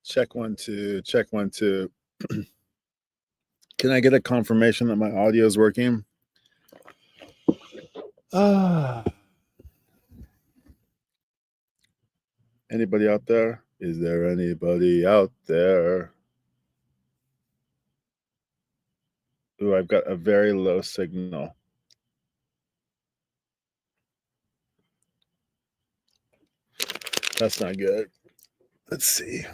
Check 1 2, check 1 2. Can I get a confirmation that my audio is working? Anybody out there? Is there anybody out there? Ooh, I've got a very low signal. That's not good. Let's see.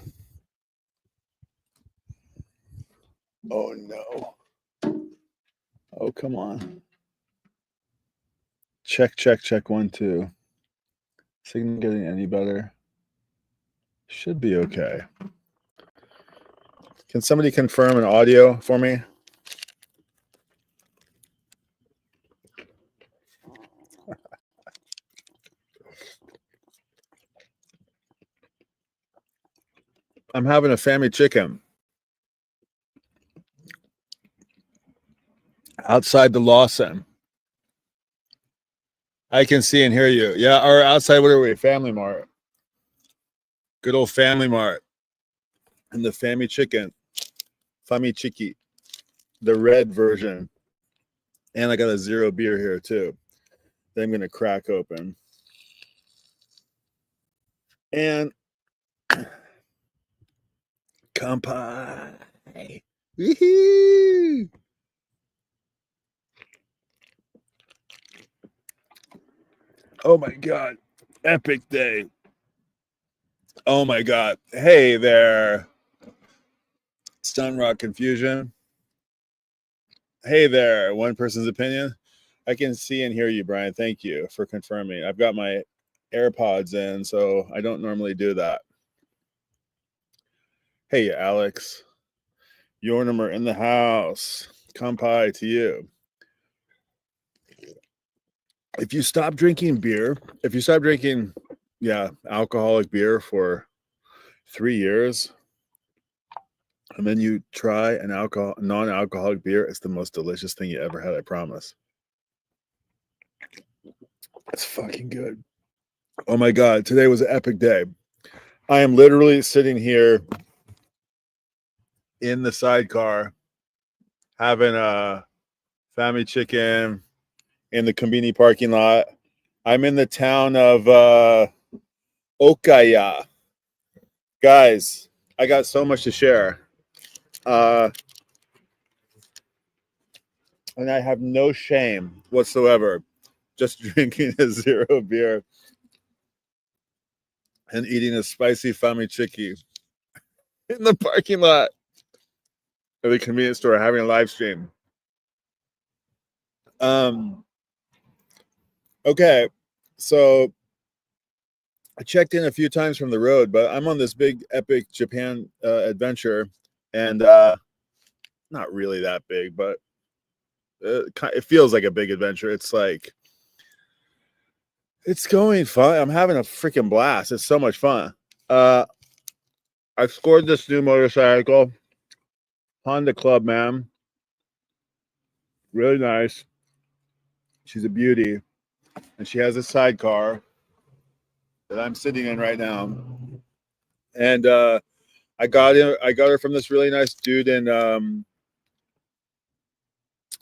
Oh no. Oh, come on. Check 1 2. Signal getting any better? Should be okay. Can somebody confirm an audio for me? I'm having a family chicken outside the Lawson. I can see and hear you. Yeah, or outside, what are we? Family Mart. Good old Family Mart. And the family chicken. Family Chiki. The red version. And I got a 0 beer here too. That I'm going to crack open. And kampai. Woohoo! Oh my God. Epic day. Oh my God. Hey there. Sunrock Confusion. Hey there. One person's opinion. I can see and hear you, Brian. Thank you for confirming. I've got my AirPods in, so I don't normally do that. Hey, Alex. Yornimer in the house. Kampai to you. If you stop drinking beer, alcoholic beer for 3 years, and then you try an non-alcoholic beer, it's the most delicious thing you ever had, I promise. It's fucking good. Oh my God, today was an epic day. I am literally sitting here in the sidecar having a family chicken in the Conveni parking lot. I'm in the town of Okaya. Guys, I got so much to share. And I have no shame whatsoever just drinking a 0 beer and eating a spicy family chicky in the parking lot of the convenience store, having a live stream. Okay, so I checked in a few times from the road, but I'm on this big epic Japan adventure, and not really that big, but it feels like a big adventure. It's like, it's going fun. I'm having a freaking blast. It's so much fun. I scored this new motorcycle, Honda Clubman. Really nice. She's a beauty, and she has a sidecar that I'm sitting in right now. And I got her from this really nice dude in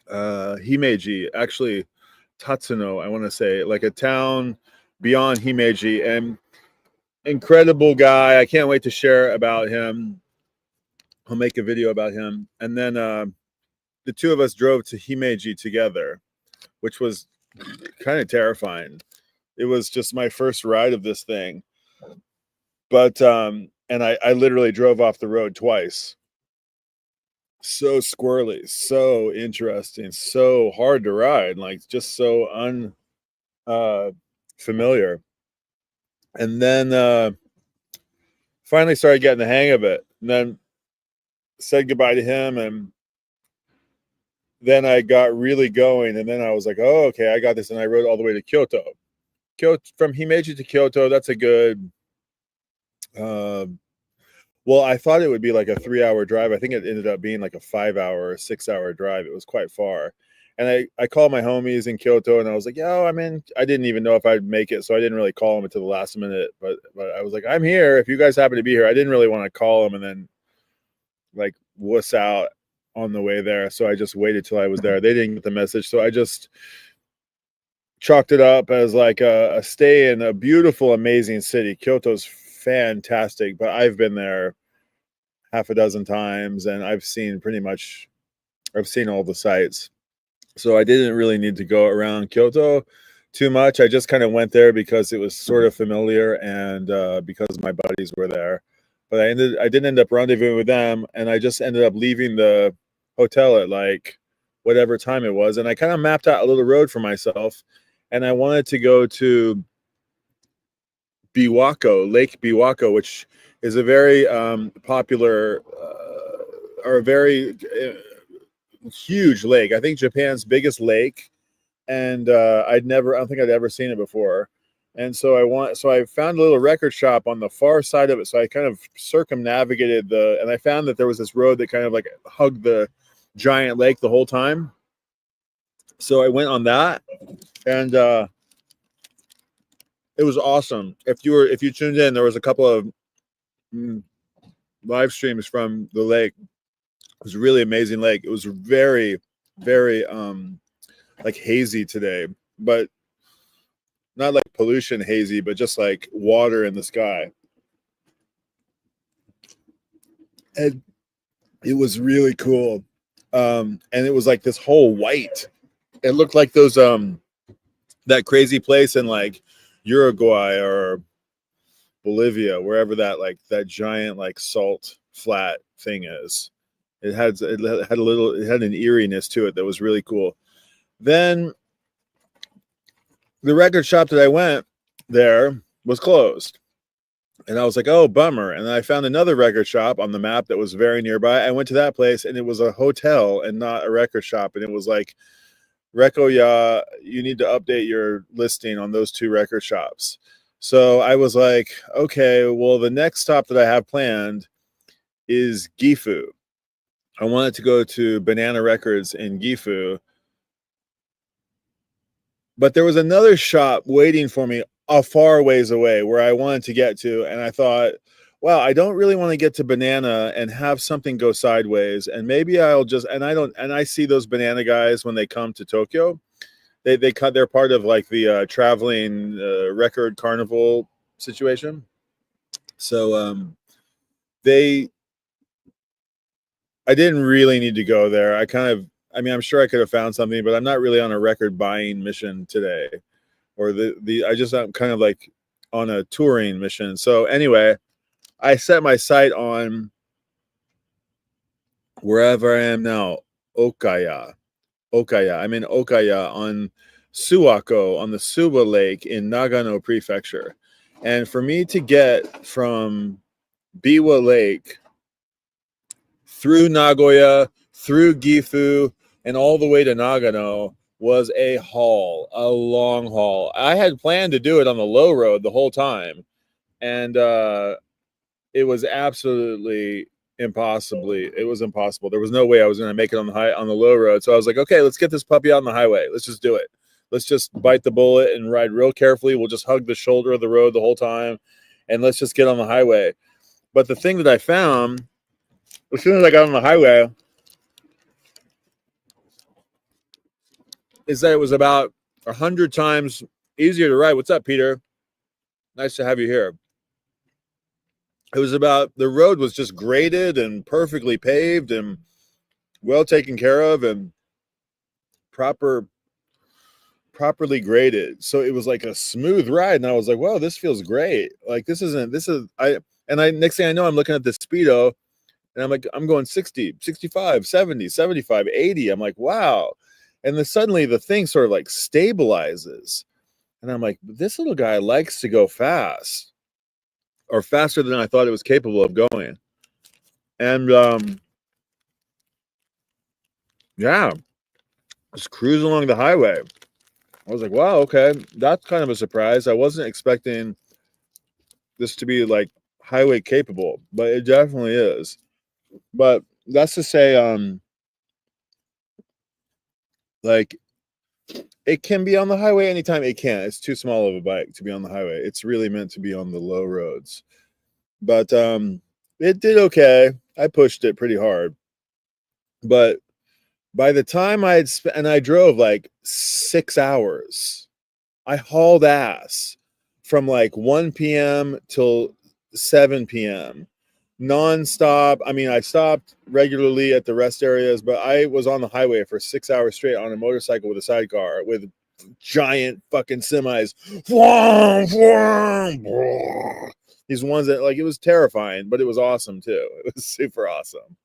Himeji, actually Tatsuno, I want to say, like a town beyond Himeji, and incredible guy. I can't wait to share about him. I'll make a video about him. And then the two of us drove to Himeji together, which was kind of terrifying. It was just my first ride of this thing. But and I literally drove off the road twice. So squirrely, so interesting, so hard to ride, like just so familiar. And then finally started getting the hang of it, and then said goodbye to him, and then I got really going, and then I was like, oh, okay, I got this, and I rode all the way to Kyoto. From Himeji to Kyoto, that's a good well, I thought it would be like a 3-hour drive. I think it ended up being like a 5-hour or 6-hour drive. It was quite far. And I called my homies in Kyoto, and I was like, yo, I'm in. I didn't even know if I'd make it, so I didn't really call them until the last minute. But I was like, I'm here. If you guys happen to be here, I didn't really want to call them and then like wuss out on the way there. So I just waited till I was there. They didn't get the message, so I just chalked it up as like a stay in a beautiful, amazing city. Kyoto's fantastic, but I've been there half a dozen times, and I've seen all the sites. So I didn't really need to go around Kyoto too much. I just kind of went there because it was sort of familiar and because my buddies were there. But I didn't end up rendezvousing with them, and I just ended up leaving the hotel at like whatever time it was. And I kind of mapped out a little road for myself, and I wanted to go to Lake Biwako, which is a very popular or a very huge lake. I think Japan's biggest lake, and I don't think I'd ever seen it before. And so I found a little record shop on the far side of it. So I kind of circumnavigated and I found that there was this road that kind of like hugged the giant lake the whole time. So I went on that, and it was awesome. If you tuned in, there was a couple of live streams from the lake. It was a really amazing lake. It was very, very like hazy today, but not like pollution hazy, but just like water in the sky. And it was really cool. And it was like this whole white. It looked like those that crazy place in like Uruguay or Bolivia, wherever that giant like salt flat thing is. It had an eeriness to it that was really cool. Then the record shop that I went there was closed. And I was like, oh, bummer. And then I found another record shop on the map that was very nearby. I went to that place, and it was a hotel and not a record shop. And it was like, Rekoya, you need to update your listing on those two record shops. So I was like, okay, well, the next stop that I have planned is Gifu. I wanted to go to Banana Records in Gifu, but there was another shop waiting for me a far ways away where I wanted to get to, and I thought, wow, I don't really want to get to Banana and have something go sideways, and maybe I'll just and I see those Banana guys when they come to Tokyo. They're part of like the traveling record carnival situation. So I didn't really need to go there. I'm sure I could have found something, but I'm not really on a record buying mission today. Or I'm kind of like on a touring mission. So anyway, I set my sight on wherever I am now, Okaya. I'm in Okaya on Suwako, on the Suwa Lake in Nagano Prefecture. And for me to get from Biwa Lake through Nagoya, through Gifu, and all the way to Nagano was a long haul. I had planned to do it on the low road the whole time, and it was absolutely impossible. There was no way I was going to make it on the low road. So I was like, okay, let's get this puppy out on the highway. Let's just do it. Let's just bite the bullet and ride real carefully. We'll just hug the shoulder of the road the whole time, and let's just get on the highway. But the thing that I found, as soon as I got on the highway, is that it was about 100 times easier to ride. What's up, Peter? Nice to have you here. The road was just graded and perfectly paved and well taken care of and properly graded. So it was like a smooth ride. And I was like, wow, this feels great. Like next thing I know, I'm looking at the speedo, and I'm like, I'm going 60, 65, 70, 75, 80. I'm like, wow. And then suddenly the thing sort of like stabilizes. And I'm like, this little guy likes to go fast, or faster than I thought it was capable of going. And yeah, just cruising along the highway. I was like, wow, okay, that's kind of a surprise. I wasn't expecting this to be like highway capable, but it definitely is. But that's to say, Like, it can be on the highway anytime. It can't. It's too small of a bike to be on the highway. It's really meant to be on the low roads. But it did okay. I pushed it pretty hard. But by the time and I drove like 6 hours. I hauled ass from like 1 p.m. till 7 p.m. nonstop. I mean, I stopped regularly at the rest areas, but I was on the highway for 6 hours straight on a motorcycle with a sidecar with giant fucking semis. These ones that, like, it was terrifying, but it was awesome too. It was super awesome.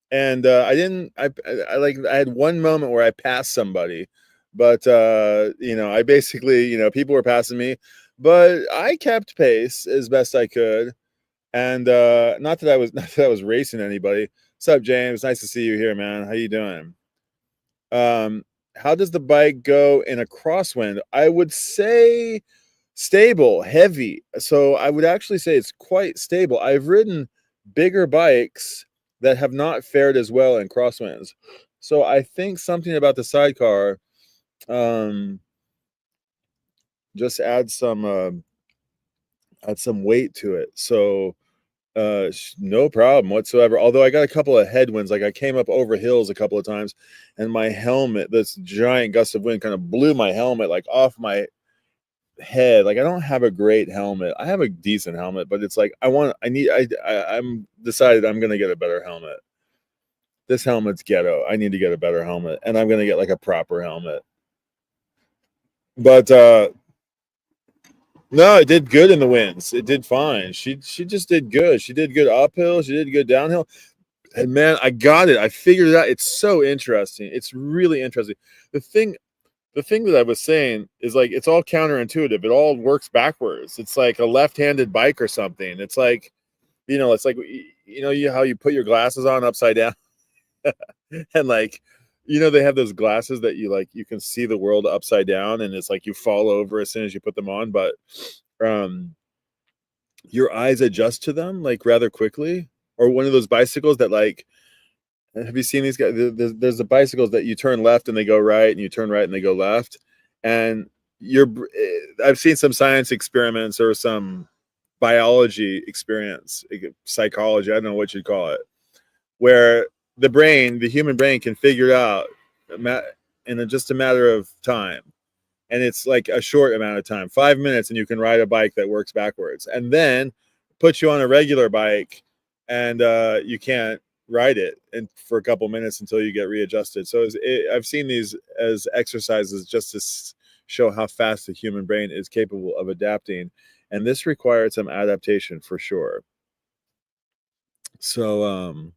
And I had one moment where I passed somebody, but I basically, people were passing me, but I kept pace as best I could. And not that I was not that I was racing anybody. What's up, James? Nice to see you here, man. How you doing? How does the bike go in a crosswind? I would say stable, heavy. So I would actually say it's quite stable. I've ridden bigger bikes that have not fared as well in crosswinds. So I think something about the sidecar just adds some weight to it. So no problem whatsoever. Although I got a couple of headwinds, like I came up over hills a couple of times, and my helmet, this giant gust of wind, kind of blew my helmet like off my head. Like, I don't have a great helmet. I have a decent helmet, but it's like I'm decided I'm gonna get a better helmet. This helmet's ghetto. I need to get a better helmet, and I'm gonna get like a proper helmet. But no, it did good in the winds. It did fine. She just did good. She did good uphill. She did good downhill. And man, I got it. I figured it out. It's so interesting. It's really interesting. The thing that I was saying is, like, it's all counterintuitive. It all works backwards. It's like a left-handed bike or something. It's like, it's like, how you put your glasses on upside down. And like, they have those glasses that you can see the world upside down, and it's like you fall over as soon as you put them on, but your eyes adjust to them like rather quickly. Or one of those bicycles that, like, have you seen these guys? There's the bicycles that you turn left and they go right, and you turn right and they go left. And I've seen some science experiments or some biology experience, psychology, I don't know what you'd call it, where the human brain can figure it out in just a matter of time. And it's like a short amount of time, 5 minutes, and you can ride a bike that works backwards. And then put you on a regular bike, and you can't ride it and for a couple minutes until you get readjusted. So I've seen these as exercises just to show how fast the human brain is capable of adapting. And this required some adaptation for sure. So,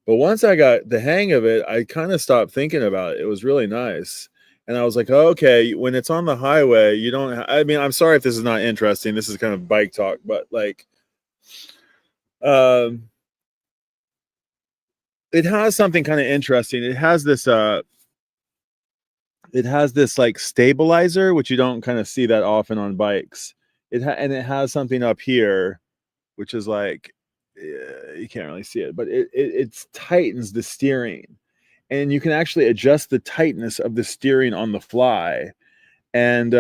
but once I got the hang of it, I kind of stopped thinking about it. It was really nice. And I was like, oh, okay, when it's on the highway, you don't, I mean, I'm sorry if this is not interesting. This is kind of bike talk, but like, it has something kind of interesting. It has this like stabilizer, which you don't kind of see that often on bikes. And it has something up here, which is like, you can't really see it, but it tightens the steering, and you can actually adjust the tightness of the steering on the fly. And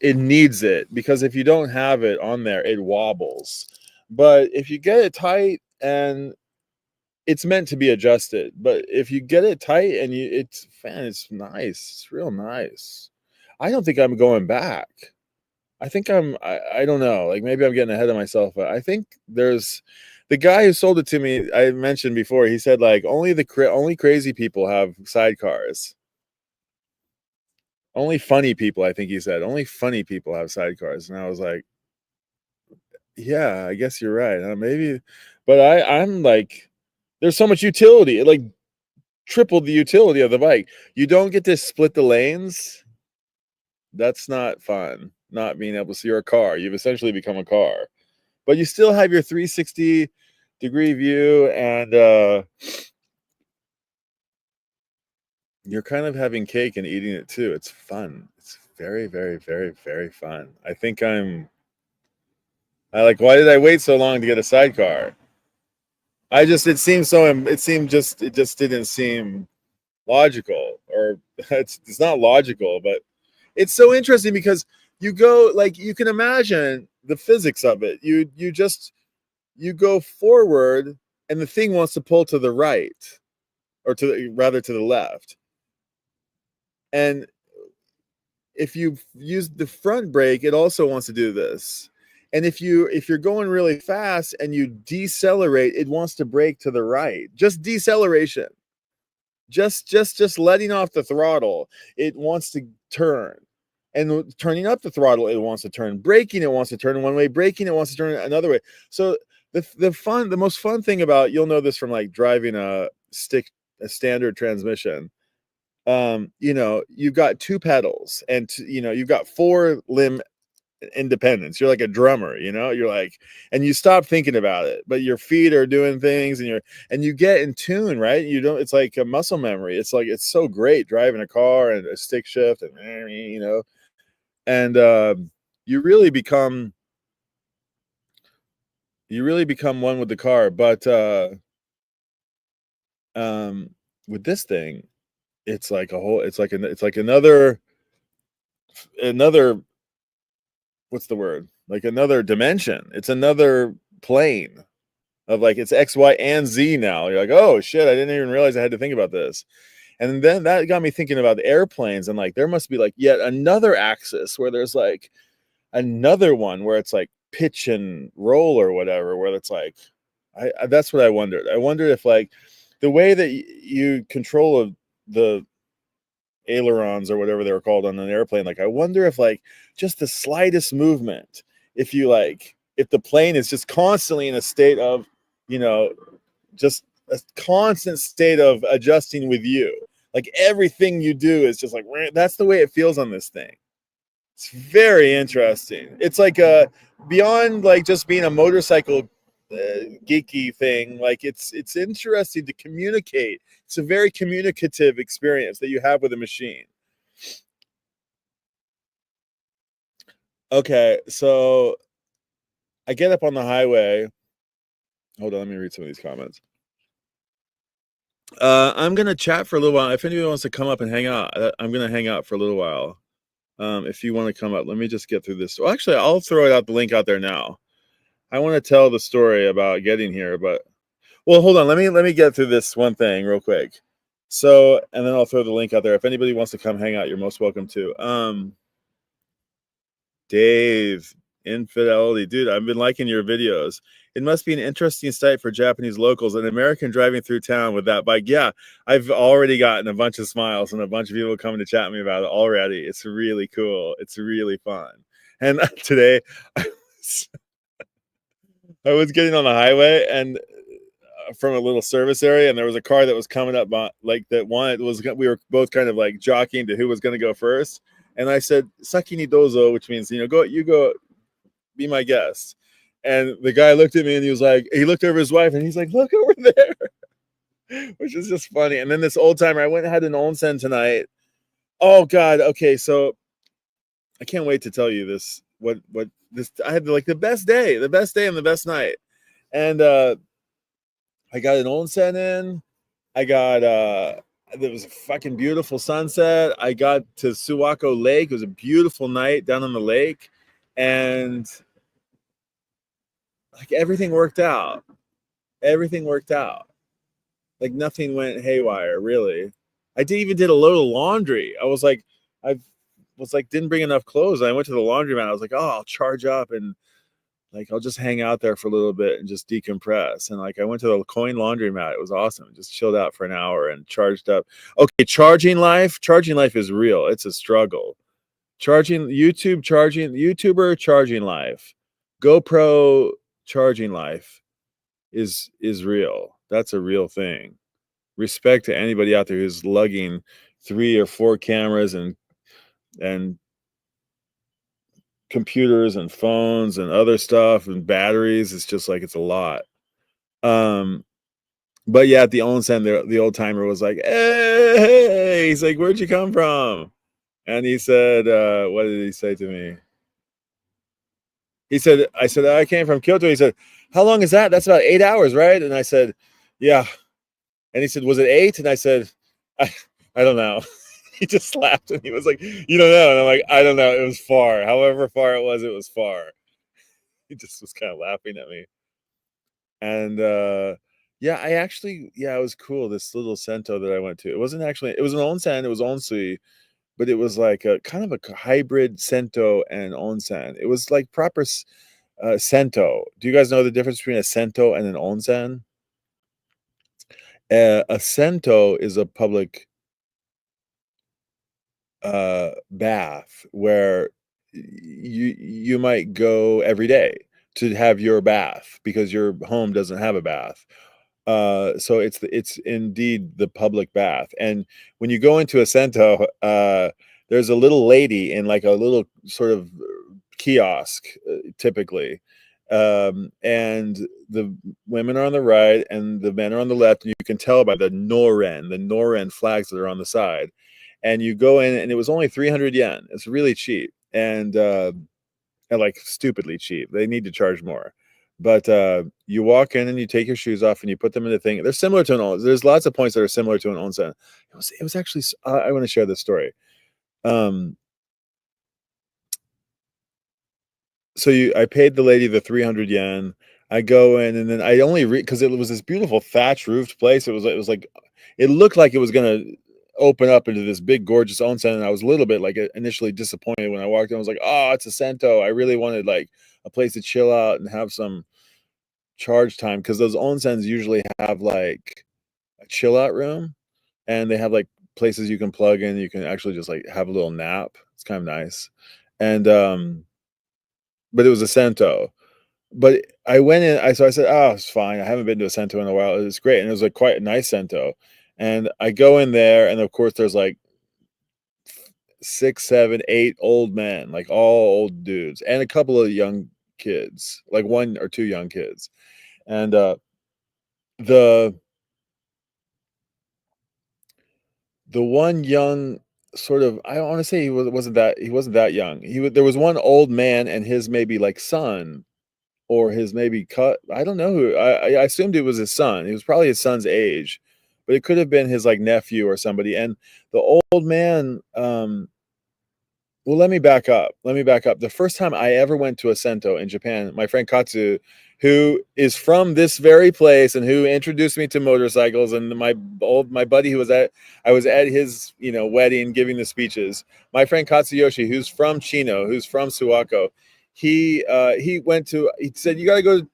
it needs it, because if you don't have it on there, it wobbles. But if you get it tight, and it's meant to be adjusted, but if you get it tight and it's nice. It's real nice. I don't think I'm going back. I think I don't know. Like, maybe I'm getting ahead of myself, but I think there's the guy who sold it to me. I mentioned before, he said, like, only crazy people have sidecars. Only funny people, I think he said. Only funny people have sidecars. And I was like, yeah, I guess you're right. Maybe, but I'm like, there's so much utility. It like tripled the utility of the bike. You don't get to split the lanes. That's not fun. Not being able to see your car. You've essentially become a car, but you still have your 360-degree view, and you're kind of having cake and eating it too. It's fun. It's very, very, very, very fun. Why did I wait so long to get a sidecar? It just didn't seem logical, or it's not logical, but it's so interesting because you go, like, you can imagine the physics of it. You go forward and the thing wants to pull to the right, or rather to the left. And if you use the front brake, it also wants to do this. And if you're going really fast and you decelerate, it wants to brake to the right. Just deceleration. Just letting off the throttle, it wants to turn. And turning up the throttle, it wants to turn. Braking, it wants to turn one way. Braking, it wants to turn another way. So the most fun thing about, you'll know this from like driving a standard transmission. You've got two pedals, and you've got four limb independence. You're like a drummer, you're like, and you stop thinking about it, but your feet are doing things, and you get in tune, right? It's like a muscle memory. It's like, it's so great driving a car and a stick shift, and and you really become one with the car. But with this thing, it's like another what's the word? Like another dimension. It's another plane of, like, it's X, Y, and Z now. You're like, oh shit, I didn't even realize I had to think about this. And then that got me thinking about the airplanes, and like there must be like yet another axis where there's like another one where it's like pitch and roll or whatever, where it's like, that's what I wondered. I wondered if, like, the way that you control the ailerons or whatever they were called on an airplane, like I wonder if, like, just the slightest movement, if the plane is just constantly in a state of, just a constant state of adjusting with you, like everything you do is just like, that's the way it feels on this thing. It's very interesting. It's like beyond like just being a motorcycle geeky thing. Like it's interesting to communicate. It's a very communicative experience that you have with a machine. Okay, so I get up on the highway. Hold on, let me read some of these comments. I'm gonna chat for a little while. If anybody wants to come up and hang out, I'm gonna hang out for a little while. If you want to come up, let me just get through this. Well, actually, I'll throw the link out there now. I want to tell the story about getting here, but hold on. Let me get through this one thing real quick. So, and then I'll throw the link out there. If anybody wants to come hang out, you're most welcome to. Dave, infidelity, dude. I've been liking your videos. It must be an interesting sight for Japanese locals, an American driving through town with that bike. Yeah, I've already gotten a bunch of smiles and a bunch of people coming to chat with me about it already. It's really cool. It's really fun. And today, I was getting on the highway and from a little service area, and there was a car that was coming up like that one. We were both kind of like jockeying to who was going to go first. And I said, "Saki ni dozo," which means, go, be my guest. And the guy looked at me and he looked over his wife and he's like, "Look over there," which is just funny. And then this old timer, I went and had an Onsen tonight. Oh God. Okay. So I can't wait to tell you this. I had like the best day and the best night. And I got an Onsen in. There was a fucking beautiful sunset. I got to Suwako Lake. It was a beautiful night down on the lake. And like everything worked out. Like nothing went haywire, really. I even did a load of laundry. Didn't bring enough clothes. I went to the laundromat. I was like, oh, I'll charge up and like I'll just hang out there for a little bit and just decompress. And like I went to the coin laundromat. It was awesome. Just chilled out for an hour and charged up. Okay, charging life is real. It's a struggle. YouTuber charging life. GoPro charging life is real. That's a real thing. Respect to anybody out there who's lugging 3 or 4 cameras and computers and phones and other stuff and batteries. It's just like, it's a lot. But yeah, at the Onsen, the old timer was like, "Hey," he's like, "Where'd you come from?" And he said, what did he say to me? I said, "I came from Kyoto." He said, "How long is that?" "That's about 8 hours, right?" And I said, "Yeah." And he said, "Was it 8?" And I said, I don't know. He just laughed and he was like, you don't know. And I'm like, I don't know. It was far. However far it was far. He just was kind of laughing at me. And yeah, yeah, it was cool. This little Sento that I went to. It wasn't actually, it was an onsen, it was onsen, but it was like a kind of a hybrid Sento and onsen. It was like proper Sento. Do you guys know the difference between a Sento and an onsen? A Sento is a public bath where you might go every day to have your bath because your home doesn't have a bath. So it's indeed the public bath. And when you go into a Sento, there's a little lady in like a little sort of kiosk, typically. And the women are on the right and the men are on the left, and you can tell by the Noren flags that are on the side. And you go in, and it was only 300 yen. It's really cheap, and like stupidly cheap. They need to charge more. But you walk in and you take your shoes off and you put them in the thing. They're similar to an onsen. There's lots of points that are similar to an onsen. It was actually. I want to share this story. I paid the lady the 300 yen. I go in, and then I only because it was this beautiful thatch roofed place. It was like it looked like it was gonna open up into this big gorgeous onsen, and I was a little bit like initially disappointed when I walked in. I was like, oh, it's a Sento. I really wanted like a place to chill out and have some charge time, because those onsens usually have like a chill out room, and they have like places you can plug in. You can actually just like have a little nap. It's kind of nice. And but it was a Sento. But I went in, I said, oh, it's fine. I haven't been to a Sento in a while. It was great. And it was like quite a nice Sento. And I go in there, and of course there's like 6, 7, 8 old men, like all old dudes, and a couple of young kids, like 1 or 2 young kids. And the one young sort of, I want to say wasn't that young. There was one old man and his maybe like son, or his maybe cut. I don't know who. I assumed it was his son. He was probably his son's age, but it could have been his like nephew or somebody. And the old man, well, let me back up. The first time I ever went to a Sento in Japan, my friend Katsu, who is from this very place and who introduced me to motorcycles, and my buddy who was I was at his, wedding giving the speeches. My friend Katsuyoshi, who's from Chino, who's from Suwako, he said, you got to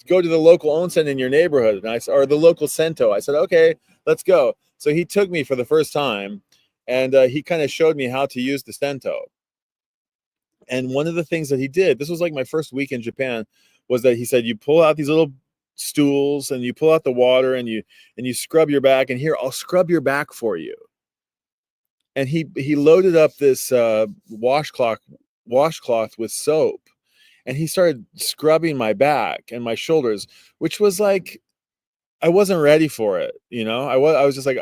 go to the local onsen in your neighborhood, or the local Sento. I said, okay, let's go. So he took me for the first time, and he kind of showed me how to use the Sento. And one of the things that he did, this was like my first week in Japan, was that he said, you pull out these little stools and you pull out the water, and you scrub your back, and here, I'll scrub your back for you. And he loaded up this washcloth with soap, and he started scrubbing my back and my shoulders, which was like, I wasn't ready for it. I was just like,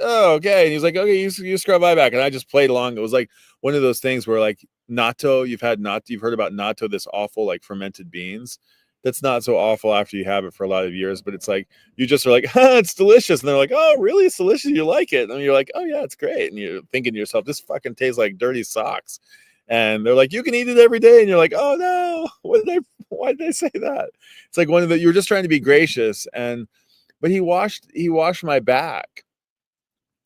oh, okay. And he was like, okay, you scrub my back. And I just played along. It was like one of those things where like natto, you've heard about natto, this awful like fermented beans. That's not so awful after you have it for a lot of years, but it's like, you just are like, it's delicious. And they're like, oh, really? It's delicious. You like it? And you're like, oh yeah, it's great. And you're thinking to yourself, this fucking tastes like dirty socks. And they're like, you can eat it every day. And you're like, oh no, why did I say that? It's like you were just trying to be gracious. But he washed my back.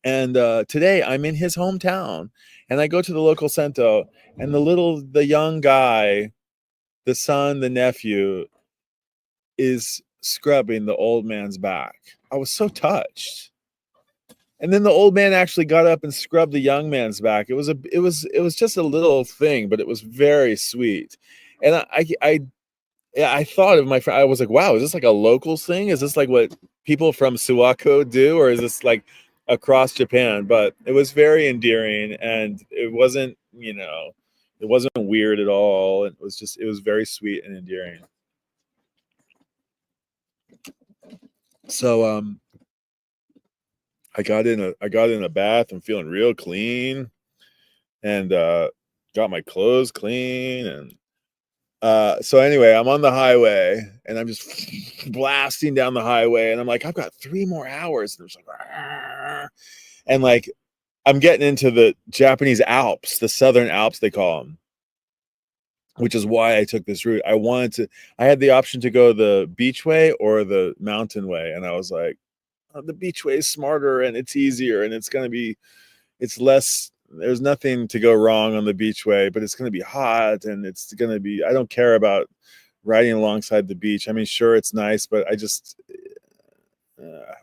And today I'm in his hometown, and I go to the local Sento, and the young guy, the son, the nephew, is scrubbing the old man's back. I was so touched. And then the old man actually got up and scrubbed the young man's back. It was just a little thing, but it was very sweet. And I thought of my friend. I was like, wow, is this like a locals thing? Is this like what people from Suwako do, or is this like across Japan? But it was very endearing, and it wasn't weird at all. It was very sweet and endearing. So I got in a bath. I'm feeling real clean, and got my clothes clean. And so anyway, I'm on the highway, and I'm just blasting down the highway, and I'm like, I've got 3 more hours. And there's like, And like, I'm getting into the Japanese Alps, the Southern Alps, they call them, which is why I took this route. I had the option to go the beach way or the mountain way. And I was like, oh, the beach way is smarter and it's easier and it's less, there's nothing to go wrong on the beach way, but it's going to be hot and I don't care about riding alongside the beach. I mean, sure, it's nice, but I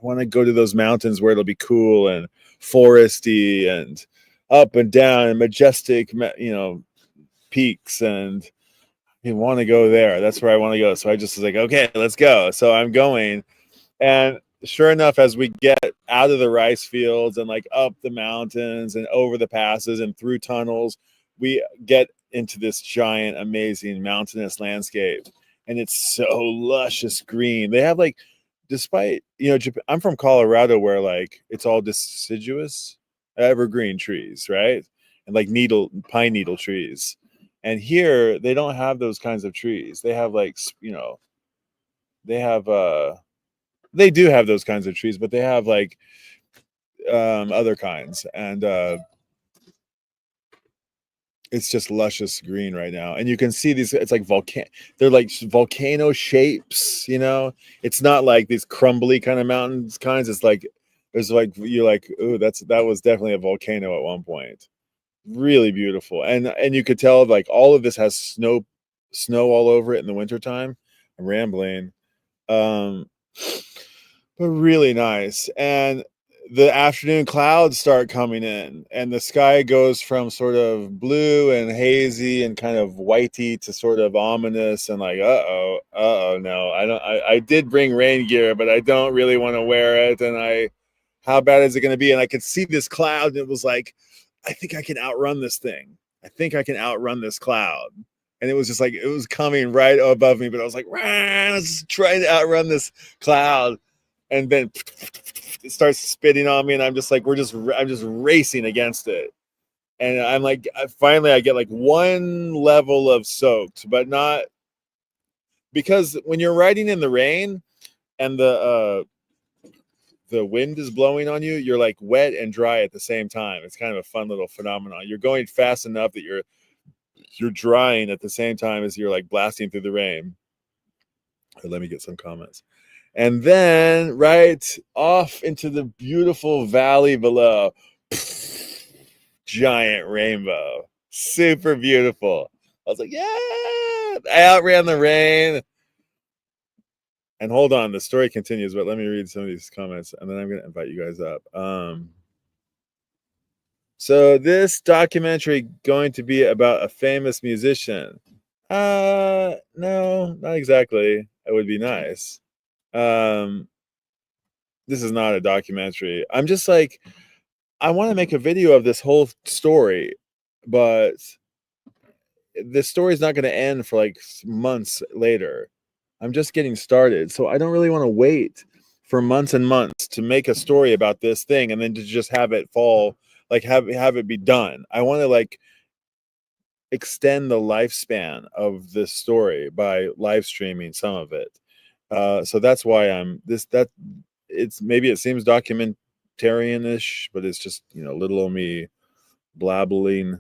want to go to those mountains where it'll be cool and foresty and up and down and majestic, peaks, and you want to go there. That's where I want to go. So I just was like, okay, let's go. So I'm going. And sure enough, as we get out of the rice fields and like up the mountains and over the passes and through tunnels, we get into this giant, amazing mountainous landscape. And it's so luscious green. They have like, despite, Japan, I'm from Colorado where like it's all deciduous, evergreen trees, right? And like pine needle trees. And here they don't have those kinds of trees. They have like, they do have those kinds of trees, but they have like other kinds. And it's just luscious green right now. And you can see these, it's like they're like volcano shapes, It's not like these crumbly kind of mountains kinds. It's like, you're like, ooh, that was definitely a volcano at one point. Really beautiful. And you could tell like all of this has snow all over it in the wintertime. I'm rambling. But really nice. And the afternoon clouds start coming in and the sky goes from sort of blue and hazy and kind of whitey to sort of ominous and like, no, I did bring rain gear, but I don't really want to wear it. And how bad is it going to be? And I could see this cloud and it was like, I think I can outrun this thing. I think I can outrun this cloud. And it was just like, it was coming right above me, but I was like, let's try to outrun this cloud. And then it starts spitting on me. And I'm just like, I'm just racing against it. And I'm like, finally I get like one level of soaked, but not, because when you're riding in the rain and the wind is blowing on you, you're like wet and dry at the same time. It's kind of a fun little phenomenon. You're going fast enough that you're drying at the same time as you're like blasting through the rain. Let me get some comments. And then right off into the beautiful valley below, giant rainbow, super beautiful. I was like, yeah, I outran the rain. And hold on, the story continues, but let me read some of these comments and then I'm going to invite you guys up. So this documentary going to be about a famous musician? No, not exactly. It would be nice. This is not a documentary. I'm just like, I want to make a video of this whole story, but this story is not going to end for like months later. I'm just getting started. So I don't really want to wait for months and months to make a story about this thing and then to just have it fall, like have it be done. I want to like extend the lifespan of this story by live streaming some of it. So that's why maybe it seems documentarian-ish, but it's just, little old me babbling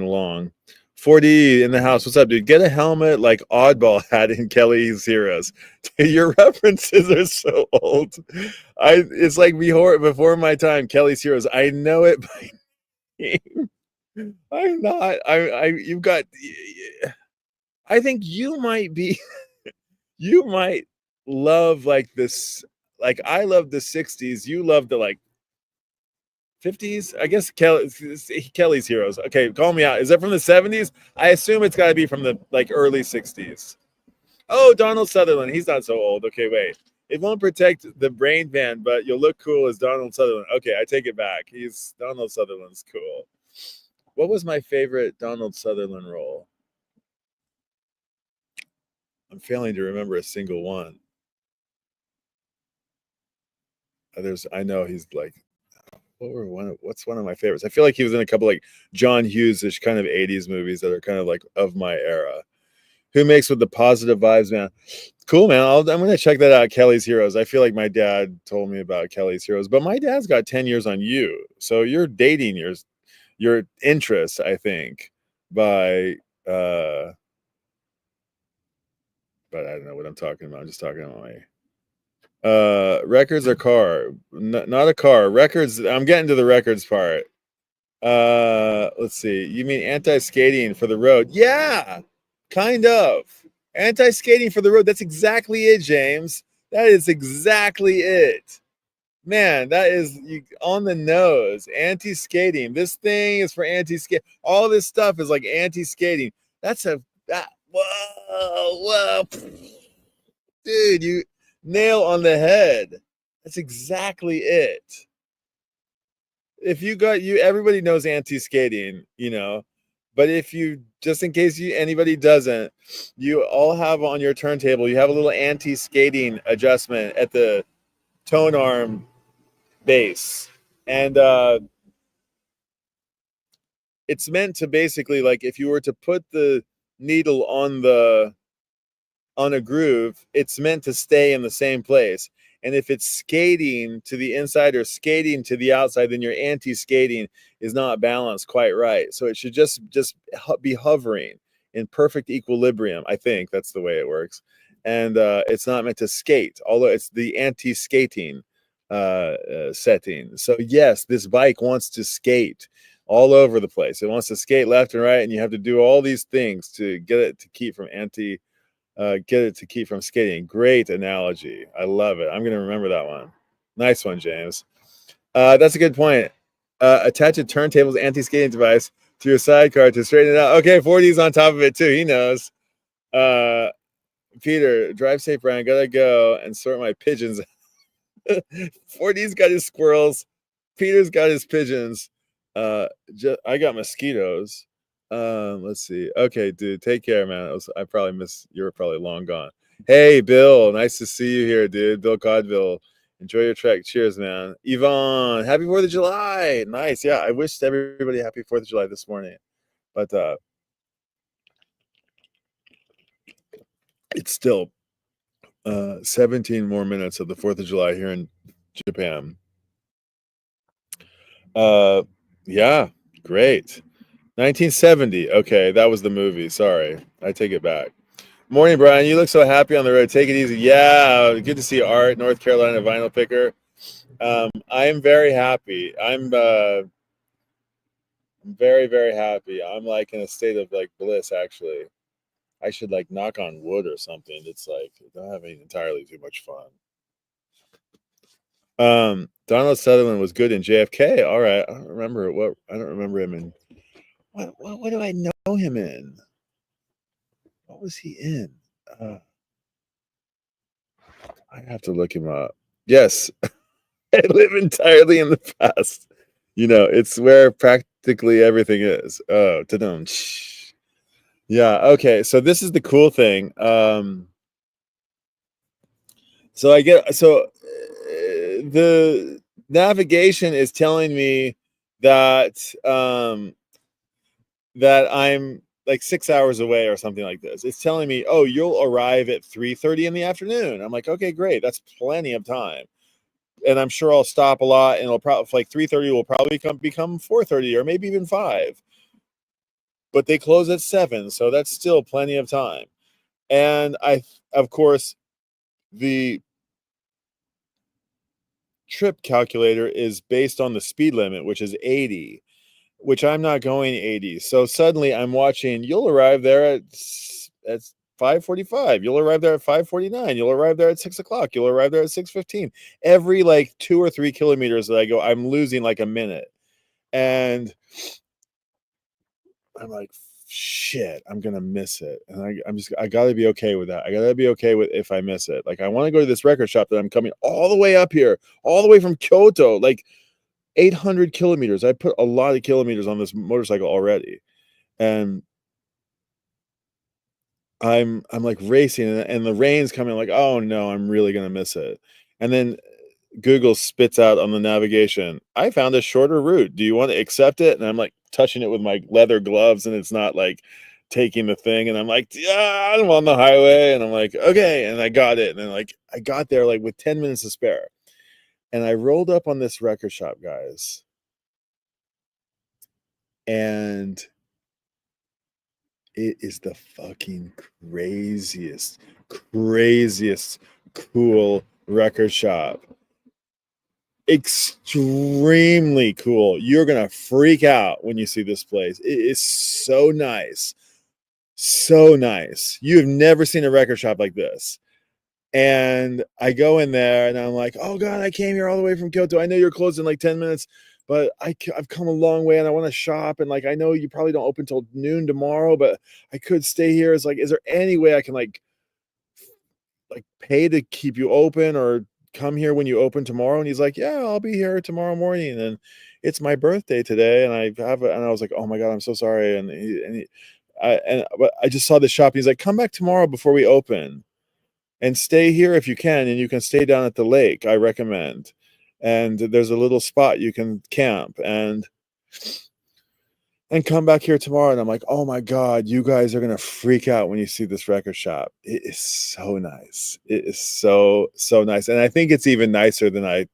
along. 4D in the house. What's up, dude? Get a helmet like Oddball had in Kelly's Heroes. Your references are so old. It's like before my time. Kelly's Heroes. I know it by name. I'm not. You've got. I think you might be. You might love like this. Like I love the 60s. You love the like 50s, I guess. Kelly's Heroes. Okay, call me out. Is that from the 70s? I assume it's got to be from the like early 60s. Oh, Donald Sutherland. He's not so old. Okay, wait. It won't protect the brain band, but you'll look cool as Donald Sutherland. Okay, I take it back. Donald Sutherland's cool. What was my favorite Donald Sutherland role? I'm failing to remember a single one. I know he's like, what's one of my favorites? I feel like he was in a couple like John Hughes-ish kind of 80s movies that are kind of like of my era. Who makes with the positive vibes, man? Cool, man. I'm going to check that out. Kelly's Heroes. I feel like my dad told me about Kelly's Heroes, but my dad's got 10 years on you. So you're dating your interests, I think, by, but I don't know what I'm talking about. I'm just talking about my, records or car? Not a car. Records. I'm getting to the records part. Let's see. You mean anti-skating for the road? Yeah, kind of. Anti-skating for the road. That's exactly it, James. That is exactly it. Man, that is on the nose. Anti-skating. This thing is for anti-skate. All this stuff is like anti-skating. Whoa. Dude, you nail on the head. That's exactly it. If you got everybody knows anti-skating, but if you, just in case anybody doesn't, you all have on your turntable, you have a little anti-skating adjustment at the tone arm base. And it's meant to basically, like, if you were to put the needle on a groove, it's meant to stay in the same place. And if it's skating to the inside or skating to the outside, then your anti-skating is not balanced quite right. So it should just be hovering in perfect equilibrium. I think that's the way it works. And it's not meant to skate, although it's the anti-skating setting. So yes, this bike wants to skate all over the place. It wants to skate left and right, and you have to do all these things to get it to keep from skating. Great analogy. I love it. I'm going to remember that one. Nice one, James. That's a good point. Attach a turntable's anti-skating device to your sidecar to straighten it out. Okay, 40's on top of it too. He knows. Peter, drive safe, Brian. Gotta go and sort my pigeons. 40's got his squirrels. Peter's got his pigeons. I got mosquitoes. Let's see. Okay, dude, take care, man. I probably you were probably long gone. Hey, Bill, nice to see you here, dude. Bill Codville. Enjoy your trek. Cheers, man. Yvonne, happy 4th of July. Nice. Yeah, I wished everybody happy 4th of July this morning. But it's still 17 more minutes of the 4th of July here in Japan. Yeah, great. 1970. Okay, that was the movie. Sorry, I take it back. Morning, Brian. You look so happy on the road. Take it easy. Yeah, good to see Art, North Carolina vinyl picker. I am very happy. I'm very, very happy. I'm like in a state of like bliss. Actually, I should like knock on wood or something. It's like I'm having entirely too much fun. Donald Sutherland was good in JFK. All right, I don't remember him in. What do I know him in? What was he in? I have to look him up. Yes, I live entirely in the past. It's where practically everything is. Oh, ta-dum. Yeah. Okay. So this is the cool thing. The navigation is telling me that that I'm like 6 hours away or something like this. It's telling me, oh, you'll arrive at 3:30 in the afternoon. I'm like, okay, great. That's plenty of time. And I'm sure I'll stop a lot, and it'll probably like 3:30 will probably become 4:30 or maybe even 5. But they close at 7, so that's still plenty of time. And of course, the trip calculator is based on the speed limit, which is 80, which I'm not going 80. So suddenly I'm watching, you'll arrive there at 5:45. You'll arrive there at 5:49. You'll arrive there at 6 o'clock. You'll arrive there at 6:15. Every like 2 or 3 kilometers that I go, I'm losing like a minute. And I'm like, shit, I'm going to miss it. And I got to be okay with that. I got to be okay with if I miss it. Like, I want to go to this record shop that I'm coming all the way up here, all the way from Kyoto, like 800 kilometers. I put a lot of kilometers on this motorcycle already. And I'm like racing, and the rain's coming. Like, oh no, I'm really going to miss it. And then Google spits out on the navigation, I found a shorter route. Do you want to accept it? And I'm like touching it with my leather gloves, and it's not like taking the thing, and I'm like, yeah, I'm on the highway, and I'm like, okay, and I got it, and then like I got there like with 10 minutes to spare, and I rolled up on this record shop, guys, and it is the fucking craziest cool record shop. Extremely cool. You're gonna freak out when you see this place. It is so nice. So nice. You have never seen a record shop like this. And I go in there and I'm like, oh God, I came here all the way from Kyoto. I know you're closed in like 10 minutes, but I've come a long way and I want to shop. And like, I know you probably don't open till noon tomorrow, but I could stay here. It's like, is there any way I can like pay to keep you open or come here when you open tomorrow? And he's like, yeah, I'll be here tomorrow morning. And it's my birthday today. And and I was like, oh my God, I'm so sorry. But I just saw the shop. He's like, come back tomorrow before we open and stay here if you can. And you can stay down at the lake, I recommend. And there's a little spot you can camp and come back here tomorrow. And I'm like, oh my God, you guys are going to freak out when you see this record shop. It is so nice. It is so nice. And I think it's even nicer than I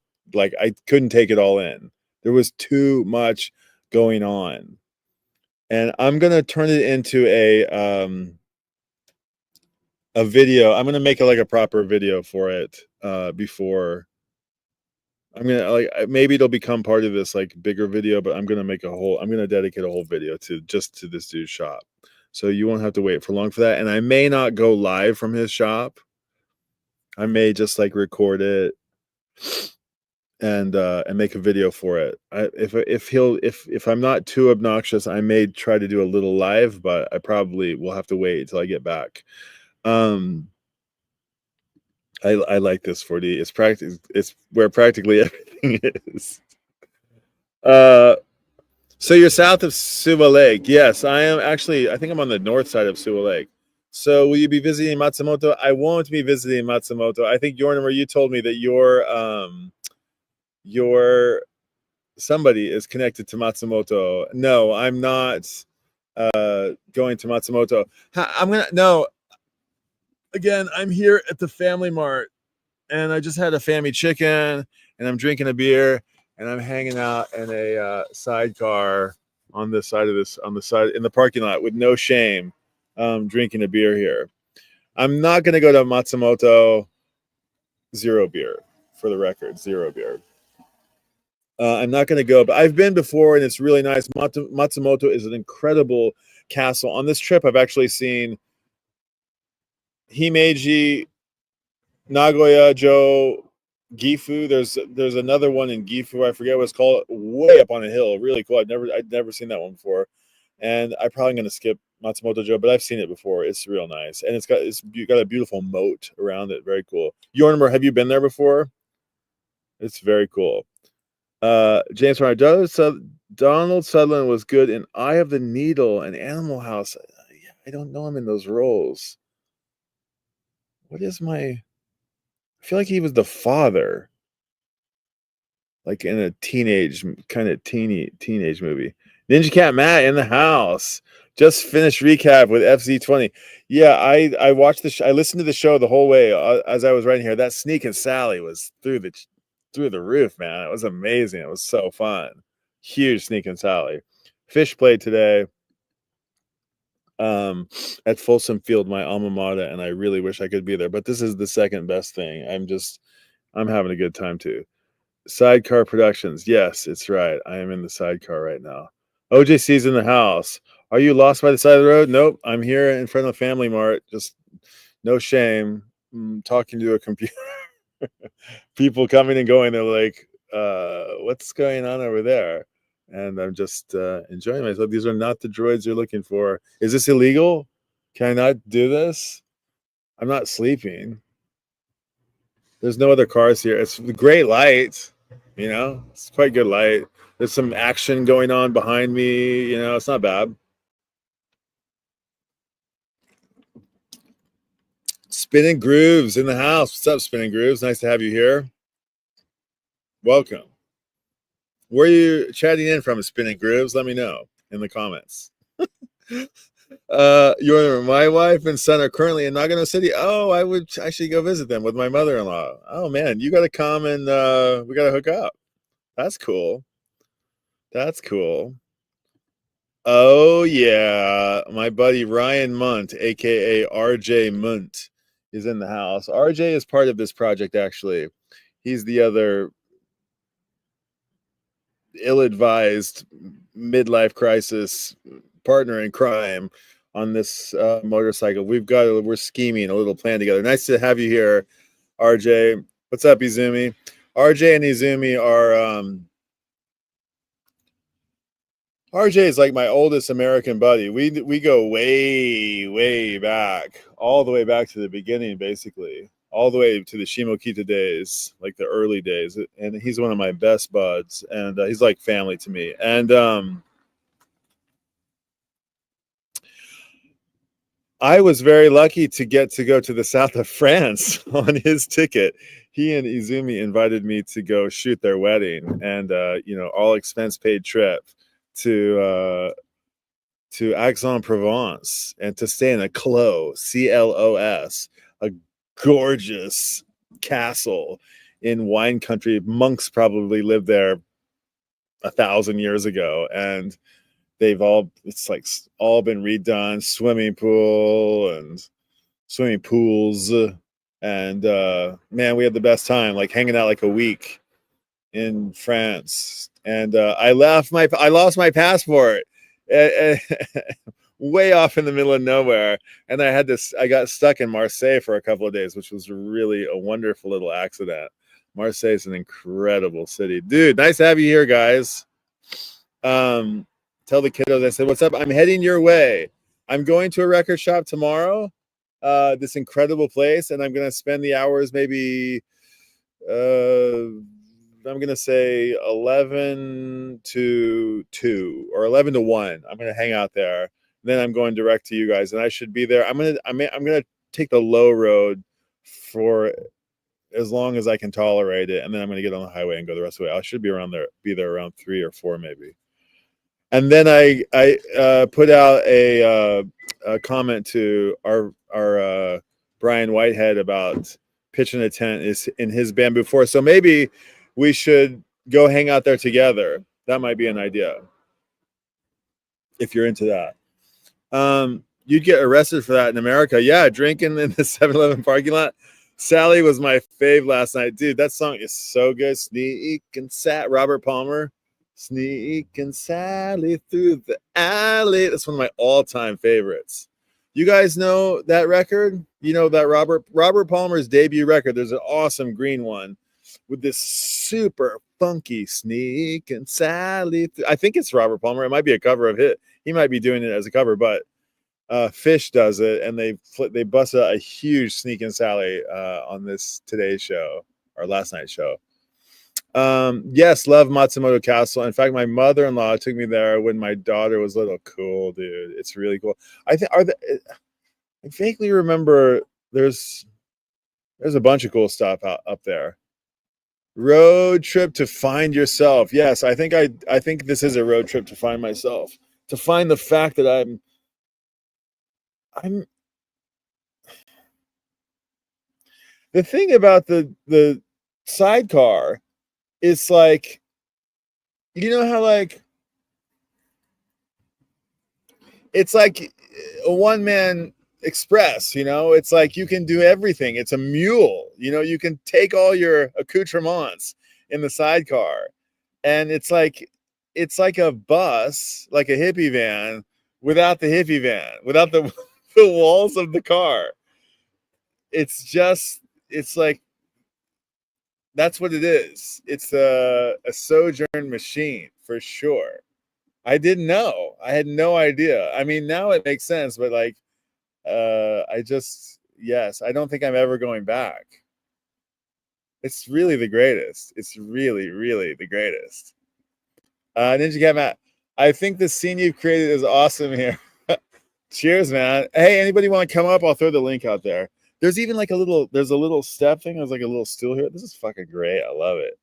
couldn't take it all in. There was too much going on. And I'm going to turn it into a video. I'm going to make it like a proper video for it before. I'm gonna maybe it'll become part of this like bigger video, but I'm gonna dedicate a whole video to this dude's shop. So you won't have to wait for long for that. And I may not go live from his shop. I may just like record it and make a video for it. If I'm not too obnoxious, I may try to do a little live, but I probably will have to wait until I get back. I like this 4D. It's where practically everything is. So you're south of Suwa Lake. Yes, I am actually. I think I'm on the north side of Suwa Lake. So will you be visiting Matsumoto? I won't be visiting Matsumoto. I think you told me that your somebody is connected to Matsumoto. No, I'm not going to Matsumoto. Again, I'm here at the Family Mart, and I just had a family chicken, and I'm drinking a beer, and I'm hanging out in a sidecar on the side in the parking lot with no shame, drinking a beer here. I'm not going to go to Matsumoto. Zero beer, for the record, zero beer. I'm not going to go, but I've been before, and it's really nice. Matsumoto is an incredible castle. On this trip, I've actually seen Himeji, Nagoya, Jo, Gifu. There's another one in Gifu. I forget what it's called. Way up on a hill, really cool. I'd never seen that one before, and I'm probably going to skip Matsumoto Jo, but I've seen it before. It's real nice, and it's got a beautiful moat around it. Very cool. Yornimer, have you been there before? It's very cool. James Farmer, Donald Sutherland was good in Eye of the Needle and Animal House. I don't know him in those roles. What is I feel like he was the father, like in a teenage movie. Ninja Cat Matt in the house. Just finished recap with FZ20. Yeah, I watched I listened to the show the whole way as I was writing here. That Sneak and Sally was through the roof, man. It was amazing. It was so fun. Huge Sneak and Sally. Fish played today at Folsom Field, my alma mater, and I really wish I could be there, but this is the second best thing. I'm having a good time too. Sidecar Productions. Yes, it's right. I am in the sidecar right now. OJC's in the house. Are you lost by the side of the road? Nope. I'm here in front of Family Mart. Just no shame. Talking to a computer. People coming and going. They're like, what's going on over there? And I'm just enjoying myself. These are not the droids you're looking for. Is this illegal? Can I not do this? I'm not sleeping. There's no other cars here. It's great light. It's quite good light. There's some action going on behind me. It's not bad. Spinning Grooves in the house. What's up, Spinning Grooves? Nice to have you here. Welcome. Where are you chatting in from, Spinning Grooves? Let me know in the comments. My wife and son are currently in Nagano City. Oh, I would actually go visit them with my mother-in-law. Oh man, you got to come and we got to hook up. That's cool. That's cool. Oh yeah, my buddy Ryan Munt, aka RJ Munt, is in the house. RJ is part of this project actually. He's the other ill-advised midlife crisis partner in crime on this motorcycle. We're scheming a little plan together. Nice to have you here, RJ. What's up, Izumi? RJ and Izumi are RJ is like my oldest American buddy. We go way back, all the way back to the beginning, basically, all the way to the Shimokita days, like the early days. And he's one of my best buds, and he's like family to me. And I was very lucky to get to go to the south of France on his ticket. He and Izumi invited me to go shoot their wedding, and all expense paid trip to Aix-en-Provence and to stay in a Clos, CLOS, a gorgeous castle in wine country. Monks probably lived there 1,000 years ago, and it's like all been redone. Swimming pools, and man, we had the best time, like hanging out like a week in France. And I lost my passport way off in the middle of nowhere, and I got stuck in Marseille for a couple of days, which was really a wonderful little accident. Marseille is an incredible city, dude. Nice to have you here, guys. Tell the kiddos I said what's up. I'm heading your way. I'm going to a record shop tomorrow, this incredible place, and I'm gonna spend the hours, maybe I'm going to say 11 to 2 or 11 to 1. I'm going to hang out there. Then I'm going direct to you guys, and I should be there. I'm going to take the low road for as long as I can tolerate it, and then I'm going to get on the highway and go the rest of the way. I should be there around 3 or 4 maybe. And then I put out a comment to our Brian Whitehead about pitching a tent is in his bamboo forest. So maybe we should go hang out there together. That might be an idea if you're into that. You'd get arrested for that in America. Yeah, drinking in the 7-Eleven parking lot. Sally was my fave last night. Dude, that song is so good. Sneak and Sat, Robert Palmer. Sneak and Sally through the alley. That's one of my all-time favorites. You guys know that record? You know that Robert Palmer's debut record. There's an awesome green one with this super funky Sneak and Sally. I think it's Robert Palmer. It might be a cover of it. He might be doing it as a cover, but Fish does it, and they bust a huge Sneak and Sally on this today's show or last night's show. Yes, love Matsumoto Castle. In fact, my mother-in-law took me there when my daughter was little. Cool, dude. It's really cool. I vaguely remember there's a bunch of cool stuff up there. Road trip to find yourself. Yes, I think this is a road trip to find myself. To find the fact that I'm the thing about the Sidecar is like, you know how like it's like a one-man express, it's like you can do everything. It's a mule, you can take all your accoutrements in the Sidecar, and it's like a bus, like a hippie van without the hippie van, without the walls of the car. It's like that's what it is. It's a sojourn machine for sure. I didn't know. I had no idea. I mean, now it makes sense, but like I don't think I'm ever going back. It's really the greatest. It's really, really the greatest. Ninja Cat Matt, I think the scene you've created is awesome here. Cheers, man. Hey, anybody want to come up? I'll throw the link out there. There's even like there's a little step thing. There's like a little stool here. This is fucking great. I love it.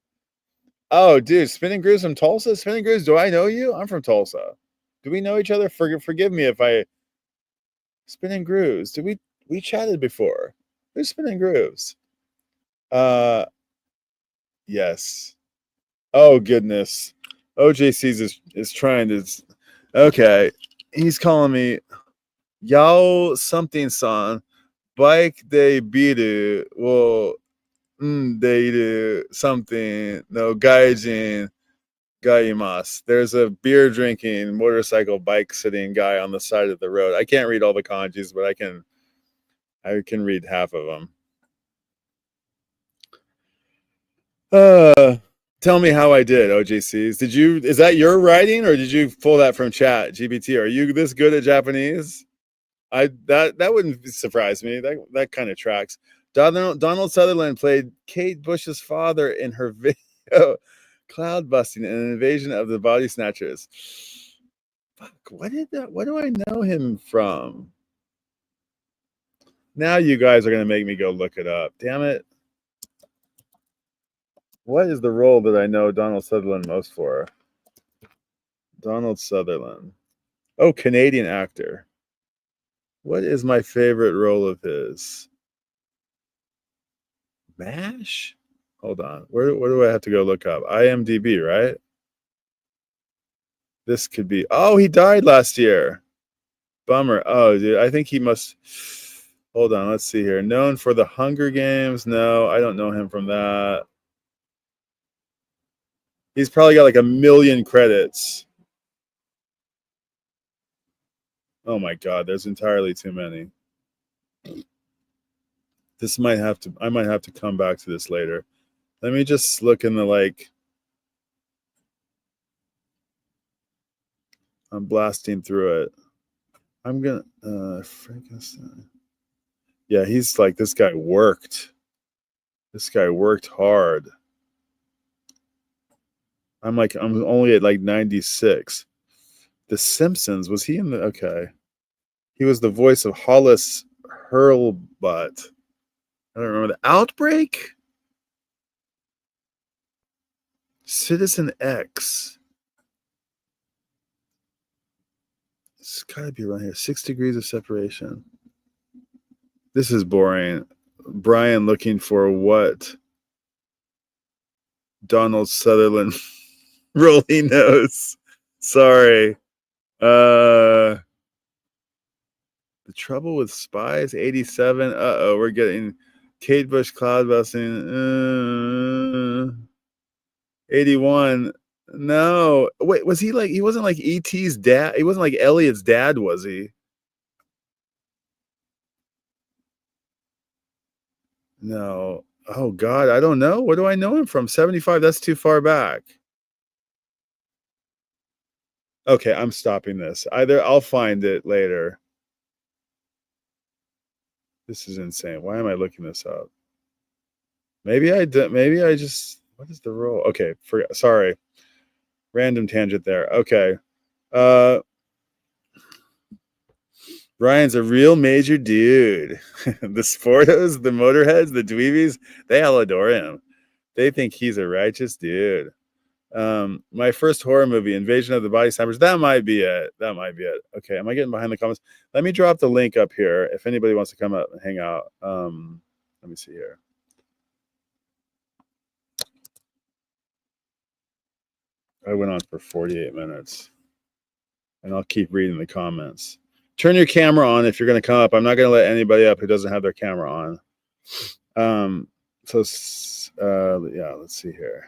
Oh, dude, Spinning Grooves from Tulsa? Spinning Grooves, do I know you? I'm from Tulsa. Do we know each other? Forgive me if I Spinning grooves. Did we chatted before? Who's spinning grooves? Yes. Oh goodness. OJC's is trying to. Okay, he's calling me Yao something son. Bike de biru wo deiru something no gaijin gaimasu. There's a beer drinking, motorcycle bike sitting guy on the side of the road. I can't read all the kanjis, but I can read half of them. Tell me how I did, OJCs. Is that your writing or did you pull that from chat GPT? Are you this good at Japanese? That wouldn't surprise me. That kind of tracks. Donald Sutherland played Kate Bush's father in her video Cloud Busting, an invasion of the body snatchers. Fuck, what do I know him from? Now you guys are gonna make me go look it up. Damn it. What is the role that I know Donald Sutherland most for? Donald Sutherland. Oh, Canadian actor. What is my favorite role of his? MASH? Hold on. Where do I have to go look up? IMDb, right? This could be. Oh, he died last year. Bummer. Oh, dude, I think he must. Hold on. Let's see here. Known for the Hunger Games? No, I don't know him from that. He's probably got like a million credits. Oh my God, there's entirely too many. I might have to come back to this later. Let me just look in the I'm blasting through it. I'm gonna Frankenstein. Yeah, he's like, this guy worked. This guy worked hard. I'm only at like 96. The Simpsons, was he in the okay. He was the voice of Hollis Hurlbutt. I don't remember. The Outbreak? Citizen X. It's gotta be around here. 6 degrees of separation. This is boring. Brian looking for what? Donald Sutherland role he knows. Sorry. The Trouble with Spies, 87. Uh-oh, we're getting Kate Bush cloud busting. 81. No. Wait, was he he wasn't like E.T.'s dad? He wasn't like Elliot's dad, was he? No. Oh God, I don't know. Where do I know him from? 75. That's too far back. Okay, I'm stopping this. Either I'll find it later. This is insane. Why am I looking this up? Maybe I just what is the role? Okay, sorry. Random tangent there. Okay. Ryan's a real major dude. The Sportos, the Motorheads, the Dweebies, they all adore him. They think he's a righteous dude. My first horror movie, Invasion of the Body Snatchers. That might be it. Okay, am I getting behind the comments? Let me drop the link up here if anybody wants to come up and hang out. Let me see here. I went on for 48 minutes. And I'll keep reading the comments. Turn your camera on if you're going to come up. I'm not going to let anybody up who doesn't have their camera on. Yeah, let's see here.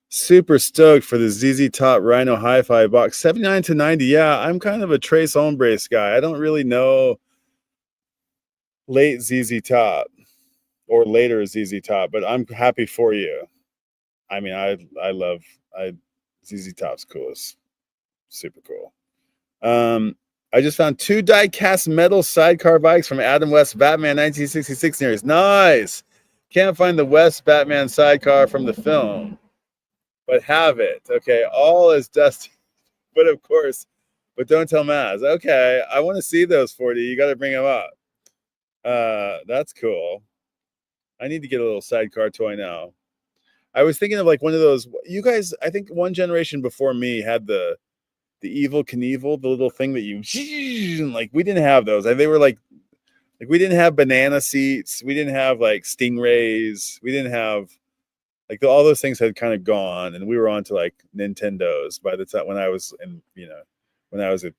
Super stoked for the ZZ Top Rhino Hi-Fi box. 79 to 90. Yeah, I'm kind of a Tres Hombres guy. I don't really know late ZZ Top or later ZZ Top, but I'm happy for you. I mean, I love ZZ Top's cool. It's super cool. I just found 2 die-cast metal sidecar bikes from Adam West Batman 1966 series. Nice. Can't find the West Batman sidecar from the film, but have it. Okay, all is dusty, but of course, but don't tell Maz. Okay, I want to see those 40. You got to bring them up. That's cool. I need to get a little sidecar toy now. I was thinking of like one of those. You guys, I think one generation before me had the the Evil Knievel, the little thing that you like. We didn't have those. They were like we didn't have banana seats. We didn't have like stingrays. We didn't have like all those things had kind of gone, and we were on to like Nintendos by the time when I was when I was a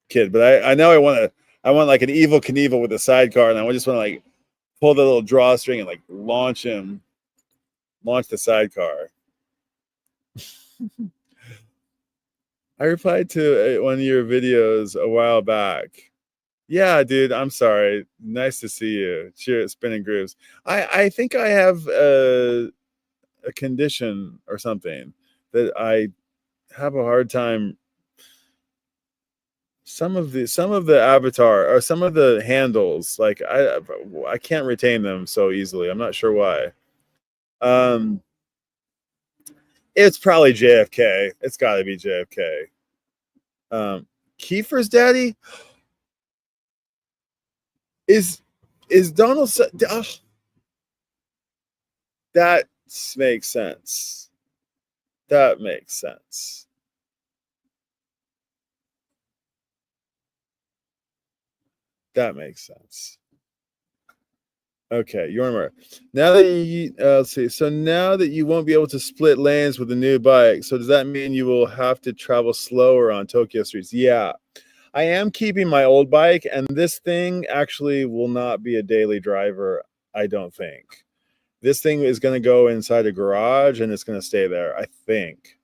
kid. But I know I want like an Evil Knievel with a sidecar, and I just want to like pull the little drawstring and like launch the sidecar. I replied to one of your videos a while back. Yeah, dude, I'm sorry. Nice to see you. Cheers, Spinning Grooves. I think I have a condition or something that I have a hard time. Some of the avatar or some of the handles, like I can't retain them so easily. I'm not sure why. It's probably JFK. It's got to be JFK. Kiefer's daddy is Donald. That makes sense. That makes sense. That makes sense. Okay, you remember. Now that you let's see. So now that you won't be able to split lanes with the new bike, so does that mean you will have to travel slower on Tokyo streets? Yeah. I am keeping my old bike, and this thing actually will not be a daily driver, I don't think. This thing is going to go inside a garage and it's going to stay there, I think.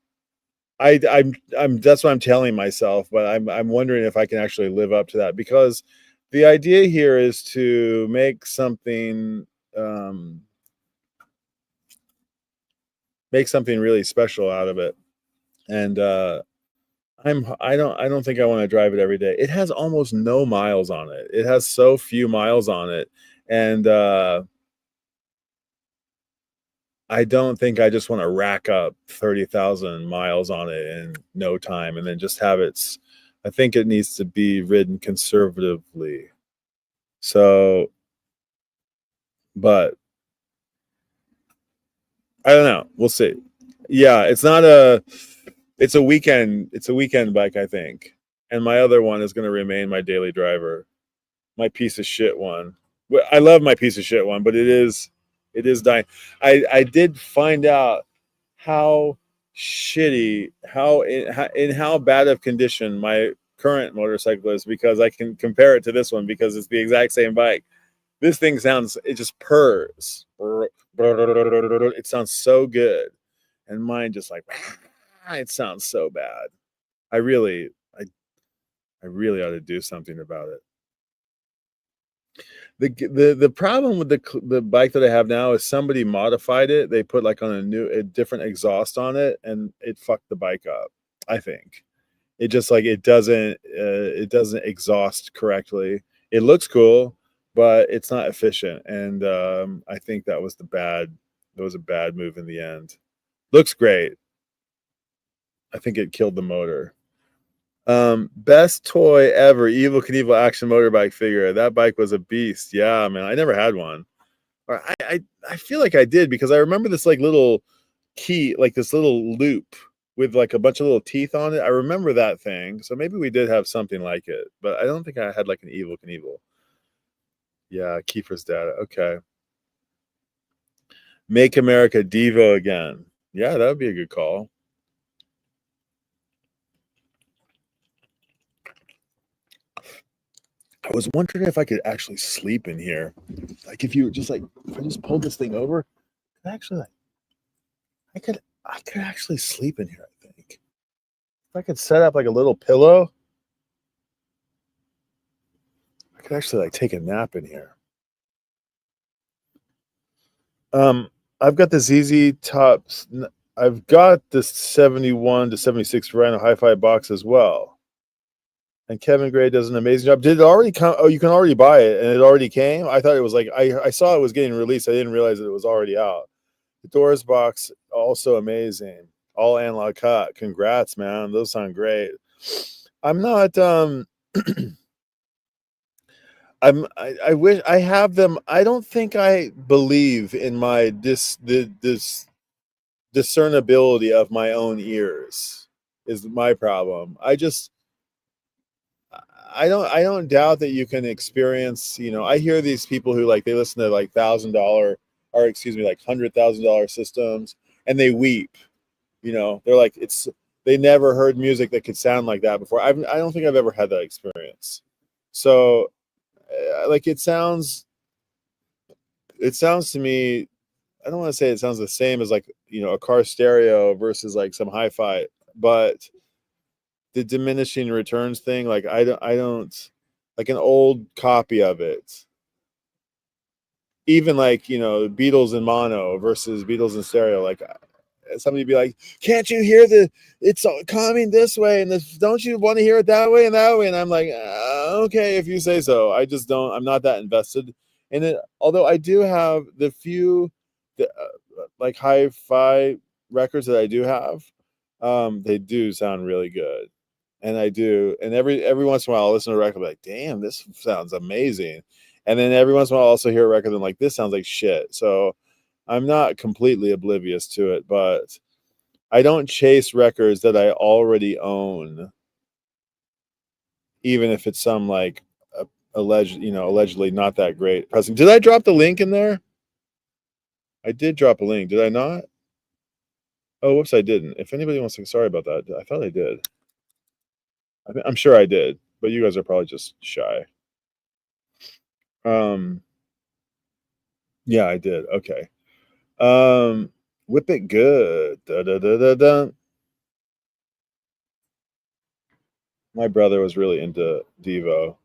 I'm that's what I'm telling myself, but I'm wondering if I can actually live up to that, because the idea here is to make something really special out of it. And I don't think I want to drive it every day. It has almost no miles on it. It has so few miles on it. And I don't think I just want to rack up 30,000 miles on it in no time and then just have it. I think it needs to be ridden conservatively. So, but I don't know. We'll see. Yeah, it's a weekend bike, I think. And my other one is going to remain my daily driver. My piece of shit one. I love my piece of shit one, but it is dying. I did find out how shitty, in how bad of condition my current motorcycle is, because I can compare it to this one because it's the exact same bike. This thing it just purrs. It sounds so good. And mine just like, it sounds so bad. I really ought to do something about it. The problem with the bike that I have now is somebody modified it. They put like on a different exhaust on it, and it fucked the bike up. I think it just like it doesn't exhaust correctly. It looks cool, but it's not efficient, and I think that was a bad move in the end. Looks great. I think it killed the motor. Best toy ever, Evel Knievel action motorbike figure. That bike was a beast. Yeah, man, I never had one. Or I feel like I did, because I remember this like little key, like this little loop with like a bunch of little teeth on it. I remember that thing. So maybe we did have something like it, but I don't think I had like an Evel Knievel. Yeah, Kiefer's data. Okay. Make America Devo again. Yeah, that would be a good call. I was wondering if I could actually sleep in here. Like if you just like, if I just pulled this thing over, I could actually sleep in here, I think. If I could set up like a little pillow, I could actually like take a nap in here. I've got the ZZ Tops. I've got the 71 to 76 Rhino Hi-Fi box as well. And Kevin Gray does an amazing job. Did it already come? Oh, you can already buy it, and it already came? I thought it was like, I saw it was getting released. I didn't realize that it was already out. The Doors box, also amazing. All analog cut. Congrats, man. Those sound great. I'm not, I wish I have them. I don't think I believe in this discernibility of my own ears is my problem. I don't doubt that you can experience, I hear these people who like they listen to like $1,000 or excuse me, like $100,000 systems and they weep. They're like they never heard music that could sound like that before. I don't think I've ever had that experience. So like it sounds to me, I don't want to say it sounds the same as like, a car stereo versus like some hi-fi, but the diminishing returns thing, like I don't like an old copy of it. Even like, Beatles in mono versus Beatles in stereo, like somebody be like, can't you hear it's coming this way and this, don't you want to hear it that way and that way? And I'm like, okay, if you say so. I'm not that invested in it. Although I do have the few like hi-fi records that I do have, they do sound really good. And I do, and every once in a while I'll listen to a record like, damn, this sounds amazing. And then every once in a while I'll also hear a record and like, this sounds like shit. So I'm not completely oblivious to it, but I don't chase records that I already own, even if it's some like allegedly not that great pressing. Did I drop the link in there? I did drop a link. Did I not? Oh, whoops, I didn't. If anybody wants to, sorry about that. I thought I did. I'm sure I did, but you guys are probably just shy. Yeah, I did. Okay. Whip it good. Da, da, da, da, da. My brother was really into Devo.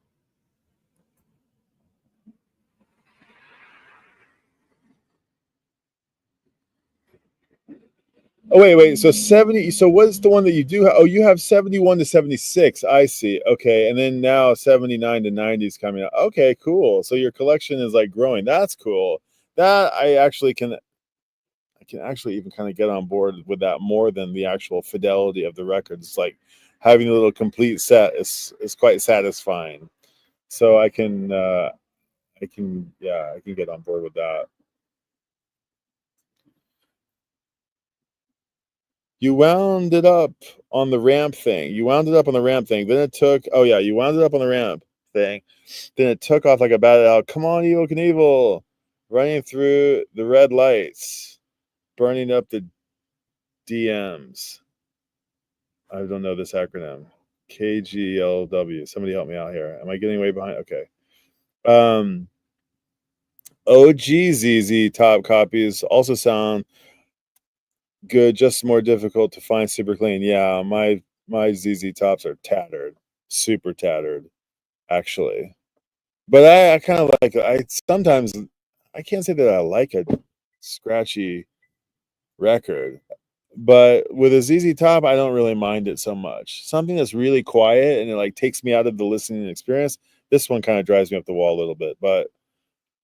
Oh wait. So 70. So what's the one that you do have? Oh, you have 71 to 76. I see. Okay, and then now 79 to 90 is coming out. Okay, cool. So your collection is like growing. That's cool. That I can actually even kind of get on board with that more than the actual fidelity of the records. Like having a little complete set is quite satisfying. So I can get on board with that. You wound it up on the ramp thing. You wound it up on the ramp thing. Then it took, oh yeah, you wound it up on the ramp thing. Then it took off like a bat out. Come on, Evil Knievel. Running through the red lights, burning up the DMs. I don't know this acronym. KGLW. Somebody help me out here. Am I getting way behind? Okay. OGZZ top copies also sound good, just more difficult to find super clean. Yeah, my ZZ tops are tattered, super tattered, actually. But I kind of like I sometimes I can't say that I like a scratchy record, but with a ZZ top, I don't really mind it so much. Something that's really quiet and it like takes me out of the listening experience. This one kind of drives me up the wall a little bit, but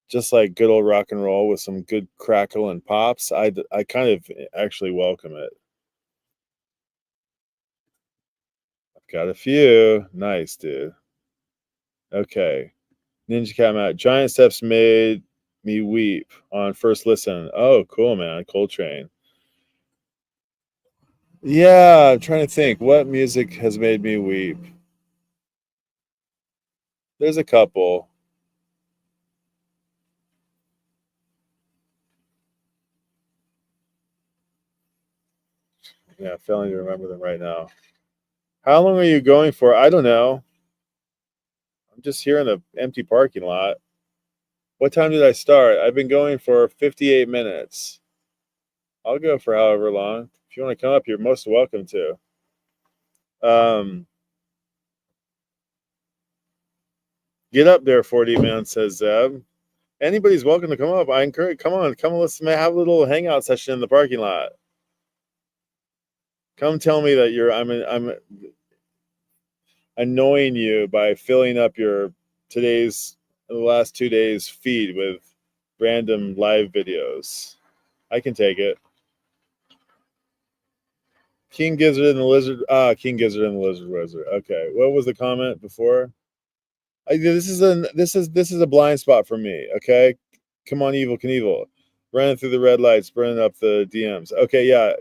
just like good old rock and roll with some good crackle and pops, I kind of actually welcome it. I've got a few. Nice, dude. Okay. Ninja Cat Matt. Giant Steps made me weep on first listen. Oh, cool, man. Coltrane. Yeah, I'm trying to think. What music has made me weep? There's a couple. Yeah, failing to remember them right now. How long are you going for? I don't know. I'm just here in the empty parking lot. What time did I start? I've been going for 58 minutes. I'll go for however long. If you want to come up, you're most welcome to. Um, get up there, 40 man, says Zeb. Anybody's welcome to come up. I encourage. Come on, let's have a little hangout session in the parking lot. Come tell me that I'm annoying you by filling up the last 2 days feed with random live videos. I can take it. King Gizzard and the Lizard. King Gizzard and the Lizard Wizard. Okay, what was the comment before? This is a blind spot for me. Okay, come on, Evil Knievel, running through the red lights, burning up the DMs. Okay, yeah.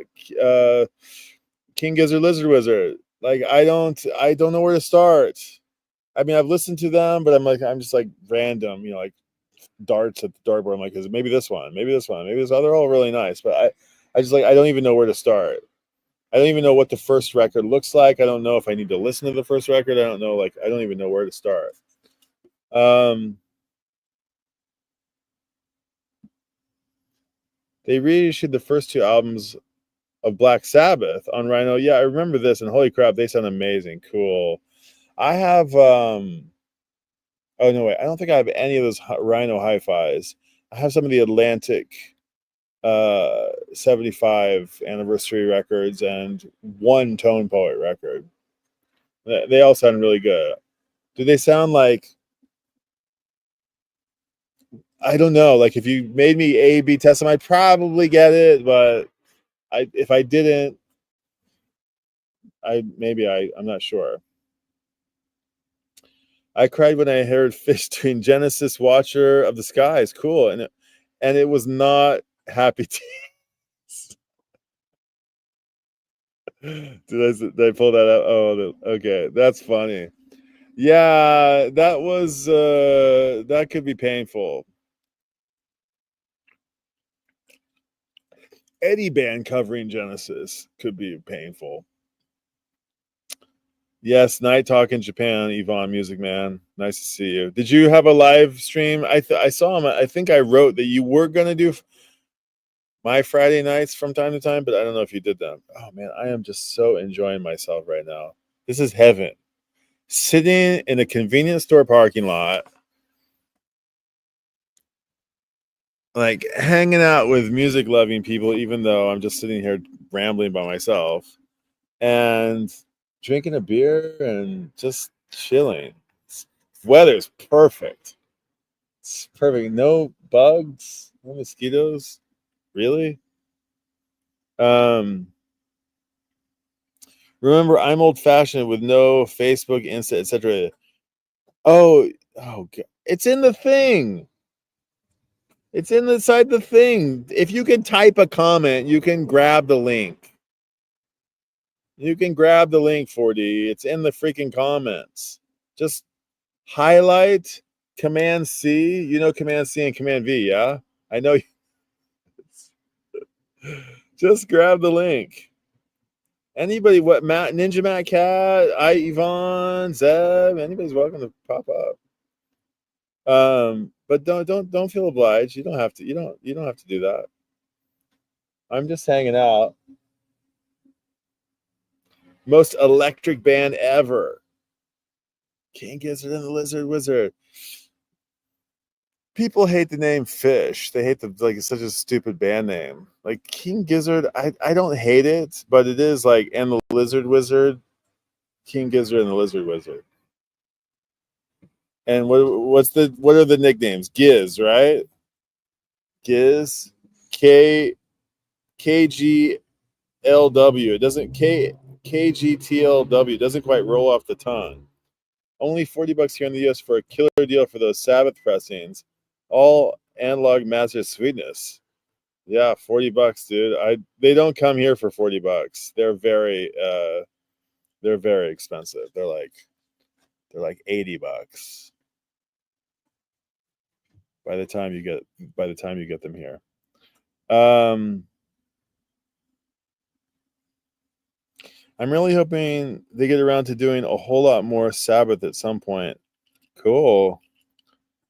King Gizzard, Lizard Wizard. Like I don't know where to start. I mean, I've listened to them, but I'm just like random, like darts at the dartboard. I'm like, is it maybe this one, maybe this one, maybe this other? They're all really nice, but I just like I don't even know where to start. I don't even know what the first record looks like. I don't know if I need to listen to the first record. I don't know, like I don't even know where to start. They reissued the first two albums of Black Sabbath on Rhino. Yeah, I remember this, and holy crap, they sound amazing. Cool. I have oh no, wait, I don't think I have any of those Rhino hi-fis. I have some of the Atlantic 75 anniversary records and one Tone Poet record. They all sound really good. Do they sound like, I don't know, like if you made me A/B test them, I'd probably get it, but if I didn't, I'm not sure. I cried when I heard Fish doing Genesis Watcher of the Skies. Cool. And it was not Happy Tears. Did I pull that out? Oh, okay. That's funny. Yeah, that was that could be painful. Eddie Band covering Genesis could be painful. Yes, Night Talk in Japan, Yvonne Music Man. Nice to see you. Did you have a live stream? I saw him. I think I wrote that you were going to do my Friday nights from time to time, but I don't know if you did them. Oh man, I am just so enjoying myself right now. This is heaven. Sitting in a convenience store parking lot, like hanging out with music loving people, even though I'm just sitting here rambling by myself and drinking a beer and just chilling. Weather's perfect. It's perfect. No bugs, no mosquitoes. Really? Remember, I'm old fashioned with no Facebook, Insta, etc. Oh, God. It's in the thing. It's inside the thing. If you can type a comment, you can grab the link. You can grab the link, 4D. It's in the freaking comments. Just highlight Command C. You know Command C and Command V, yeah? I know. Just grab the link. Anybody, what Matt, Ninja Matt Cat, Yvonne, Zeb, anybody's welcome to pop up. But don't feel obliged. You don't have to. You don't have to do that. I'm just hanging out. Most electric band ever. King Gizzard and the Lizard Wizard. People hate the name Fish. They hate it's such a stupid band name. Like King Gizzard, I don't hate it, but it is like, and the Lizard Wizard, King Gizzard and the Lizard Wizard. And what are the nicknames? Giz, right? Giz, KGLW. It doesn't KGTLW. It doesn't quite roll off the tongue. Only $40 here in the US for a killer deal for those Sabbath pressings. All analog master sweetness. Yeah, $40, dude. They don't come here for $40. They're very expensive. They're like $80 by the time you get them here. I'm really hoping they get around to doing a whole lot more Sabbath at some point. Cool.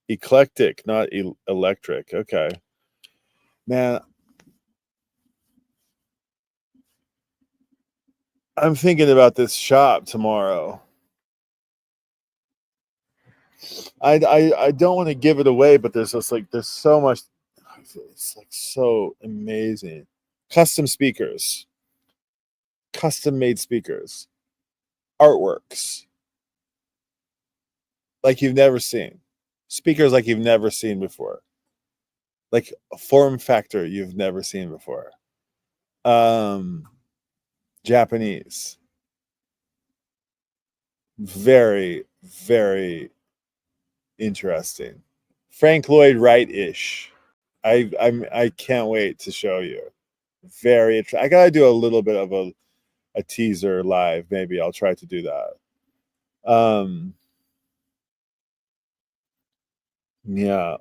Eclectic, not electric. Okay. Man, I'm thinking about this shop tomorrow. I don't want to give it away, but there's so much. It's like so amazing. Custom speakers, custom made speakers, artworks like you've never seen, speakers like you've never seen before, like a form factor you've never seen before. Japanese, very, very interesting. Frank Lloyd Wright-ish. I can't wait to show you. Very. I gotta do a little bit of a a teaser live. Maybe I'll try to do that. Yeah.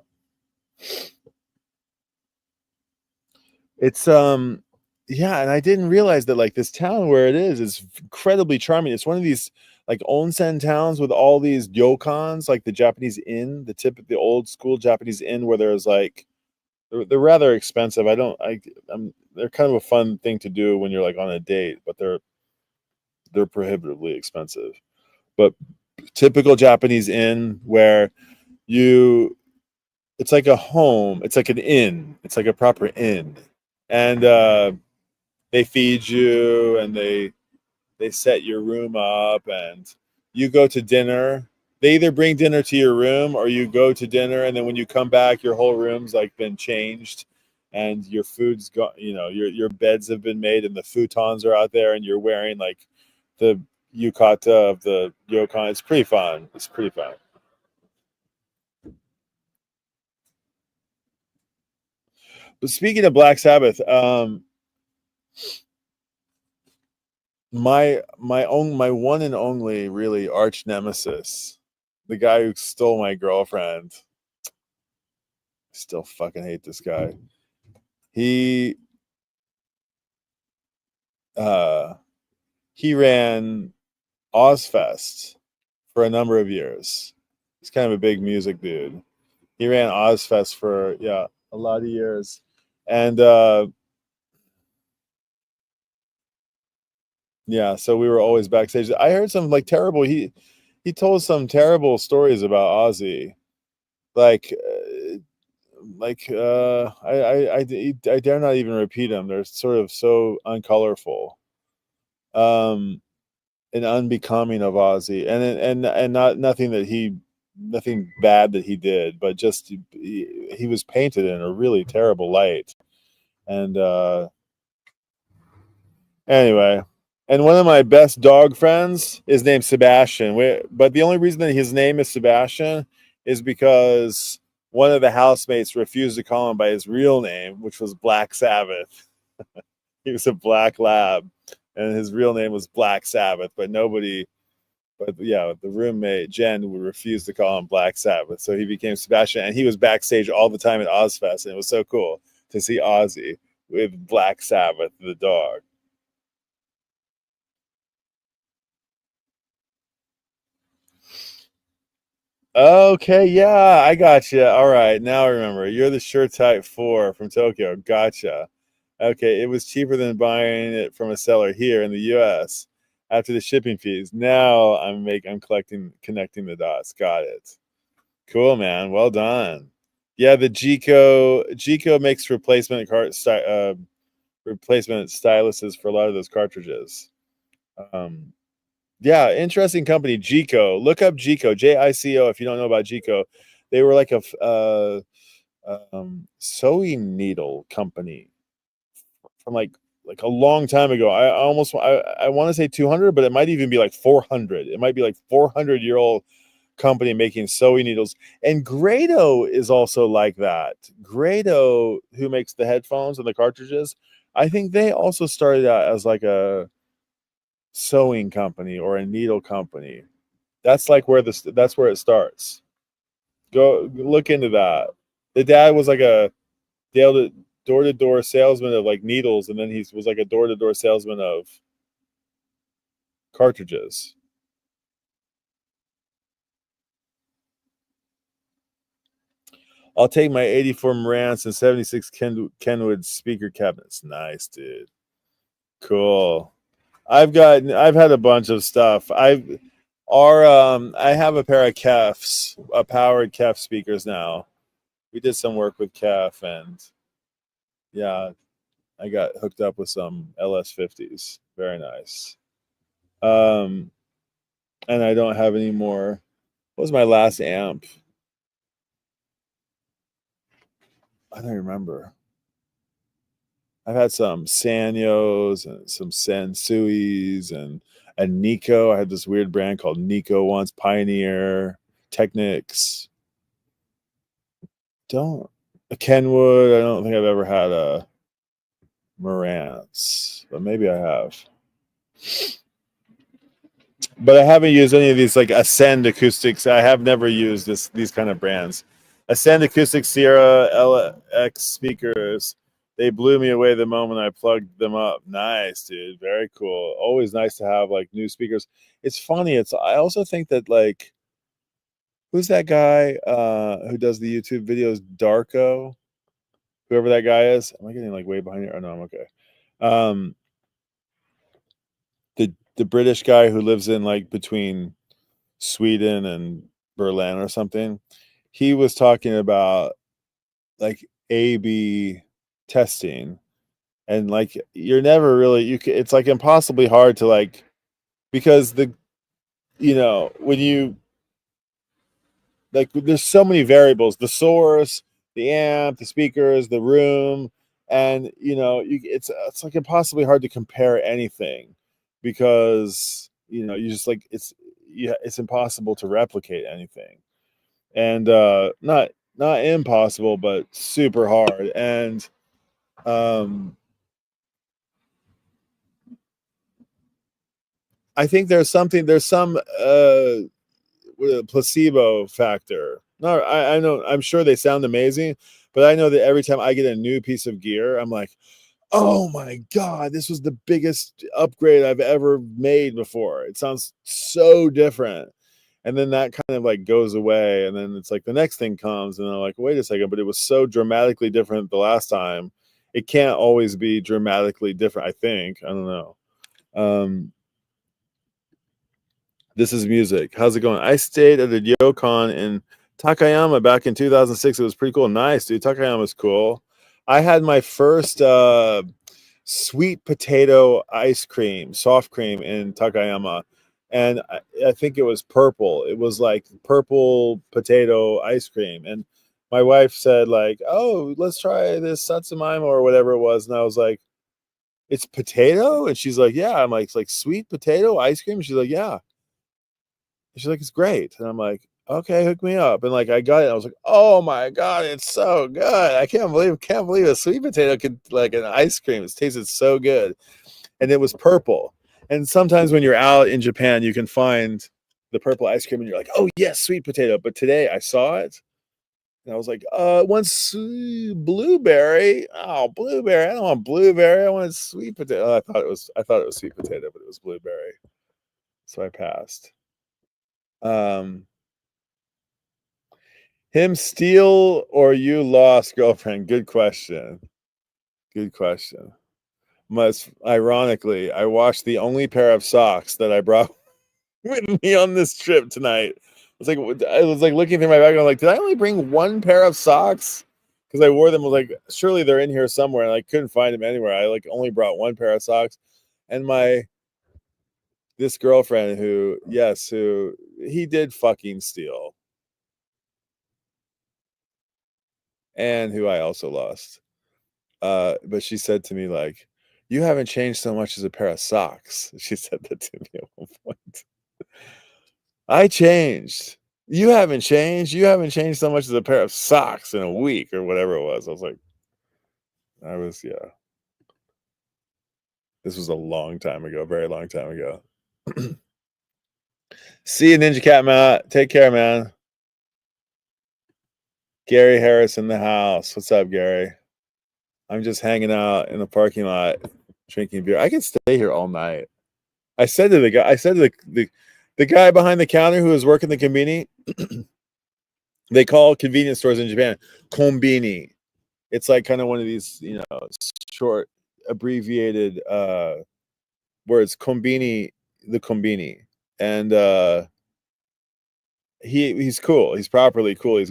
It's yeah, and I didn't realize that like this town where it is incredibly charming. It's one of these like onsen towns with all these ryokans, like the Japanese inn, the old school Japanese inn where there's like they're rather expensive. They're kind of a fun thing to do when you're like on a date, but they're prohibitively expensive. But typical Japanese inn where you it's like a home, it's like an inn, it's like a proper inn. And they feed you and they set your room up and you go to dinner. They either bring dinner to your room or you go to dinner and then when you come back your whole room's like been changed and your food's got your beds have been made and the futons are out there and you're wearing like the yukata of the ryokan. It's pretty fun. It's pretty fun. But speaking of Black Sabbath, my one and only really arch nemesis, the guy who stole my girlfriend. I still fucking hate this guy. He uh he ran Ozfest for a number of years. He's kind of a big music dude. He ran Ozfest for a lot of years. And yeah, so we were always backstage. I heard some like terrible he told some terrible stories about Ozzy. Like I dare not even repeat them. They're sort of so uncolorful, and unbecoming of Ozzy, and not nothing bad that he did, but just he was painted in a really terrible light. And anyway, and one of my best dog friends is named Sebastian. But the only reason that his name is Sebastian is because one of the housemates refused to call him by his real name, which was Black Sabbath. He was a black lab, and his real name was Black Sabbath. But the roommate Jen would refuse to call him Black Sabbath, so he became Sebastian, and he was backstage all the time at Ozfest, and it was so cool to see Ozzy with Black Sabbath, the dog. Okay, yeah, I got you. All right, now I remember. You're the Sure Type 4 from Tokyo. Gotcha. Okay, it was cheaper than buying it from a seller here in the US after the shipping fees. Now I'm connecting the dots. Got it. Cool, man. Well done. Yeah, the Gico makes replacement styluses for a lot of those cartridges. Um, yeah, interesting company, Gico. Look up Gico, Jico. If you don't know about Gico, they were like sewing needle company from like a long time ago. I want to say 200, but it might even be like 400. It might be like 400-year-old company making sewing needles. And Grado is also like that. Grado, who makes the headphones and the cartridges, I think they also started out as like a sewing company or a needle company. That's where it starts. Go look into that. The dad was like a door to door salesman of like needles, and then he was like a door to door salesman of cartridges. I'll take my 84 Marantz and 76 Kenwood speaker cabinets. Nice, dude. Cool. I've had a bunch of stuff. I have a pair of Kefs, powered Kef speakers now. We did some work with Kef, and yeah, I got hooked up with some LS50s. Very nice. Um, and I don't have any more. What was my last amp? I don't remember. I've had some Sanyos and some Sensuis and a Nico. I had this weird brand called Nico once, Pioneer, Technics. Don't a Kenwood. I don't think I've ever had a Marantz, but maybe I have. But I haven't used any of these like Ascend acoustics. I have never used these kind of brands. Ascend Acoustic Sierra LX speakers. They blew me away the moment I plugged them up. Nice, dude. Very cool. Always nice to have like new speakers. It's funny. I also think that like, who's that guy who does the YouTube videos? Darko, whoever that guy is. Am I getting like way behind here? Oh no, I'm okay. The British guy who lives in like between Sweden and Berlin or something. He was talking about like A/B testing, and like you're never really it's like impossibly hard to like, because when you like there's so many variables, the source, the amp, the speakers, the room, and it's like impossibly hard to compare anything, because you just like it's impossible to replicate anything, and not impossible but super hard. And I think there's some placebo factor. No, I know, I'm sure they sound amazing, but I know that every time I get a new piece of gear, I'm like, oh my God, this was the biggest upgrade I've ever made before. It sounds so different. And then that kind of like goes away. And then it's like the next thing comes, and I'm like, wait a second, but it was so dramatically different the last time. It can't always be dramatically different, I think. I don't know. This is music. How's it going? I stayed at a Yokon in Takayama back in 2006. It was pretty cool. Nice, dude. Takayama's cool. I had my first sweet potato ice cream, soft cream in Takayama. And I think it was purple. It was like purple potato ice cream. And my wife said, like, oh, let's try this Satsumimo or whatever it was. And I was like, it's potato? And she's like, yeah. I'm like, it's like sweet potato ice cream? And she's like, yeah. She's like, it's great. And I'm like, okay, hook me up. And like, I got it. I was like, oh my God, it's so good. I can't believe a sweet potato could like an ice cream. It tasted so good. And it was purple. And sometimes when you're out in Japan, you can find the purple ice cream and you're like, oh yes, sweet potato. But today I saw it and I was like, once blueberry. Oh, blueberry. I don't want blueberry. I want sweet potato. I thought it was sweet potato, but it was blueberry. So I passed. Him steal or you lost girlfriend? Good question. Good question. Most ironically, I washed the only pair of socks that I brought with me on this trip tonight. I was like looking through my bag. I'm like, did I only bring one pair of socks? Because I wore them. I was like, surely they're in here somewhere, and I couldn't find them anywhere. I like only brought one pair of socks, and this girlfriend who he did fucking steal, and who I also lost. But she said to me, like, you haven't changed so much as a pair of socks. She said that to me at one point. I changed. You haven't changed. You haven't changed so much as a pair of socks in a week or whatever it was. Yeah. This was a long time ago, very long time ago. See you, Ninja Cat Matt. Take care, man. Gary Harris in the house. What's up, Gary? I'm just hanging out in the parking lot, drinking beer. I can stay here all night. I said to the guy behind the counter who was working the convenience, they call convenience stores in Japan konbini. It's like kind of one of these, short abbreviated words. Konbini, the konbini, and he's cool. He's properly cool. He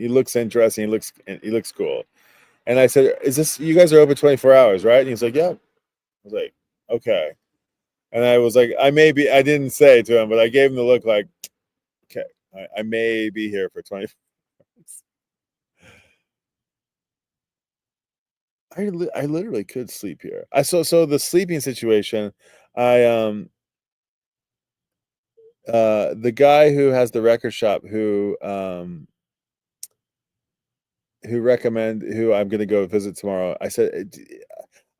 looks interesting. He looks cool. And I said, "Is this you guys are open 24 hours, right?" And he's like, "Yeah." I was like, "Okay." And I was like, I didn't say it to him, but I gave him the look like, okay, I may be here for 20. I literally could sleep here. So the sleeping situation, the guy who has the record shop who I'm going to go visit tomorrow. I said,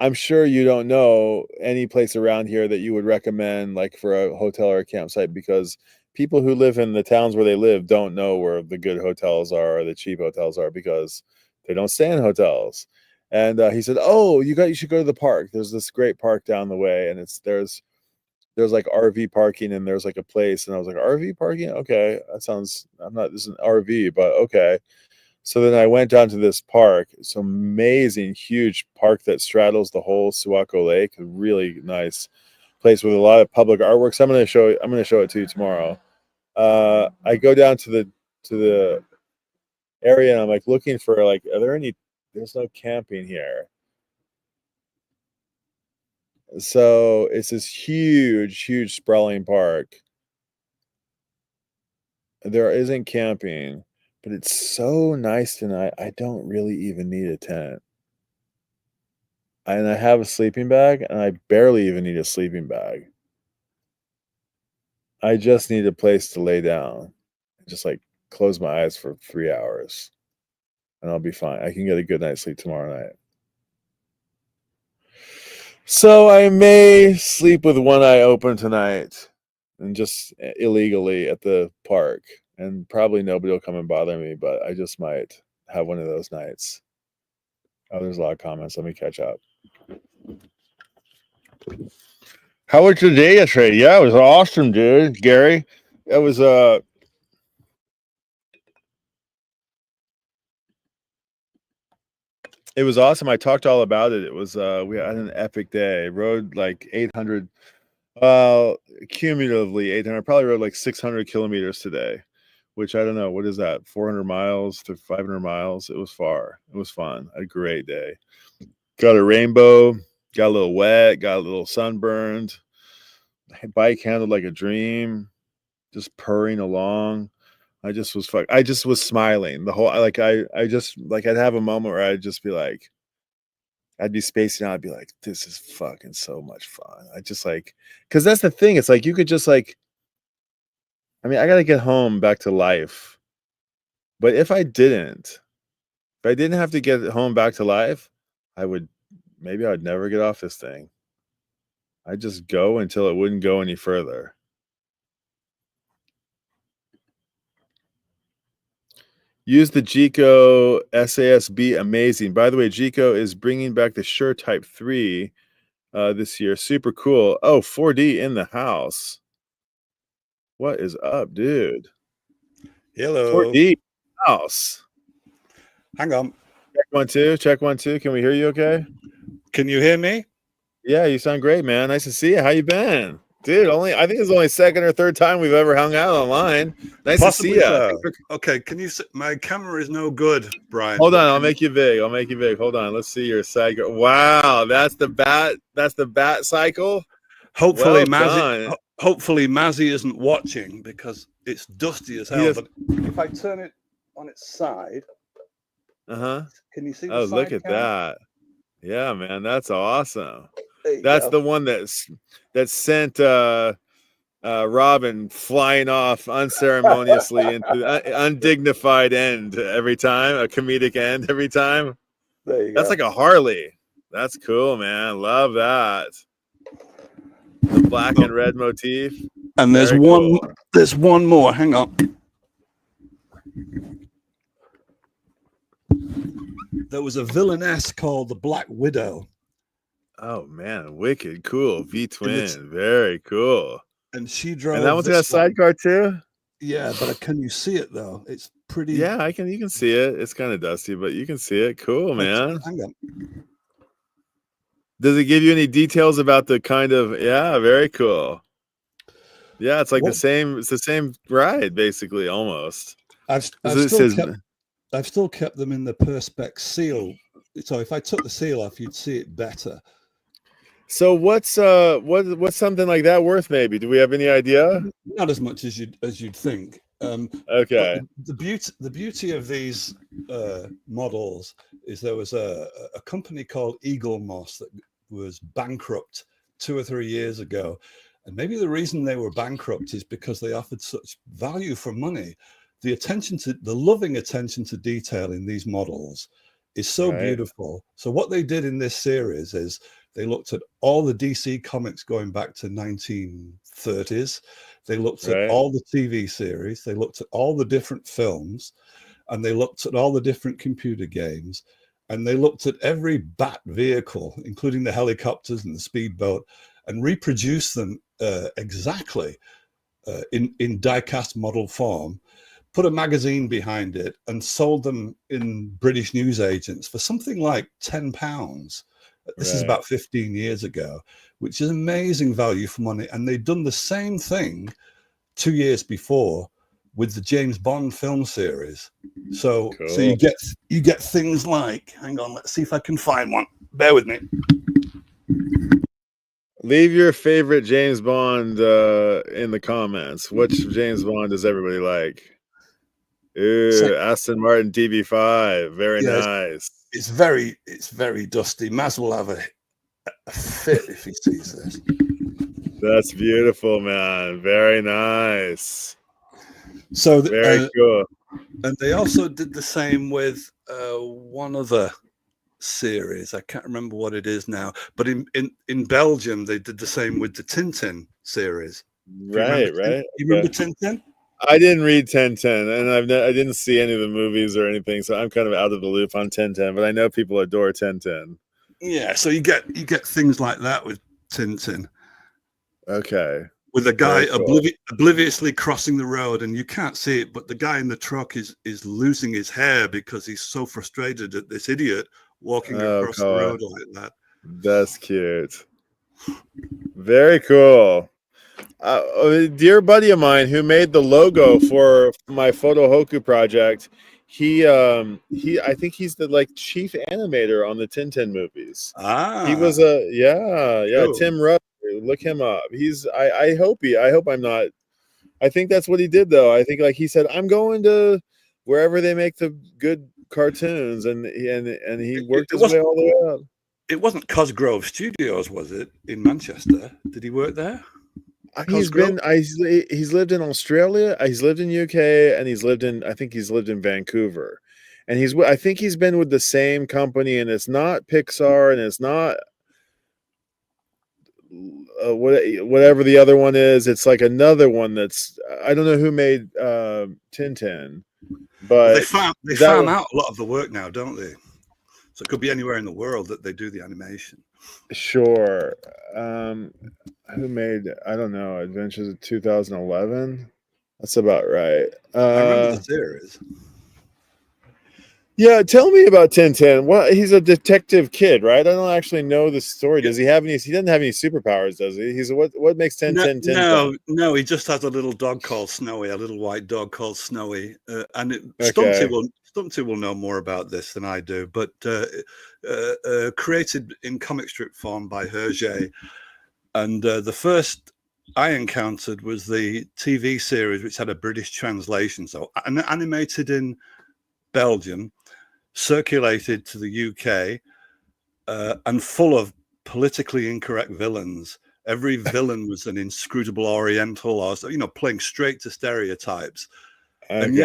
I'm sure you don't know any place around here that you would recommend, like for a hotel or a campsite, because people who live in the towns where they live don't know where the good hotels are or the cheap hotels are because they don't stay in hotels. And he said, "Oh, you should go to the park. There's this great park down the way, and there's like RV parking, and there's like a place." And I was like, "RV parking? Okay, that sounds. I'm not. This is an RV, but okay." So then I went down to this park. It's an amazing, huge park that straddles the whole Suwako Lake. A really nice place with a lot of public artworks. I'm going to show it to you tomorrow. I go down to the area, and I'm like looking for like, are there any? There's no camping here. So it's this huge sprawling park. There isn't camping, but it's so nice tonight. I don't really even need a tent. And I have a sleeping bag, and I barely even need a sleeping bag. I just need a place to lay down and just like close my eyes for 3 hours, and I'll be fine. I can get a good night's sleep tomorrow night. So I may sleep with one eye open tonight and just illegally at the park, and probably nobody will come and bother me, but I just might have one of those nights. Oh, there's a lot of comments. Let me catch up. How was your day yesterday? Yeah, it was awesome, dude. Gary, it was awesome. I talked all about it. It was we had an epic day. Rode like 800, cumulatively 800. Probably rode like 600 kilometers today, which I don't know, what is that? 400 miles to 500 miles. It was far. It was fun. A great day. Got a rainbow. Got a little wet. Got a little sunburned. Bike handled like a dream. Just purring along. I just was smiling the whole, I just like, I'd have a moment where I'd just be like, I'd be spacing out. I'd be like, this is fucking so much fun. I just like, cause that's the thing. It's like, you could just like, I mean, I got to get home back to life. But if I didn't have to get home back to life, maybe I'd never get off this thing. I'd just go until it wouldn't go any further. Use the Geco SASB. Amazing. By the way, Geco is bringing back the Shure Type 3 this year. Super cool. Oh, 4D in the house. What is up, dude? Hello. 4D house. Hang on. Check 1 2. Check 1 2. Can we hear you okay? Can you hear me? Yeah, you sound great, man. Nice to see you. How you been? Dude, I think it's only second or third time we've ever hung out online. Nice Possibly to see you. so. Okay, can you see? My camera is no good, Brian. Hold on, I'll make you big. Hold on. Let's see your Sidecar. Wow, that's the bat cycle. Hopefully, well hopefully Mazzy isn't watching because it's dusty as hell. But if I turn it on its side, can you see? Oh, look at that. Yeah, man, that's awesome. That's the one that sent Robin flying off unceremoniously into undignified end every time, a comedic end every time. There you That's go. like a Harley. That's cool, man. Love that. The black and red motif. And there's one. Cool. There's one more. Hang on. There was a villainess called the Black Widow. Oh man, wicked cool. V-twin, very cool. And she drove. And that one's got a sidecar too. Yeah, but can you see it though? It's pretty. Yeah, you can see it. It's kind of dusty, but you can see it. Cool, man. Hang on. Does it give you any details about the kind of? Yeah, very cool. Yeah, it's like the same. It's the same ride, basically, almost. I've still kept them in the Perspex seal. So if I took the seal off, you'd see it better. So what's something like that worth? Maybe, do we have any idea? Not as much as you'd think. Okay. The beauty of these models is there was a company called Eagle Moss that was bankrupt 2 or 3 years ago, and maybe the reason they were bankrupt is because they offered such value for money. The loving attention to detail in these models is so beautiful. So what they did in this series is they looked at all the DC comics going back to 1930s. They looked at all the TV series. They looked at all the different films, and they looked at all the different computer games, and they looked at every Bat vehicle, including the helicopters and the speedboat, and reproduced them exactly in die-cast model form, put a magazine behind it, and sold them in British newsagents for something like £10. This is about 15 years ago, which is amazing value for money. And they'd done the same thing 2 years before with the James Bond film series. So you get things like, hang on, let's see if I can find one. Bear with me. Leave your favorite James Bond in the comments. Which James Bond does everybody like? Ooh, Aston Martin DB5. Very nice. It's very dusty. Maz will have a fit if he sees this. That's beautiful, man. Very nice. So very cool. And they also did the same with one other series. I can't remember what it is now, but in Belgium they did the same with the Tintin series. Right. You remember Tintin? I didn't read Tintin, and I didn't see any of the movies or anything, so I'm kind of out of the loop on Tintin. But I know people adore Tintin. Yeah, so you get things like that with Tintin. Okay. With a guy obliviously crossing the road, and you can't see it, but the guy in the truck is losing his hair because he's so frustrated at this idiot walking across the road like that. That's cute. Very cool. A dear buddy of mine who made the logo for my Photo Hoku project, I think he's the chief animator on the Tintin movies. He was cool. Tim Rudd. Look him up. I hope I'm not. I think that's what he did though. I think he said, I'm going to wherever they make the good cartoons, and he worked his way all the way up. It wasn't Cosgrove Studios, was it, in Manchester? Did he work there? He's lived in Australia, he's lived in UK, and he's lived in Vancouver. And I think he's been with the same company, and it's not Pixar, and it's not whatever the other one is. It's like another one that's, I don't know who made Tintin, but they farm out a lot of the work now, don't they? So it could be anywhere in the world that they do the animation. Sure. Who made, I don't know, Adventures of 2011? That's about right. I remember the series. Yeah, tell me about Tintin. Well, he's a detective kid, right? I don't actually know the story. Does he have any? He doesn't have any superpowers, does he? He's what makes Tintin Tintin? No, he just has a little dog called Snowy, a little white dog called Snowy. Stumpty will know more about this than I do, but created in comic strip form by Hergé. And the first I encountered was the TV series, which had a British translation. So animated in Belgium, circulated to the UK, and full of politically incorrect villains. Every villain was an inscrutable Oriental, or playing straight to stereotypes. Okay. And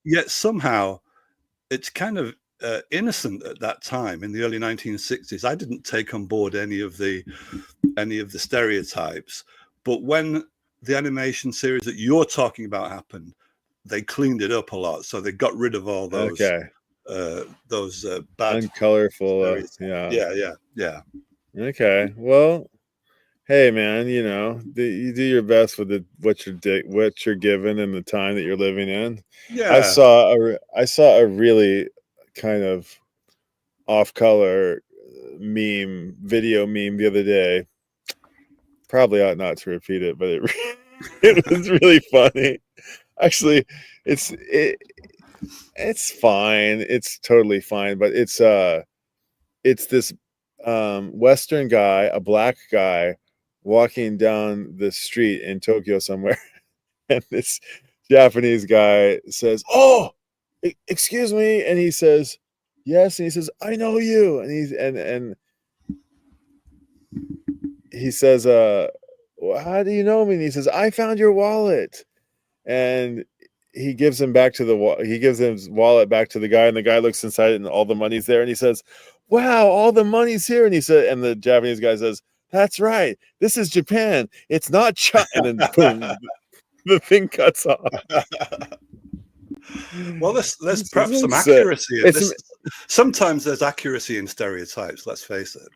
yet somehow it's kind of innocent at that time in the early 1960s. I didn't take on board any of the stereotypes, but when the animation series that you're talking about happened, they cleaned it up a lot. So they got rid of all those bad and colorful. Yeah. Okay. Well, hey man, you do your best with what you're given and the time that you're living in. Yeah. I saw a really kind of off-color video meme the other day. Probably ought not to repeat it, but it was really funny. Actually, it's fine. It's totally fine, but it's this Western guy, a black guy, walking down the street in Tokyo somewhere, and this Japanese guy says, "Oh, excuse me," and he says, "Yes," and he says, "I know you," and he says, "Well, how do you know me?" And he says, "I found your wallet." And he gives him back to he gives his wallet back to the guy, and the guy looks inside it, and all the money's there, and he says, "Wow, all the money's here." And and the Japanese guy says, "That's right. This is Japan. It's not China." And then boom, the thing cuts off. Well, there's perhaps some accuracy in this. Sometimes there's accuracy in stereotypes. Let's face it.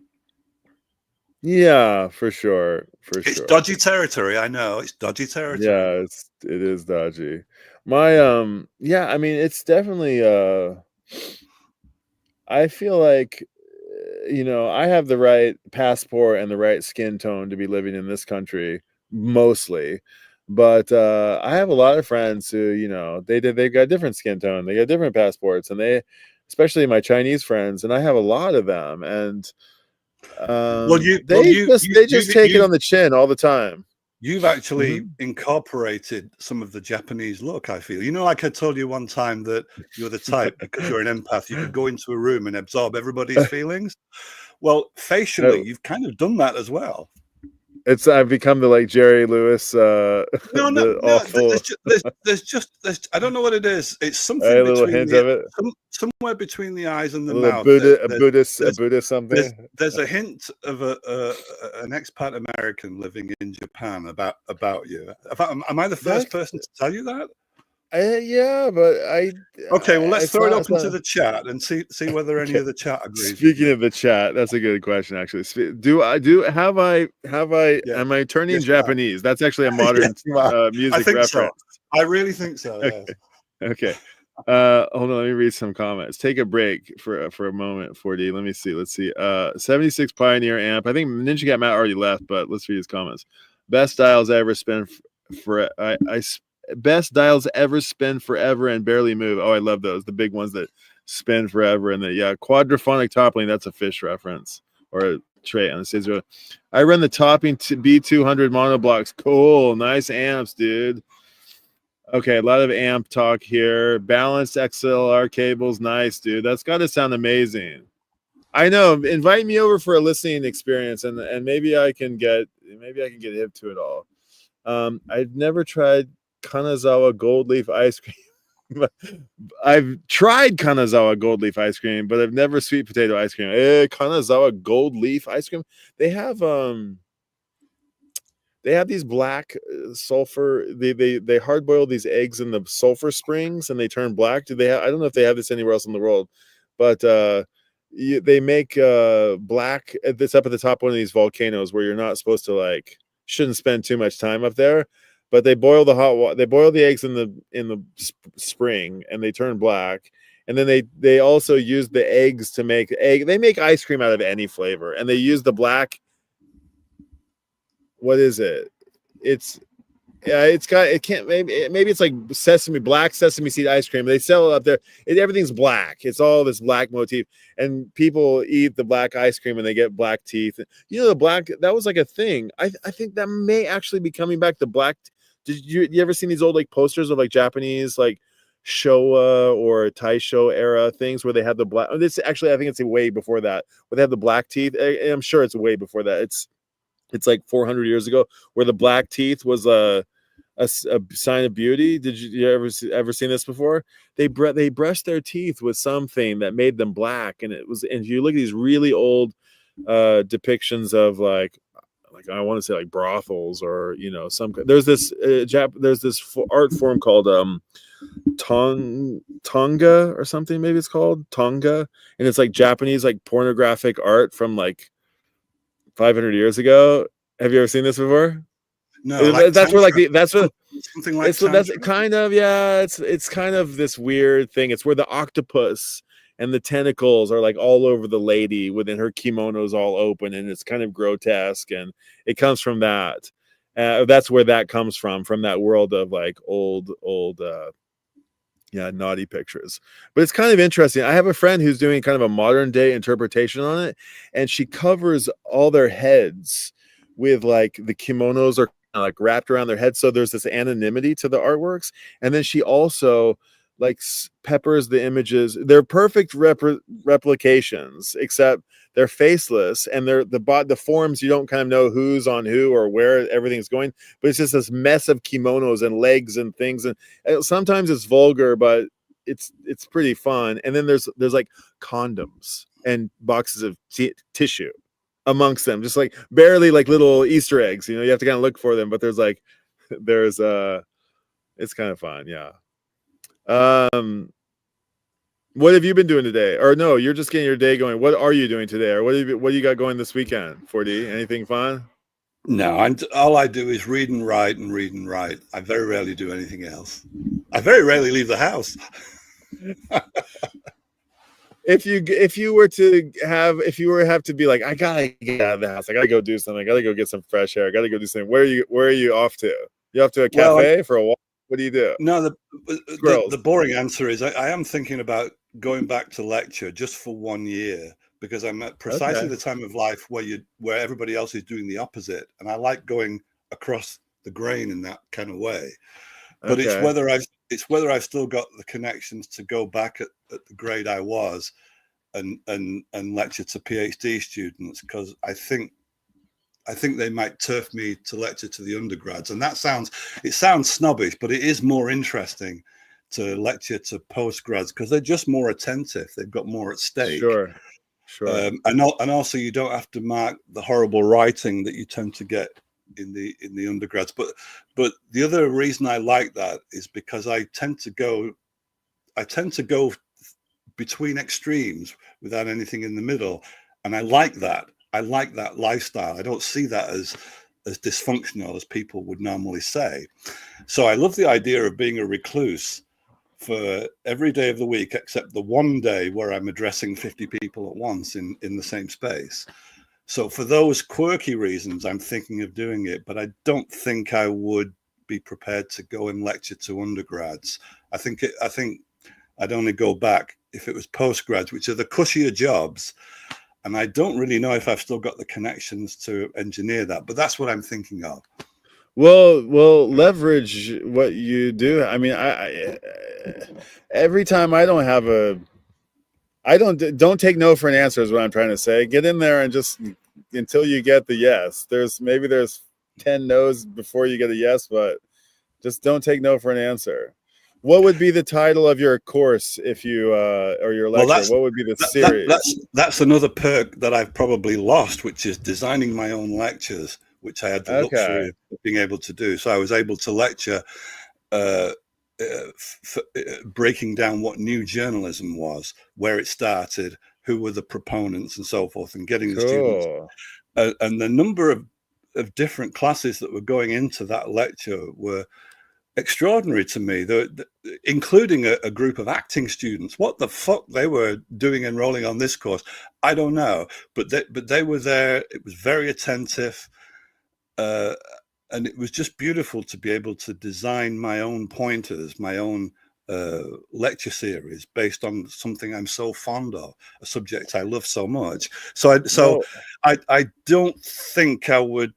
Yeah, for sure. It's dodgy territory. I know it's dodgy territory. Yeah, it is dodgy. My yeah, I mean, it's definitely I feel like I have the right passport and the right skin tone to be living in this country mostly. But I have a lot of friends who, they've got different skin tone, they got different passports, and especially my Chinese friends, and I have a lot of them, and they just take it on the chin all the time. You've actually incorporated some of the Japanese look, I feel. Like I told you one time that you're the type, because you're an empath, you could go into a room and absorb everybody's feelings. Well, facially, you've kind of done that as well. I've become the Jerry Lewis. No. There's I don't know what it is. It's something a little hint of it. Somewhere between the eyes and the mouth. A Buddhist something. There's a hint of an expat American living in Japan about you. Am I the first person to tell you that? Yeah, but okay. Well, let's throw it up into the chat and see whether any of the chat agrees. Speaking of the chat, that's a good question. Actually, am I turning Japanese? That's actually a modern music reference. So. I really think so. Okay. Yeah. Okay. Hold on. Let me read some comments. Take a break for a moment. 4D. Let me see. Let's see. 76 Pioneer amp. I think Ninja Cat Matt already left, but let's read his comments. Best dials ever spin for best dials ever spin forever and barely move. Oh, I love those. The big ones that spin forever. And quadraphonic toppling. That's a fish reference or a trait on the stage. I run the topping B200 monoblocks. Cool. Nice amps, dude. Okay, a lot of amp talk here. Balanced XLR cables. Nice, dude. That's got to sound amazing. I know. Invite me over for a listening experience, and maybe I can get hip to it all. I've never tried Kanazawa Gold Leaf ice cream. I've tried Kanazawa Gold Leaf ice cream, but I've never sweet potato ice cream. Kanazawa Gold Leaf ice cream. They have these black sulfur. They hard boil these eggs in the sulfur springs, and they turn black. I don't know if they have this anywhere else in the world, but they make black. It's up at the top of one of these volcanoes where you're not supposed to shouldn't spend too much time up there. But they boil the hot water. They boil the eggs in the spring, and they turn black. And then they also use the eggs to make egg. They make ice cream out of any flavor, and they use the black. What is it? Maybe it's like black sesame seed ice cream. They sell it up there. Everything's black. It's all this black motif, and people eat the black ice cream and they get black teeth. The black, that was like a thing. I think that may actually be coming back. The black. Did you ever seen these old posters of Japanese Showa or Taisho era things where they had the black? This actually, I think it's way before that, where they have the black teeth. I'm sure it's way before that. It's like 400 years ago, where the black teeth was a sign of beauty. Did you ever seen this before? They brushed their teeth with something that made them black, and you look at these really old depictions of I want to say brothels or there's this art form called Tonga or something, maybe it's called Tonga, and it's Japanese pornographic art from 500 years ago. Have you ever seen this before? No, that's where that's what something like that's kind of it's kind of this weird thing. It's where the octopus and the tentacles are all over the lady within her kimonos all open, and it's kind of grotesque, and it comes from that. That's where that comes from that world of old naughty pictures. But it's kind of interesting. I have a friend who's doing kind of a modern day interpretation on it, and she covers all their heads with the kimonos are wrapped around their heads, so there's this anonymity to the artworks. And then she also like peppers the images. They're perfect replications, except they're faceless, and the forms, you don't kind of know who's on who or where everything's going, but it's just this mess of kimonos and legs and things, and sometimes it's vulgar, but it's pretty fun. And then there's like condoms and boxes of tissue amongst them, just like barely like little Easter eggs. You have to kind of look for them, but there's it's kind of fun. Yeah. What have you been doing today? Or no, you're just getting your day going. What are you doing today? Or what do you got going this weekend? 4D, anything fun? No, all I do is read and write and read and write. I very rarely do anything else. I very rarely leave the house. If you were to have to be like, I gotta get out of the house, I gotta go do something, I gotta go get some fresh air, I gotta go do something. Where are you off to? You off to a cafe for a walk? What do you do? No, the boring answer is I am thinking about going back to lecture just for 1 year, because I'm at precisely the time of life where everybody else is doing the opposite, and I like going across the grain in that kind of way. But it's whether I've still got the connections to go back at the grade I was and lecture to PhD students, because I think they might turf me to lecture to the undergrads, and it sounds snobbish, but it is more interesting to lecture to postgrads because they're just more attentive. They've got more at stake. Sure. And also you don't have to mark the horrible writing that you tend to get in the undergrads. But the other reason I like that is because I tend to go between extremes without anything in the middle, and I like that. I like that lifestyle. I don't see that as dysfunctional as people would normally say. So I love the idea of being a recluse for every day of the week, except the one day where I'm addressing 50 people at once in the same space. So for those quirky reasons, I'm thinking of doing it, but I don't think I would be prepared to go and lecture to undergrads. I think I'd only go back if it was postgrads, which are the cushier jobs. And I don't really know if I've still got the connections to engineer that, but that's what I'm thinking of. Well, leverage what you do. I mean, I every time I don't take no for an answer is what I'm trying to say. Get in there and just until you get the yes. There's 10 no's before you get a yes, but just don't take no for an answer. What would be the title of your course if you or your lecture? What would be the series? That's another perk that I've probably lost, which is designing my own lectures, which I had the luxury of being able to do. So I was able to lecture breaking down what new journalism was, where it started, who were the proponents, and so forth, and getting the students. And the number of different classes that were going into that lecture were extraordinary to me, including a group of acting students. What the fuck they were doing enrolling on this course, I don't know, but they were there. It was very attentive, and it was just beautiful to be able to design my own pointers, my own lecture series based on something I'm so fond of, a subject I love so much. So I don't think I would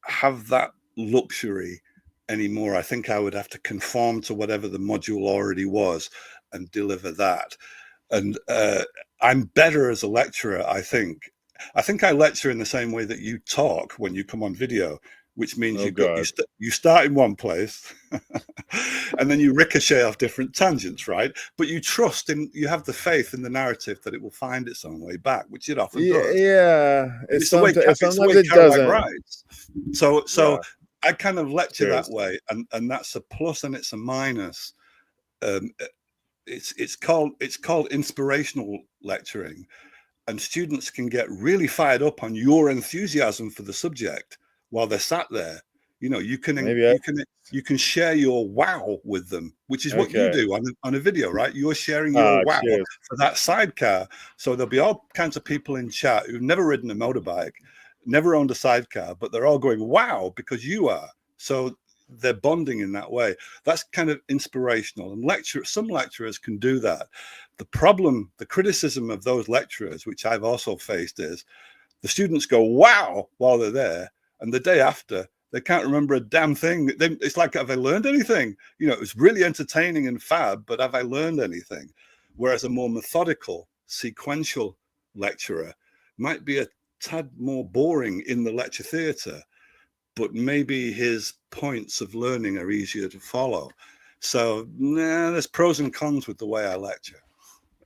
have that luxury anymore. I think I would have to conform to whatever the module already was and deliver that. And I'm better as a lecturer, I think. I lecture in the same way that you talk when you come on video, which means you start in one place and then you ricochet off different tangents, right? But you have the faith in the narrative that it will find its own way back, which it often does. Yeah. It's the way it doesn't. Writes. So I kind of lecture that way, and that's a plus and it's a minus. It's called inspirational lecturing, and students can get really fired up on your enthusiasm for the subject while they're sat there. You can share your wow with them, which is what you do on a video, right? You're sharing your wow for that sidecar. So there'll be all kinds of people in chat who've never ridden a motorbike, never owned a sidecar, but they're all going wow because you are. So they're bonding in that way. That's kind of inspirational, and some lecturers can do that. The criticism of those lecturers, which I've also faced, is the students go wow while they're there, and the day after They can't remember a damn thing. It's like, have I learned anything? You know, it was really entertaining and fab, but have I learned anything? Whereas a more methodical, sequential lecturer might be a tad more boring in the lecture theatre, but maybe his points of learning are easier to follow. So there's pros and cons with the way I lecture.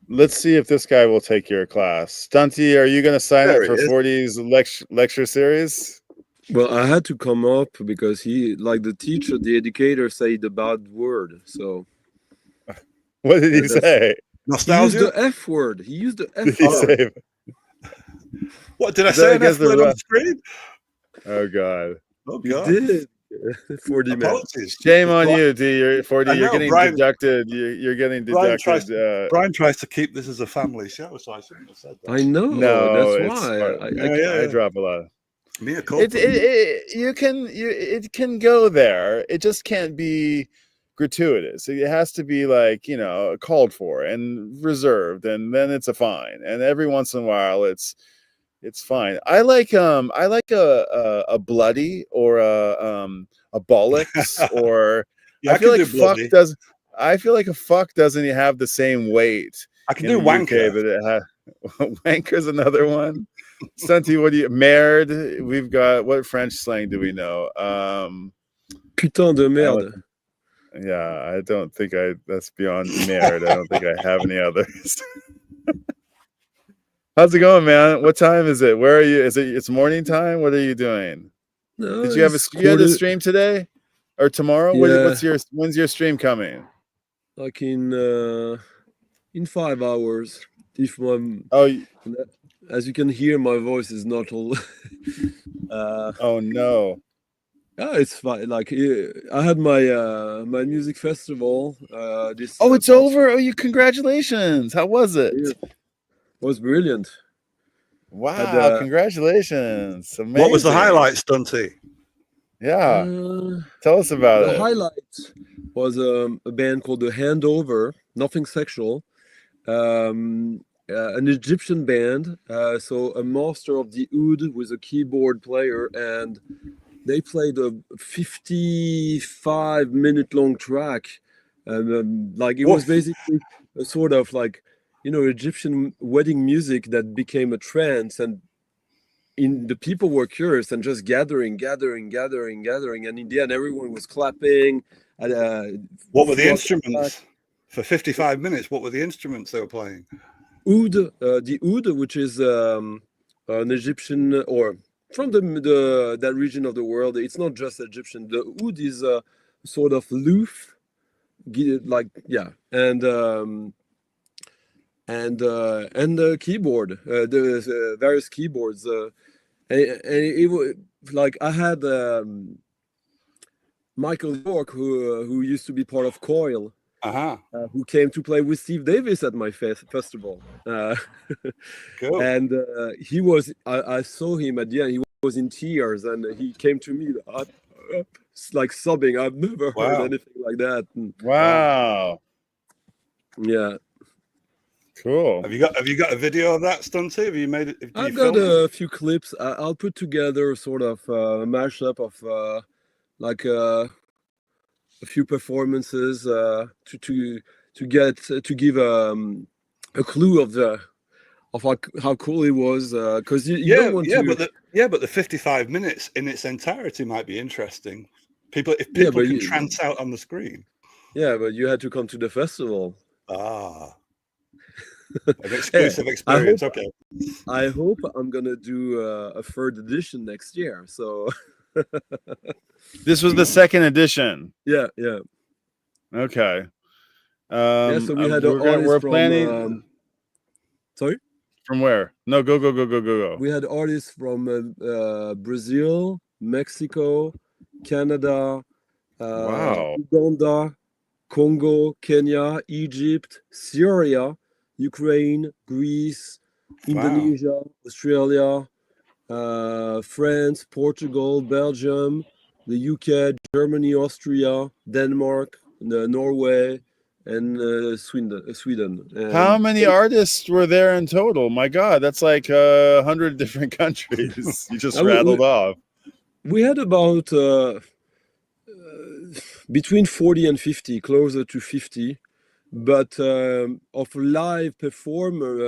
Let's see if this guy will take your class. Stunty, are you going to sign up for 40's lecture series? Well, I had to come up because he, like the teacher, the educator, said the bad word. So, what did he say? Nostalgia? He used the F word. He used the F Did he word. say? What did I say? An F word on the screen? Oh God! Oh God! You did. 40 Apologies. Shame on you, D. You're 40. You're getting Brian, deducted. You're getting deducted. Brian tries to keep this as a family show, so I shouldn't have said that. I know. No, that's why. I drop a lot. It It can go there. It just can't be gratuitous. It has to be like, you know, called for and reserved, and then it's a fine. And every once in a while, it's fine. I like a bloody or a bollocks or yeah, I feel like fuck doesn't. I feel like a fuck doesn't have the same weight. I can do wanker, but it has wanker's another one. Stunty, what do you merde? We've got what French slang do we know? Putain de merde. Yeah, I don't think that's beyond merde. I don't think I have any others. How's it going, man? What time is it? Where are you? It's morning time? What are you doing? No, Did you have a stream today or tomorrow? Yeah. When's your stream coming? Like in 5 hours. If as you can hear, my voice is not all. Oh no. Yeah, it's fine. Like I had my my music festival. It's over. Oh, congratulations. How was it? It was brilliant. Wow, congratulations. Amazing. What was the highlight, Stunty? Yeah. Tell us about it. The highlight was a band called The Handover, nothing sexual. An Egyptian band, so a master of the oud with a keyboard player, and they played a 55-minute long track, and like it was basically a sort of like, you know, Egyptian wedding music that became a trance, and the people were curious and just gathering, and in the end everyone was clapping. What were the instruments for 55 minutes? What were the instruments they were playing? Oud, the oud, which is an Egyptian, or from that region of the world. It's not just Egyptian. The oud is a sort of loof, like and the keyboard, the various keyboards, and it was like I had Michael York, who used to be part of Coil. Who came to play with Steve Davis at my festival. Cool. And he was, I saw him at the end, he was in tears, and he came to me like sobbing. I've never heard anything like that. Wow. Yeah. Cool. Have you got a video of that, Stunty? Have you made it? I've got a few clips. I'll put together sort of a mashup of like a few performances to give a clue of how cool it was, because you don't want to. But the 55 minutes in its entirety might be interesting. If people can trance out on the screen. Yeah, but you had to come to the festival. An exclusive experience. I hope I'm gonna do a third edition next year. So. This was the second edition. Yeah. Okay. So we had we're planning. Sorry. From where? No, go. We had artists from Brazil, Mexico, Canada, Uganda, Congo, Kenya, Egypt, Syria, Ukraine, Greece, Indonesia, Australia, France, Portugal, Belgium, the UK, Germany, Austria, Denmark, Norway, and Sweden. And how many artists were there in total? My God, that's like 100 different countries. You just rattled off. We had about between 40 and 50, closer to 50. But of live performers,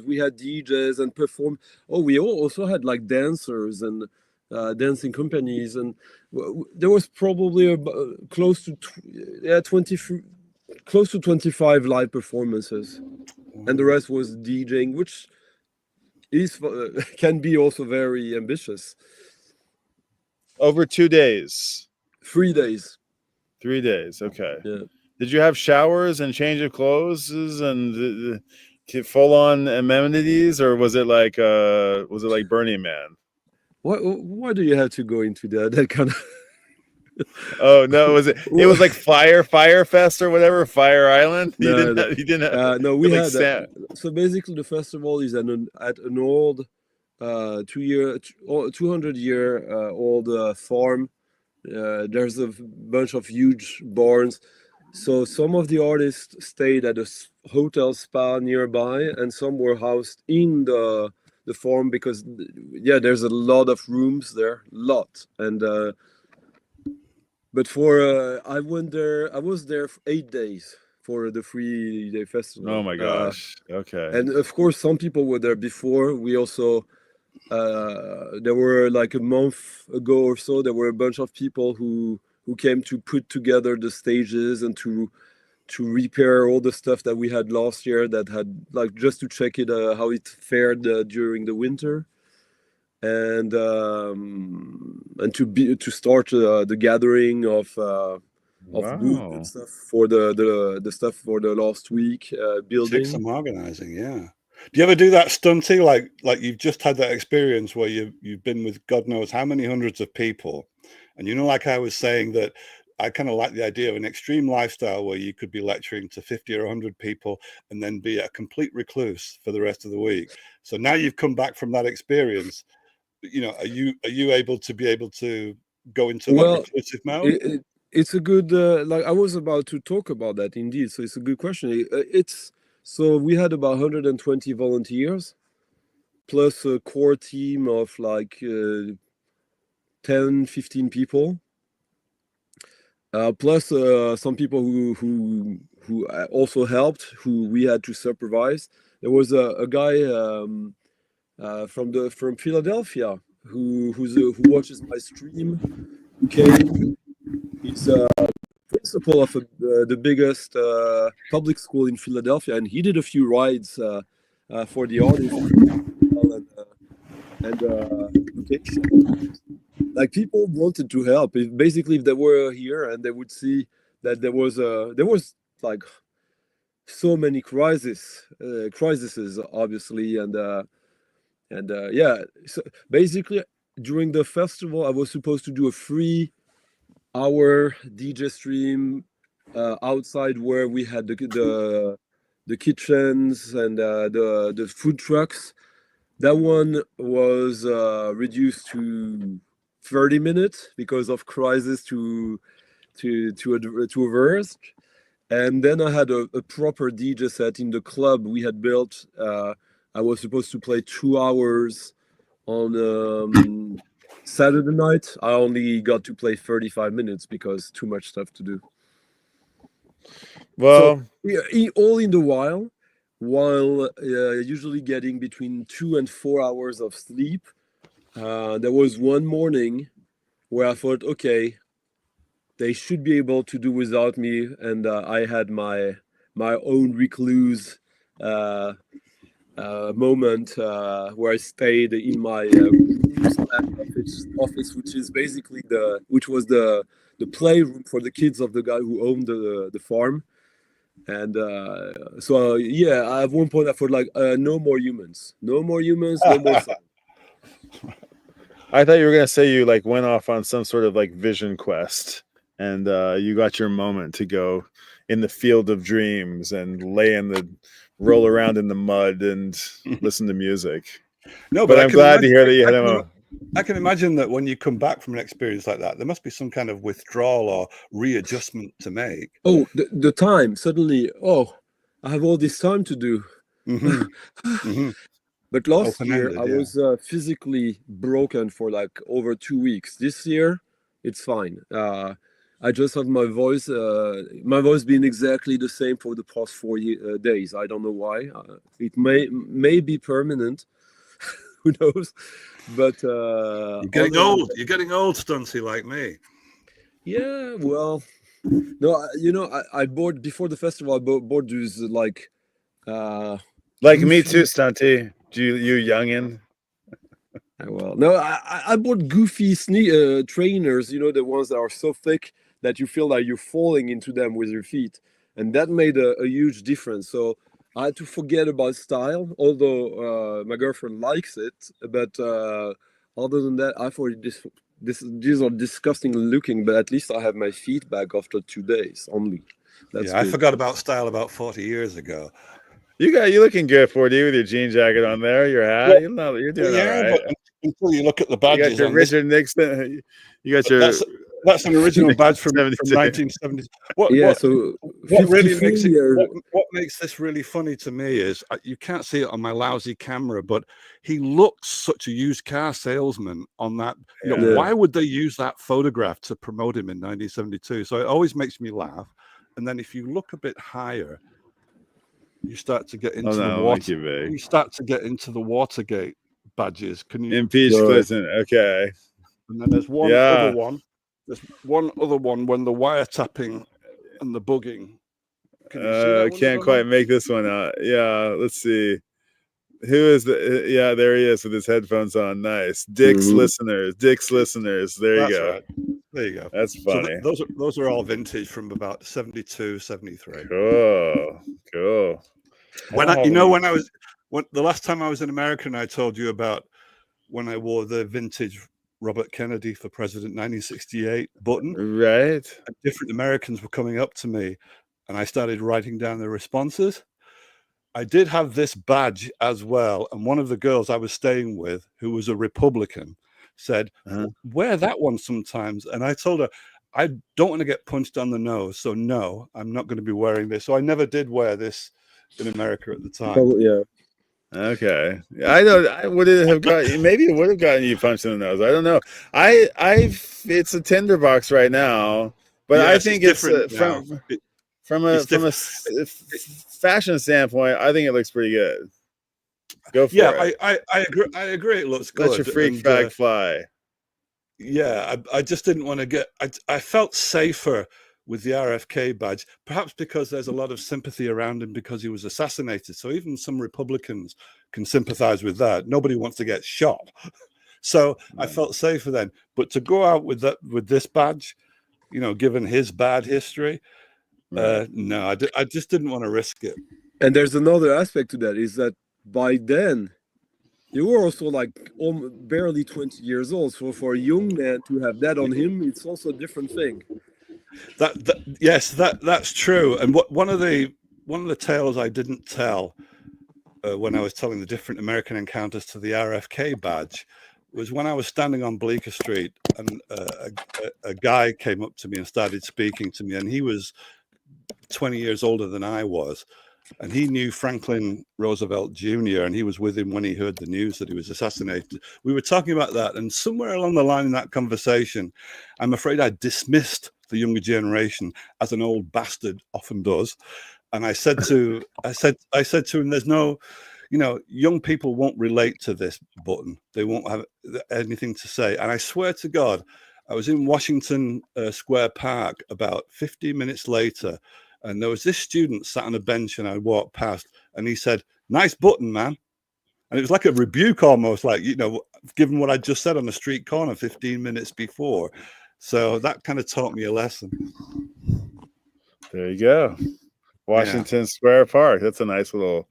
we had DJs and perform. Oh, we also had like dancers and dancing companies, and there was probably close to 25 live performances, and the rest was DJing, which is can be also very ambitious. Over 2 days. 3 days. 3 days. Okay. Yeah. Did you have showers and change of clothes and full on amenities, or was it like Burning Man? Why do you have to go into that kind of? Oh no, it was like Fire Fest or whatever, Fire Island? No, You didn't have no, we like had so basically the festival is at an old 200-year old farm. There's a bunch of huge barns. So some of the artists stayed at a hotel spa nearby, and some were housed in the farm because, yeah, there's a lot of rooms there, and but for I was there for 8 days for the 3-day festival. Oh my gosh. Okay. And of course, some people were there before. We also there were like a month ago or so, there were a bunch of people who came to put together the stages and to repair all the stuff that we had last year, that had like just to check it how it fared during the winter, and to start the gathering of wood and stuff for the stuff for the last week building. Take some organizing, yeah. Do you ever do that stunty, like you've just had that experience where you've been with God knows how many hundreds of people, and like I was saying, that I kind of like the idea of an extreme lifestyle where you could be lecturing to 50 or 100 people and then be a complete recluse for the rest of the week. So now you've come back from that experience, are you able to go into that reclusive mode? It's a good like I was about to talk about that indeed. So it's a good question. So we had about 120 volunteers, plus a core team of like 10, 15 people, plus some people who also helped, who we had to supervise. There was a guy from Philadelphia who watches my stream, who came. He's principal of the biggest public school in Philadelphia, and he did a few rides for the audience and like people wanted to help. Basically, if they were here and they would see that there was like so many crises obviously, and yeah. So basically, during the festival, I was supposed to do a 3-hour DJ stream outside where we had the kitchens and the food trucks. That one was reduced to 30 minutes because of crisis to avert. And then I had a proper DJ set in the club we had built. I was supposed to play 2 hours on Saturday night. I only got to play 35 minutes because too much stuff to do. Well, so, all in the while usually getting between 2 and 4 hours of sleep. There was one morning where I thought, okay, they should be able to do without me, and I had my own recluse moment where I stayed in my office, which is basically which was the playroom for the kids of the guy who owned the farm. And so yeah, at one point I thought like no more humans, no more sound. I thought you were gonna say you like went off on some sort of like vision quest, and you got your moment to go in the field of dreams and roll around in the mud and listen to music. No, but I'm glad to hear that you had I can imagine that when you come back from an experience like that, there must be some kind of withdrawal or readjustment to make. Oh, the time suddenly. Oh, I have all this time to do. Mm-hmm. Mm-hmm. But last year Open-ended, I yeah. was physically broken for like over 2 weeks. This year it's fine. I just have my voice being exactly the same for the past 4 days. I don't know why. It may be permanent. Who knows? But You're getting old. You're getting old, Stunty, like me. yeah, well, no, I bought before the festival. I bought these like Like me goofy- too, Stunty. You youngin. Well, no, I bought goofy trainers. You know, the ones that are so thick that you feel like you're falling into them with your feet, and that made a huge difference. So I had to forget about style, although my girlfriend likes it. But other than that, I thought these are disgusting looking. But at least I have my feet back after 2 days only. That's I good. forgot about style about 40 years ago. You looking good, 4D, with your jean jacket on there, your hat. You're doing all right. But until you look at the You badges got your on Richard Nixon. You got your. that's an original badge from 72. 1970s. So What really 54 makes it, years. what makes this really funny to me is you can't see it on my lousy camera, but he looks such a used car salesman on that. You know, Yeah. why would they use that photograph to promote him in 1972? So it always makes me laugh. And then if you look a bit higher, you start to get into the water. You start to get into the Watergate badges. Can you impeach Clinton? Okay. And then there's one other one. There's one other one when the wiretapping and the bugging. Can you see that one? Can't quite make this one out. Yeah, let's see. Who is the? Yeah, there he is with his headphones on. Nice. Dick's listeners. There you go. Right. There you go. That's funny. So those are all vintage from about 72, 73. Cool. When the last time I was in America, and I told you about when I wore the vintage Robert Kennedy for President 1968 button. Right. Different Americans were coming up to me, and I started writing down their responses. I did have this badge as well, and one of the girls I was staying with, who was a Republican, said, wear that one sometimes. And I told her, I don't want to get punched on the nose, so no, I'm not going to be wearing this. So I never did wear this in America at the time. Oh, yeah. Okay. I know. I would have gotten. Maybe it would have gotten you punched in the nose. I don't know. It's a tinderbox right now, but yes, I think it's from a fashion standpoint, I think it looks pretty good. Go for it. I agree. It looks good. Let your freak flag fly. Yeah, I just didn't want to get. I felt safer with the RFK badge, perhaps because there's a lot of sympathy around him because he was assassinated. So even some Republicans can sympathize with that. Nobody wants to get shot. So I felt safer then. But to go out with this badge, given his bad history, no, I just didn't want to risk it. And there's another aspect to that, is that by then, you were also like barely 20 years old. So for a young man to have that on him, it's also a different thing. Yes, that's true. And one of the tales I didn't tell when I was telling the different American encounters to the RFK badge was when I was standing on Bleecker Street, and a guy came up to me and started speaking to me, and he was 20 years older than I was, and he knew Franklin Roosevelt Jr., and he was with him when he heard the news that he was assassinated. We were talking about that, and somewhere along the line in that conversation, I'm afraid I dismissed the younger generation, as an old bastard often does. And I said to him, there's no, young people won't relate to this button. They won't have anything to say. And I swear to God, I was in Washington Square Park about 15 minutes later, and there was this student sat on a bench, and I walked past, and he said, "Nice button, man." And it was like a rebuke almost, like, given what I just said on the street corner 15 minutes before. So that kind of taught me a lesson. There you go. Washington Square Park. That's a nice little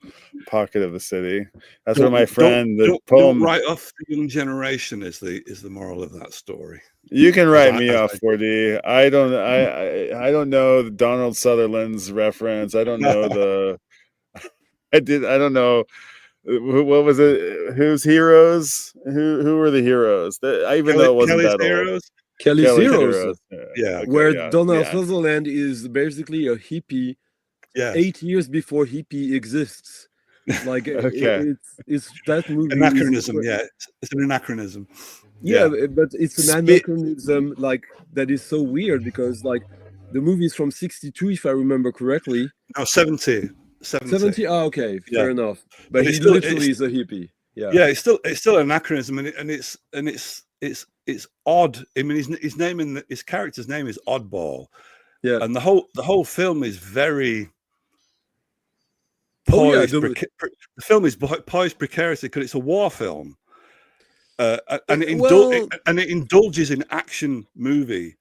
pocket of the city. That's where my friend, don't write off the young generation is the moral of that story. You can write me off, 4D. I don't know Donald Sutherland's reference. I don't know I don't know. What was it? Whose heroes? Who were the heroes? Though it wasn't Kelly's that heroes. old. Kelly's Heroes. Yeah. Where Donald Sutherland is basically a hippie 8 years before hippie exists. Like Okay. it's that movie is Anachronism, yeah. It's an anachronism. yeah, but it's an Spe- anachronism like that is so weird because like the movie is from 62 if I remember correctly. No, 70. 70. Oh, okay, Yeah. fair enough. But But he it's still, literally is a hippie. Yeah. yeah, it's still an anachronism, and it's odd. I mean, his name his character's name is Oddball, Yeah. and the whole film is very Oh yeah, poised. The film is poised precariously because it's a war film, and it indulges in action movie.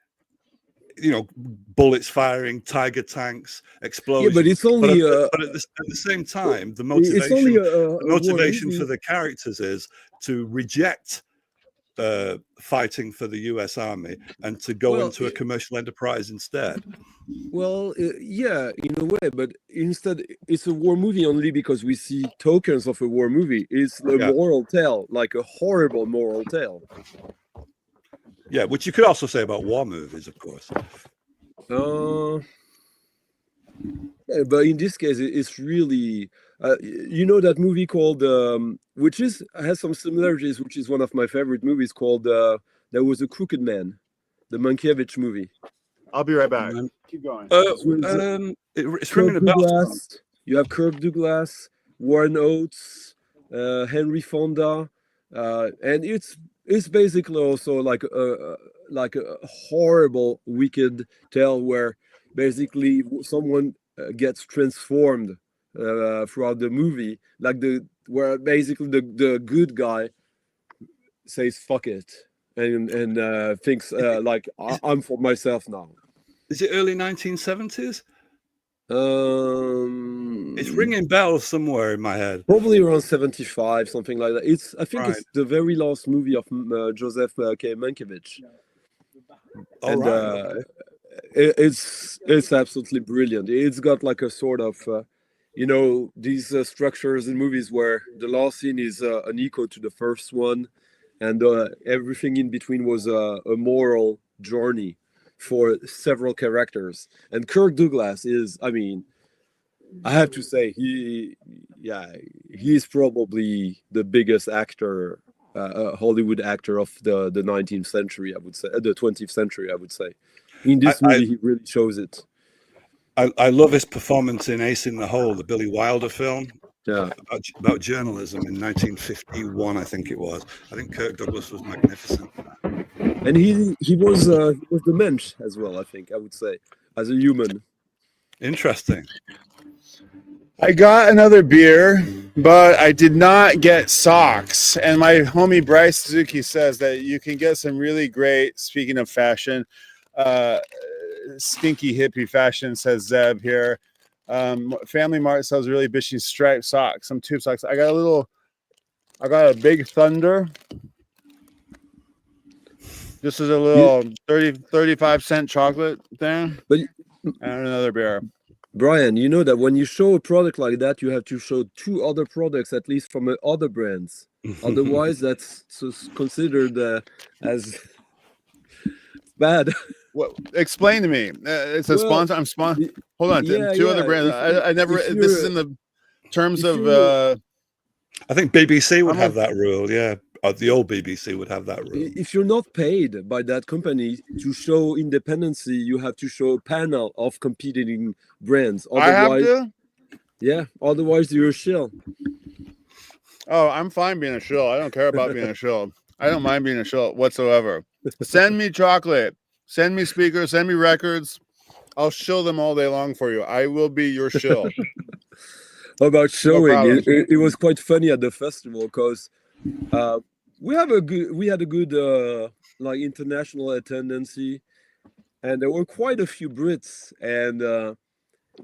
You know, bullets firing, tiger tanks, explosions. yeah, but it's only but at the same time, the it's only motivation a for the characters is to reject fighting for the U.S. Army and to go into a commercial enterprise instead. Well, yeah, in a way, but instead it's a war movie only because we see tokens of a war movie. It's a moral tale, like a horrible moral tale. Yeah, which you could also say about war movies, of course. Yeah, but in this case, it's really, you know, that movie called, which has some similarities, which is one of my favorite movies called There Was a Crooked Man, the Mankiewicz movie. I'll be right back. Keep going. It's ringing a bell. You have Kirk Douglas, Warren Oates, Henry Fonda, and it's basically also like a horrible, wicked tale where basically someone gets transformed throughout the movie, like where basically the good guy says "fuck it" and thinks like I'm for myself now. Is it early 1970s? It's ringing bells somewhere in my head. Probably around 75, something like that. I think Right. it's the very last movie of Joseph K. Mankiewicz. And okay. It's absolutely brilliant. It's got like a sort of you know, these structures in movies where the last scene is an echo to the first one, and everything in between was a moral journey for several characters. And Kirk Douglas is, I mean, I have to say, he's probably the biggest actor, Hollywood actor of the 19th century, I would say, the 20th century, I would say. In this movie, he really shows it. I love his performance in Ace in the Hole, the Billy Wilder film. Yeah, about journalism in 1951, I think it was. I think Kirk Douglas was magnificent. And he was the mensch as well, I think, I would say, as a human. Interesting. I got another beer, but I did not get socks. And my homie Bryce Suzuki says that you can get some really great, speaking of fashion, stinky hippie fashion, says Zeb here. Family Mart sells really bitchy striped socks, some tube socks. I got a Big Thunder. This is a little 35-cent chocolate thing. But and another beer. Brian, you know that when you show a product like that, you have to show 2 other products at least from other brands. Otherwise, that's considered as bad. What? Explain to me. It's a sponsor. I'm sponsor. Hold on. Yeah, 2 other brands. I never. This is in the terms of. I think BBC would have that rule. Yeah, the old BBC would have that rule. If you're not paid by that company to show independency, you have to show a panel of competing brands. Otherwise, I have to. Yeah. Otherwise, you're a shill. Oh, I'm fine being a shill. I don't care about being a shill. I don't mind being a shill whatsoever. Send me chocolate. Send me speakers. Send me records. I'll shill them all day long for you. I will be your shill. About showing, it was quite funny at the festival because we had a good like international attendance, and there were quite a few Brits, and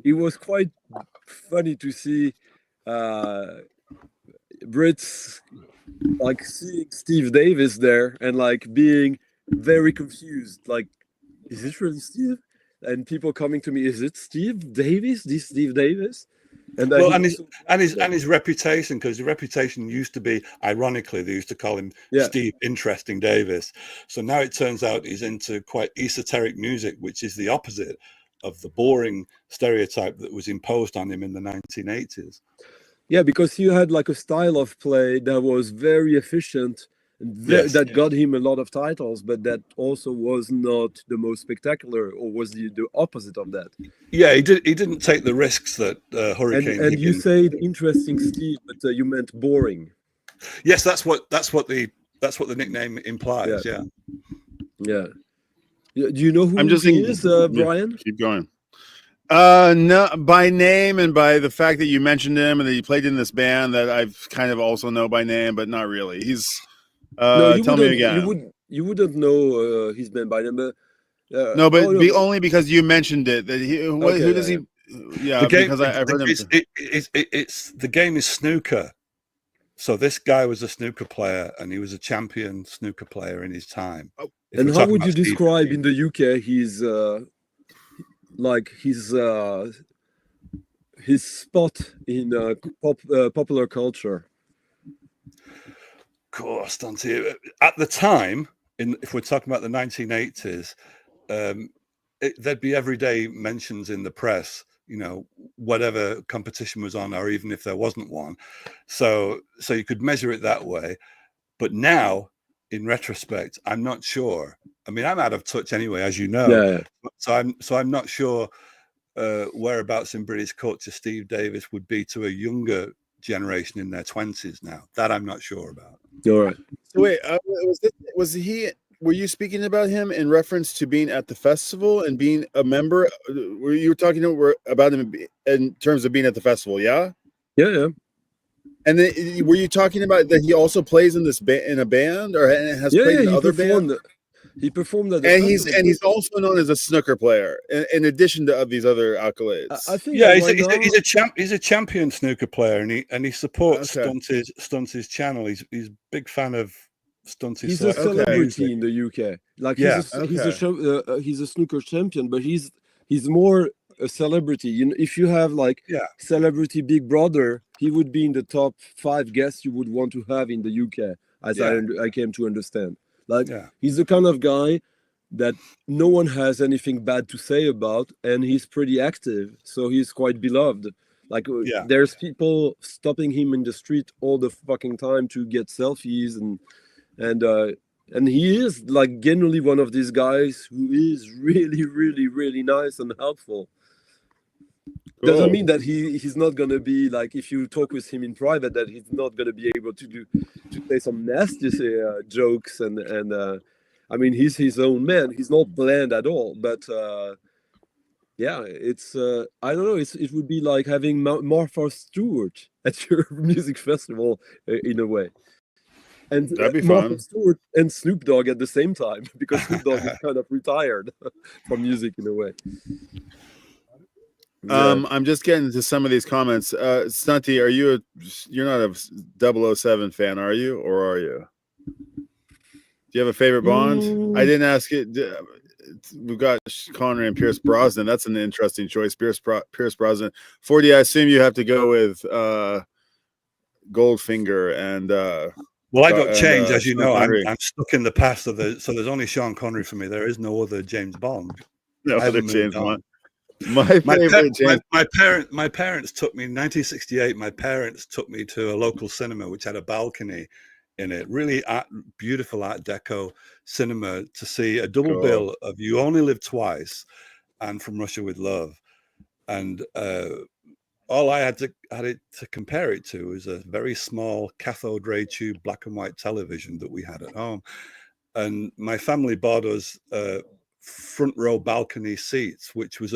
it was quite funny to see Brits like seeing Steve Davis there and like being very confused, like, is it really Steve? And people coming to me, is it Steve Davis? This Steve Davis? And well, and his reputation, because his reputation used to be, ironically, they used to call him Steve Interesting Davis. So now it turns out he's into quite esoteric music, which is the opposite of the boring stereotype that was imposed on him in the 1980s. Yeah, because you had like a style of play that was very efficient and that got him a lot of titles, but that also was not the most spectacular, or was the opposite of that. Yeah, he didn't take the risks that Hurricane And you Higgins. said interesting, Steve, but you meant boring. Yes, that's what the nickname implies. Yeah. Yeah. Do you know who I'm just he is, Brian? Keep going. No, by name and by the fact that you mentioned him and that he played in this band that I've kind of also know by name, but not really. He's No, tell me again. You wouldn't know his band by name. No, but only because you mentioned it. That who does he? Yeah, the game, because I've heard him. It's the game is snooker. So this guy was a snooker player, and he was a champion snooker player in his time. And how would you describe in the UK his spot in popular culture? Of course, Dante. At the time, if we're talking about the 1980s, there'd be everyday mentions in the press, you know, whatever competition was on, or even if there wasn't one. So you could measure it that way. But now, in retrospect, I'm not sure. I mean, I'm out of touch anyway, as you know. Yeah. So I'm not sure whereabouts in British culture Steve Davis would be to a younger generation in their 20s now. That I'm not sure about. All right. So wait, was he? Were you speaking about him in reference to being at the festival and being a member? Were you talking about him in terms of being at the festival? Yeah. Yeah. And then were you talking about that he also plays in this in a band, or has played in other bands? He performed at the he's also known as a snooker player in addition to these other accolades. I think he's a champion snooker player, and he supports Stunty's channel. He's a big fan of Stunty's. He's a celebrity in the UK. Like he's a snooker champion, but he's more a celebrity. You know, if you have celebrity Big Brother, he would be in the top 5 guests you would want to have in the UK, as I came to understand. He's the kind of guy that no one has anything bad to say about, and he's pretty active, so he's quite beloved. There's people stopping him in the street all the fucking time to get selfies, and he is generally one of these guys who is really, really, really nice and helpful. Cool. Doesn't mean that he's not gonna be if you talk with him in private, that he's not gonna be able to say some nasty jokes and I mean, he's his own man. He's not bland at all. But it's I don't know. It would be like having Martha Stewart at your music festival in a way. And Martha Stewart and Snoop Dogg at the same time, because Snoop Dogg is kind of retired from music in a way. I'm just getting to some of these comments. Stunty, you're not a 007 fan, are you? Or are you? Do you have a favorite Bond? I didn't ask it. We've got Connery and Pierce Brosnan. That's an interesting choice. Pierce Brosnan. 40, I assume you have to go with Goldfinger and well, I got changed, as you know. I'm stuck in the past, so there's only Sean Connery for me. There is no other James Bond. No other James Bond. My parents took me in 1968. My parents took me to a local cinema which had a balcony in it, really beautiful Art Deco cinema, to see a double bill of You Only Live Twice and From Russia with Love. And all I had to compare it to was a very small cathode ray tube black and white television that we had at home. And my family bought us front row balcony seats, which was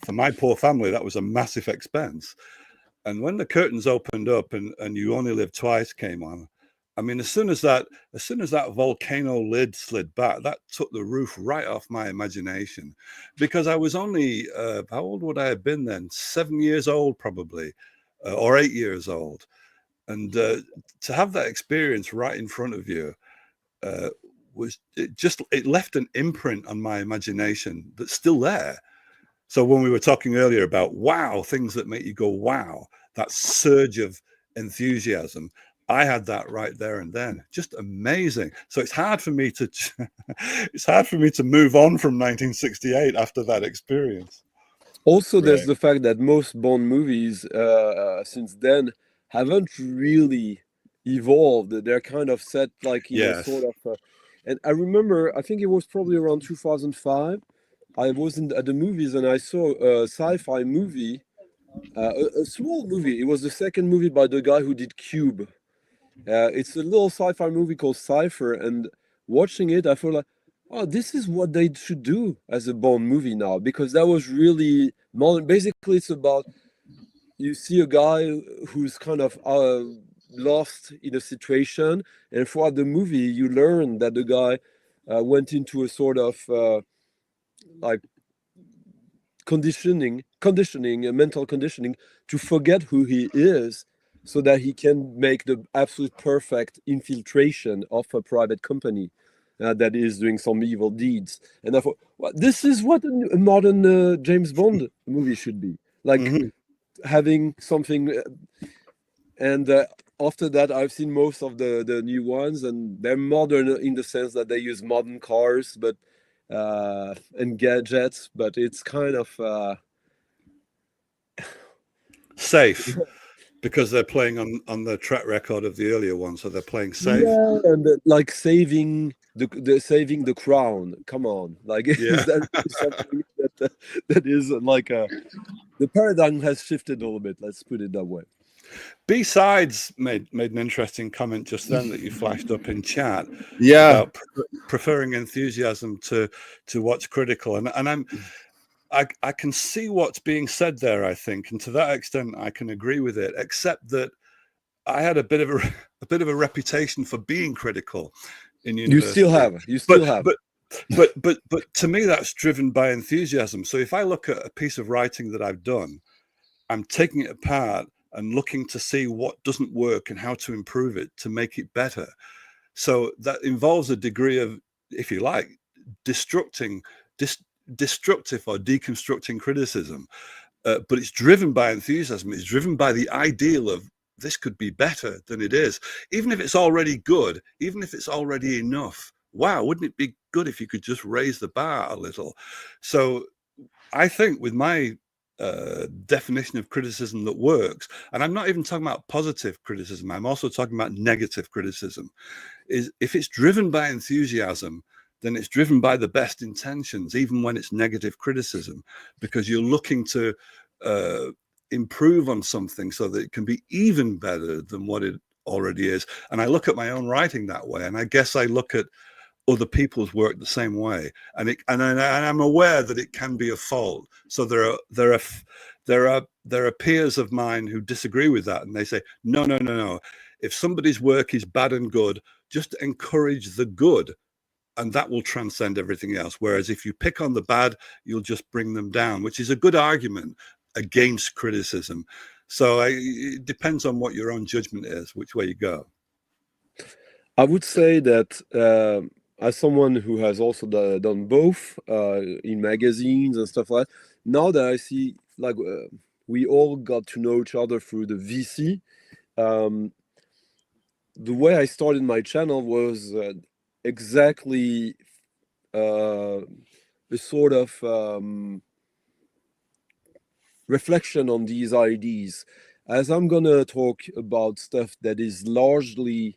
for my poor family, that was a massive expense. And when the curtains opened up and You Only Live Twice came on, I mean, as soon as that volcano lid slid back, that took the roof right off my imagination, because I was only how old would I have been then? 7 years old, probably, or 8 years old. And to have that experience right in front of you it left an imprint on my imagination that's still there. So when we were talking earlier about wow, things that make you go wow, that surge of enthusiasm, I had that right there and then. Just amazing. So it's hard for me to move on from 1968 after that experience. Also, there's the fact that most Bond movies since then haven't really evolved. They're kind of set like in a Yes. sort of. And I remember, I think it was probably around 2005. I was at the movies and I saw a sci-fi movie, a small movie. It was the second movie by the guy who did Cube. It's a little sci-fi movie called Cypher, and watching it, I feel like, oh, this is what they should do as a Bond movie now, because that was really modern. Basically, it's about you see a guy who's kind of lost in a situation, and throughout the movie, you learn that the guy went into a sort of like conditioning, mental conditioning to forget who he is so that he can make the absolute perfect infiltration of a private company that is doing some evil deeds. And I thought, well, this is what a modern James Bond movie should be. Like having something. And after that, I've seen most of the new ones, and they're modern in the sense that they use modern cars, but and gadgets, but it's kind of safe because they're playing on the track record of the earlier one, so they're playing safe. Yeah, and like saving the crown. Come on, like is that something that is like the paradigm has shifted a little bit. Let's put it that way. B-Sides made an interesting comment just then that you flashed up in chat. Yeah, about preferring enthusiasm to what's critical, and I can see what's being said there, I think, and to that extent I can agree with it, except that I had a bit of a reputation for being critical in university. You still have. But to me that's driven by enthusiasm. So if I look at a piece of writing that I've done, I'm taking it apart and looking to see what doesn't work and how to improve it to make it better. So that involves a degree of, if you like, destructive or deconstructing criticism. But it's driven by enthusiasm. It's driven by the ideal of this could be better than it is. Even if it's already good, even if it's already enough. Wow, wouldn't it be good if you could just raise the bar a little? So I think with my definition of criticism that works, and I'm not even talking about positive criticism, I'm also talking about negative criticism, is if it's driven by enthusiasm, then it's driven by the best intentions, even when it's negative criticism, because you're looking to improve on something so that it can be even better than what it already is. And I look at my own writing that way, and I guess I look at other people's work the same way, and I'm aware that it can be a fault. So there are peers of mine who disagree with that, and they say no. If somebody's work is bad and good, just encourage the good, and that will transcend everything else. Whereas if you pick on the bad, you'll just bring them down, which is a good argument against criticism. So it depends on what your own judgment is, which way you go. I would say that as someone who has also done both in magazines and stuff like that, now that I see, like, we all got to know each other through the VC, the way I started my channel was exactly a sort of reflection on these ideas. As I'm gonna talk about stuff that is largely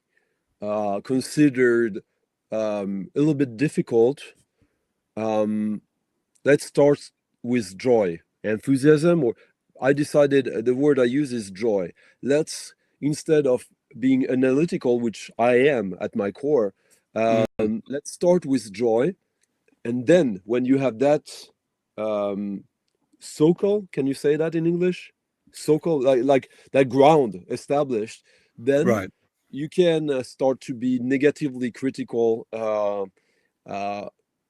considered a little bit difficult, let's start with joy, enthusiasm, or I decided the word I use is joy. Let's, instead of being analytical, which I am at my core, let's start with joy. And then when you have that socle, can you say that in English? Socle, like that ground established, then right. You can start to be negatively critical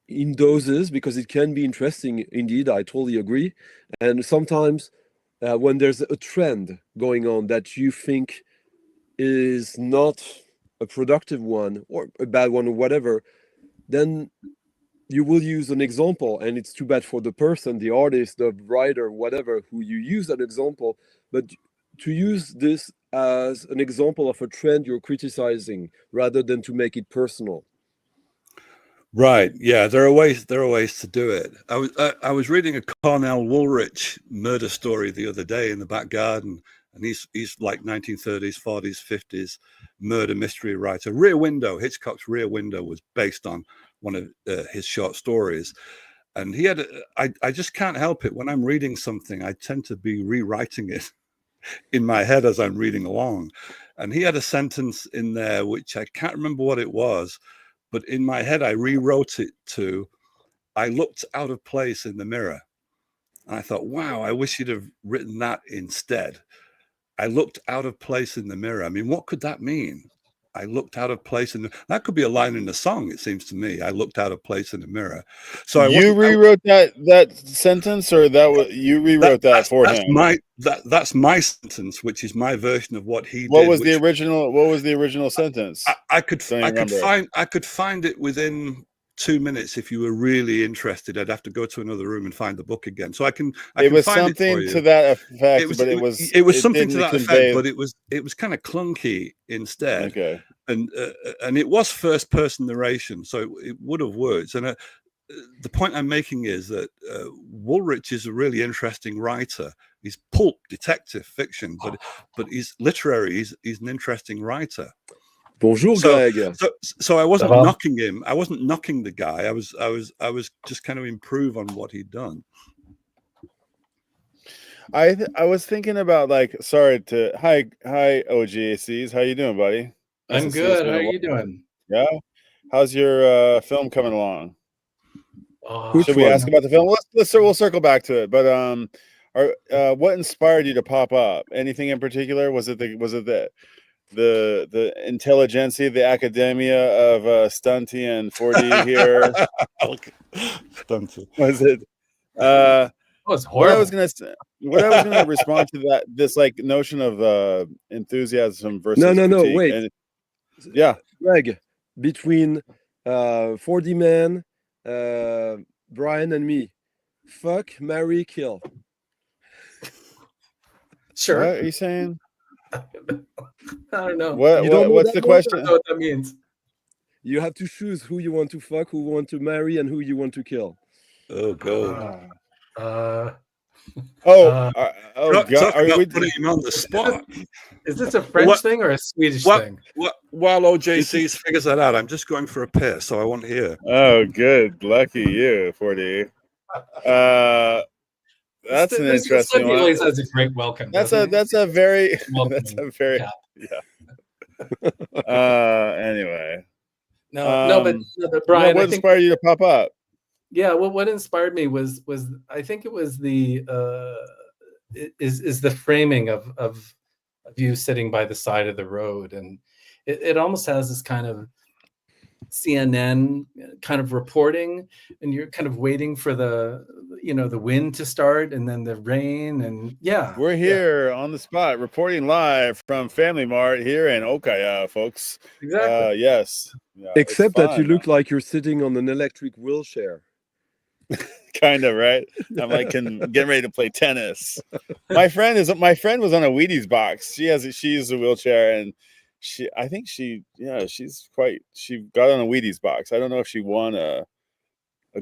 in doses, because it can be interesting indeed. I totally agree. And sometimes when there's a trend going on that you think is not a productive one or a bad one or whatever, then you will use an example, and it's too bad for the person, the artist, the writer, whatever, who you use that example, but to use this as an example of a trend you're criticizing rather than to make it personal. Right. Yeah, there are ways to do it. I was reading a Cornell Woolrich murder story the other day in the back garden, and he's like 1930s, 40s, 50s murder mystery writer. Rear Window, Hitchcock's Rear Window was based on one of his short stories. And he had, I just can't help it. When I'm reading something, I tend to be rewriting it in my head as I'm reading along. And he had a sentence in there, which I can't remember what it was, but in my head, I rewrote it to, I looked out of place in the mirror. And I thought, wow, I wish you'd have written that instead. I looked out of place in the mirror. I mean, what could that mean? I looked out of place that could be a line in the song. It seems to me. I looked out of place in the mirror. So you rewrote that sentence, or you rewrote that for him? That's my sentence, which is my version of what he did. What was the original sentence? I could find it within 2 minutes. If you were really interested, I'd have to go to another room and find the book again. So it was something to that effect, but it was something to that effect, but it was kind of clunky instead. Okay. And it was first person narration, so it would have worked. And the point I'm making is that Woolrich is a really interesting writer. He's pulp detective fiction, but he's literary. He's an interesting writer. Bonjour, Greg. So I wasn't knocking him. I wasn't knocking the guy. I was just kind of improve on what he'd done. I was thinking about hi OGACs. How you doing, buddy? I'm good. How are you doing? Yeah. How's your film coming along? Should we ask about the film? We'll circle back to it. But what inspired you to pop up? Anything in particular? Was it the intelligentsia, the academia of Stunty and 4D here? Stunty. Was it? It's horrible. What I was gonna respond to this notion of enthusiasm versus no, wait. Yeah, Greg, between 4D Man, Brian and me, fuck, marry, kill. Sure. What are you saying? I don't know. What's the question? I don't know what that means. You have to choose who you want to fuck, who you want to marry, and who you want to kill. Oh God. God! Are we putting him on the spot? Is this a French thing or a Swedish thing? While OJC figures that out, I'm just going for a piss, so I won't hear. Oh, good, lucky you, 4D. That's an interesting one. Always has a great welcome. That's a very yeah. Anyway. But Brian, what inspired you to pop up? Yeah, what inspired me was I think it was the framing of you sitting by the side of the road, and it almost has this kind of CNN kind of reporting, and you're kind of waiting for the wind to start and then the rain, and we're here on the spot reporting live from Family Mart here in Okaya, folks. Exactly. Yes. Yeah, except that you look like you're sitting on an electric wheelchair. Kind of, right? I'm getting ready to play tennis. My friend was on a Wheaties box. She uses a wheelchair, and she got on a Wheaties box. I don't know if she won a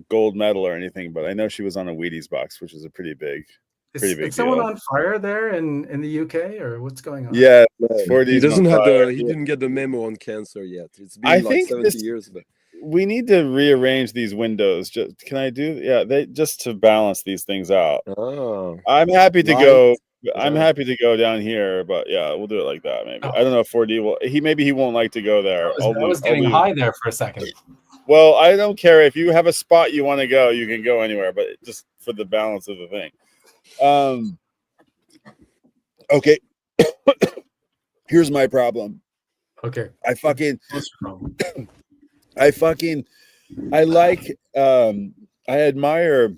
gold medal or anything, but I know she was on a Wheaties box, which is a pretty big Is someone on fire there in the UK, or what's going on? Yeah, he doesn't have he didn't get the memo on cancer yet. It's been 70 years, but we need to rearrange these windows. Can I do? Yeah, just to balance these things out. Oh, I'm happy to go. I'm happy to go down here, but yeah, we'll do it like that. Maybe I don't know if 4D will. Maybe he won't like to go there. I was getting high there for a second. Well, I don't care if you have a spot you want to go. You can go anywhere, but just for the balance of the thing. Okay. Here's my problem. Okay. I admire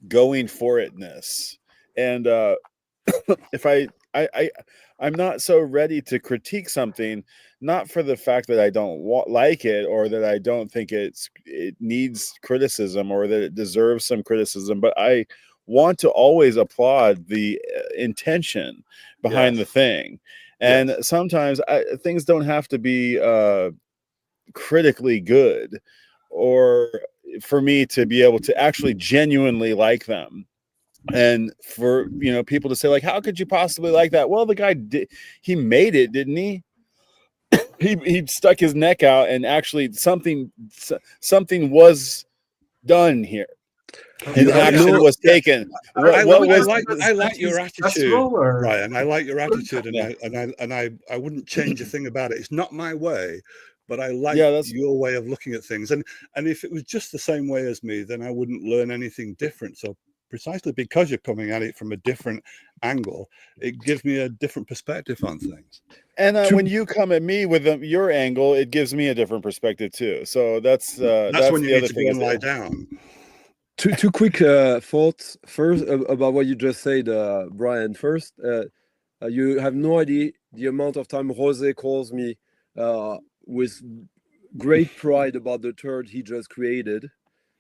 going for itness, and if I'm not so ready to critique something, not for the fact that I don't like it, or that I don't think it needs criticism, or that it deserves some criticism, but I want to always applaud the intention behind the thing. And sometimes things don't have to be critically good, or for me to be able to actually genuinely like them. And for people to say like, how could you possibly like that? Well, the guy he made it, didn't he? He stuck his neck out, and actually something was done here. And action was taken. I was like your attitude, or... Ryan. I like your attitude, and I wouldn't change a thing about it. It's not my way, but I like your way of looking at things. And if it was just the same way as me, then I wouldn't learn anything different. So precisely because you're coming at it from a different angle, it gives me a different perspective on things. And when you come at me with your angle, it gives me a different perspective too. So that's when you the need other to thing go and lie down. Two quick thoughts first about what you just said, Brian. First, you have no idea the amount of time Jose calls me with great pride about the turd he just created.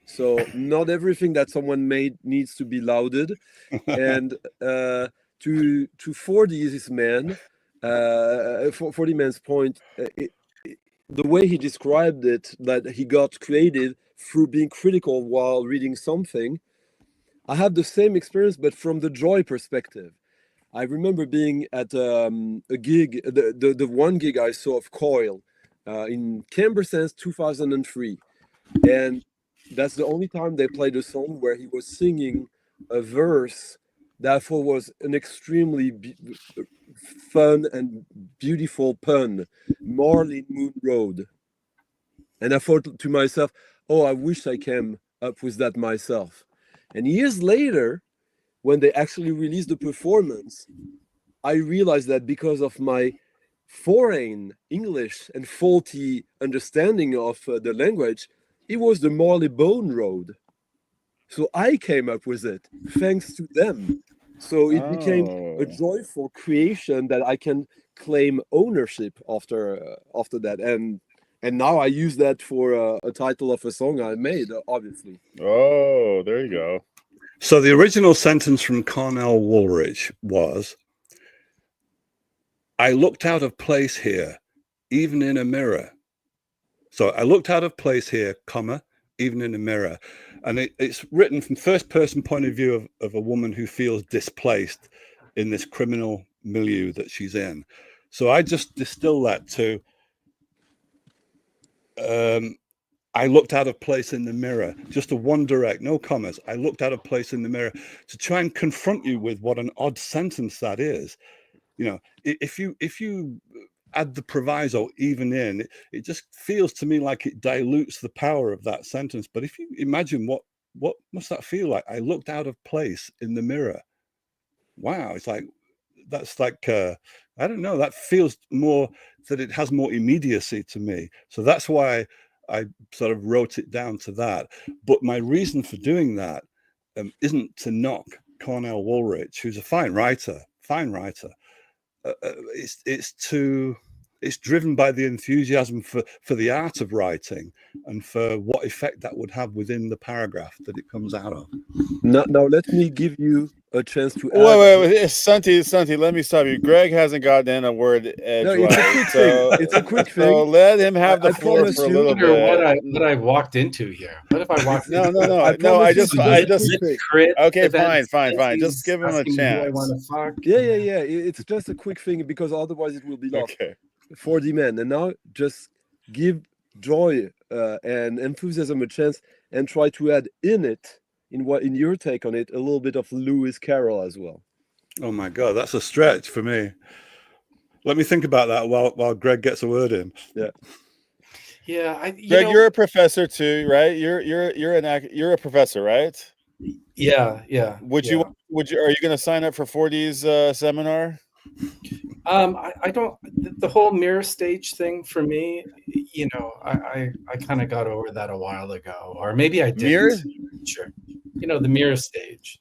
So not everything that someone made needs to be lauded. And to 40 man's point, the way he described it, that he got creative through being critical while reading something, I have the same experience, but from the joy perspective. I remember being at a gig, the one gig I saw of Coil in Canberra since 2003. And that's the only time they played a song where he was singing a verse that I thought was an extremely fun and beautiful pun, Marlin Moon Road. And I thought to myself, oh, I wish I came up with that myself. And years later, when they actually released the performance, I realized that because of my foreign English and faulty understanding of the language, it was the Marley Bone Road. So I came up with it thanks to them. So it became a joyful creation that I can claim ownership after that. And now I use that for a title of a song I made, obviously. Oh, there you go. So the original sentence from Cornell Woolrich was, I looked out of place here, even in a mirror. So I looked out of place here, comma, even in a mirror. And it's written from first person point of view of a woman who feels displaced in this criminal milieu that she's in. So I just distill that to, I looked out of place in the mirror, just a one direct, no commas. I looked out of place in the mirror to try and confront you with what an odd sentence that is. You know, if you add the proviso even in, it just feels to me like it dilutes the power of that sentence. But if you imagine what must that feel like? I looked out of place in the mirror. Wow, it's like, that's like, I don't know, that feels more, that it has more immediacy to me. So that's why I sort of wrote it down to that. But my reason for doing that isn't to knock Cornell Woolrich, who's a fine writer. It's driven by the enthusiasm for the art of writing and for what effect that would have within the paragraph that it comes out of. Now let me give you a chance to add. Wait, Santi, let me stop you. Greg hasn't gotten in a word edgewise. It's a quick thing. So let him have the floor for a little bit. What I walked into here. What if I walked No. I just Okay, fine. Just give him a chance. Yeah. It's just a quick thing because otherwise it will be lost. Okay. 40 men. And now just give joy and enthusiasm a chance and try to add in your take on it a little bit of Lewis Carroll as well. Oh my God, that's a stretch for me. Let me think about that while Greg gets a word in. Yeah. Greg, you're a professor too, right? You're a professor, right? Yeah. Are you going to sign up for 40's seminar? I don't. The whole mirror stage thing for me, I kind of got over that a while ago, or maybe I didn't. Mirror? Sure. The mirror stage.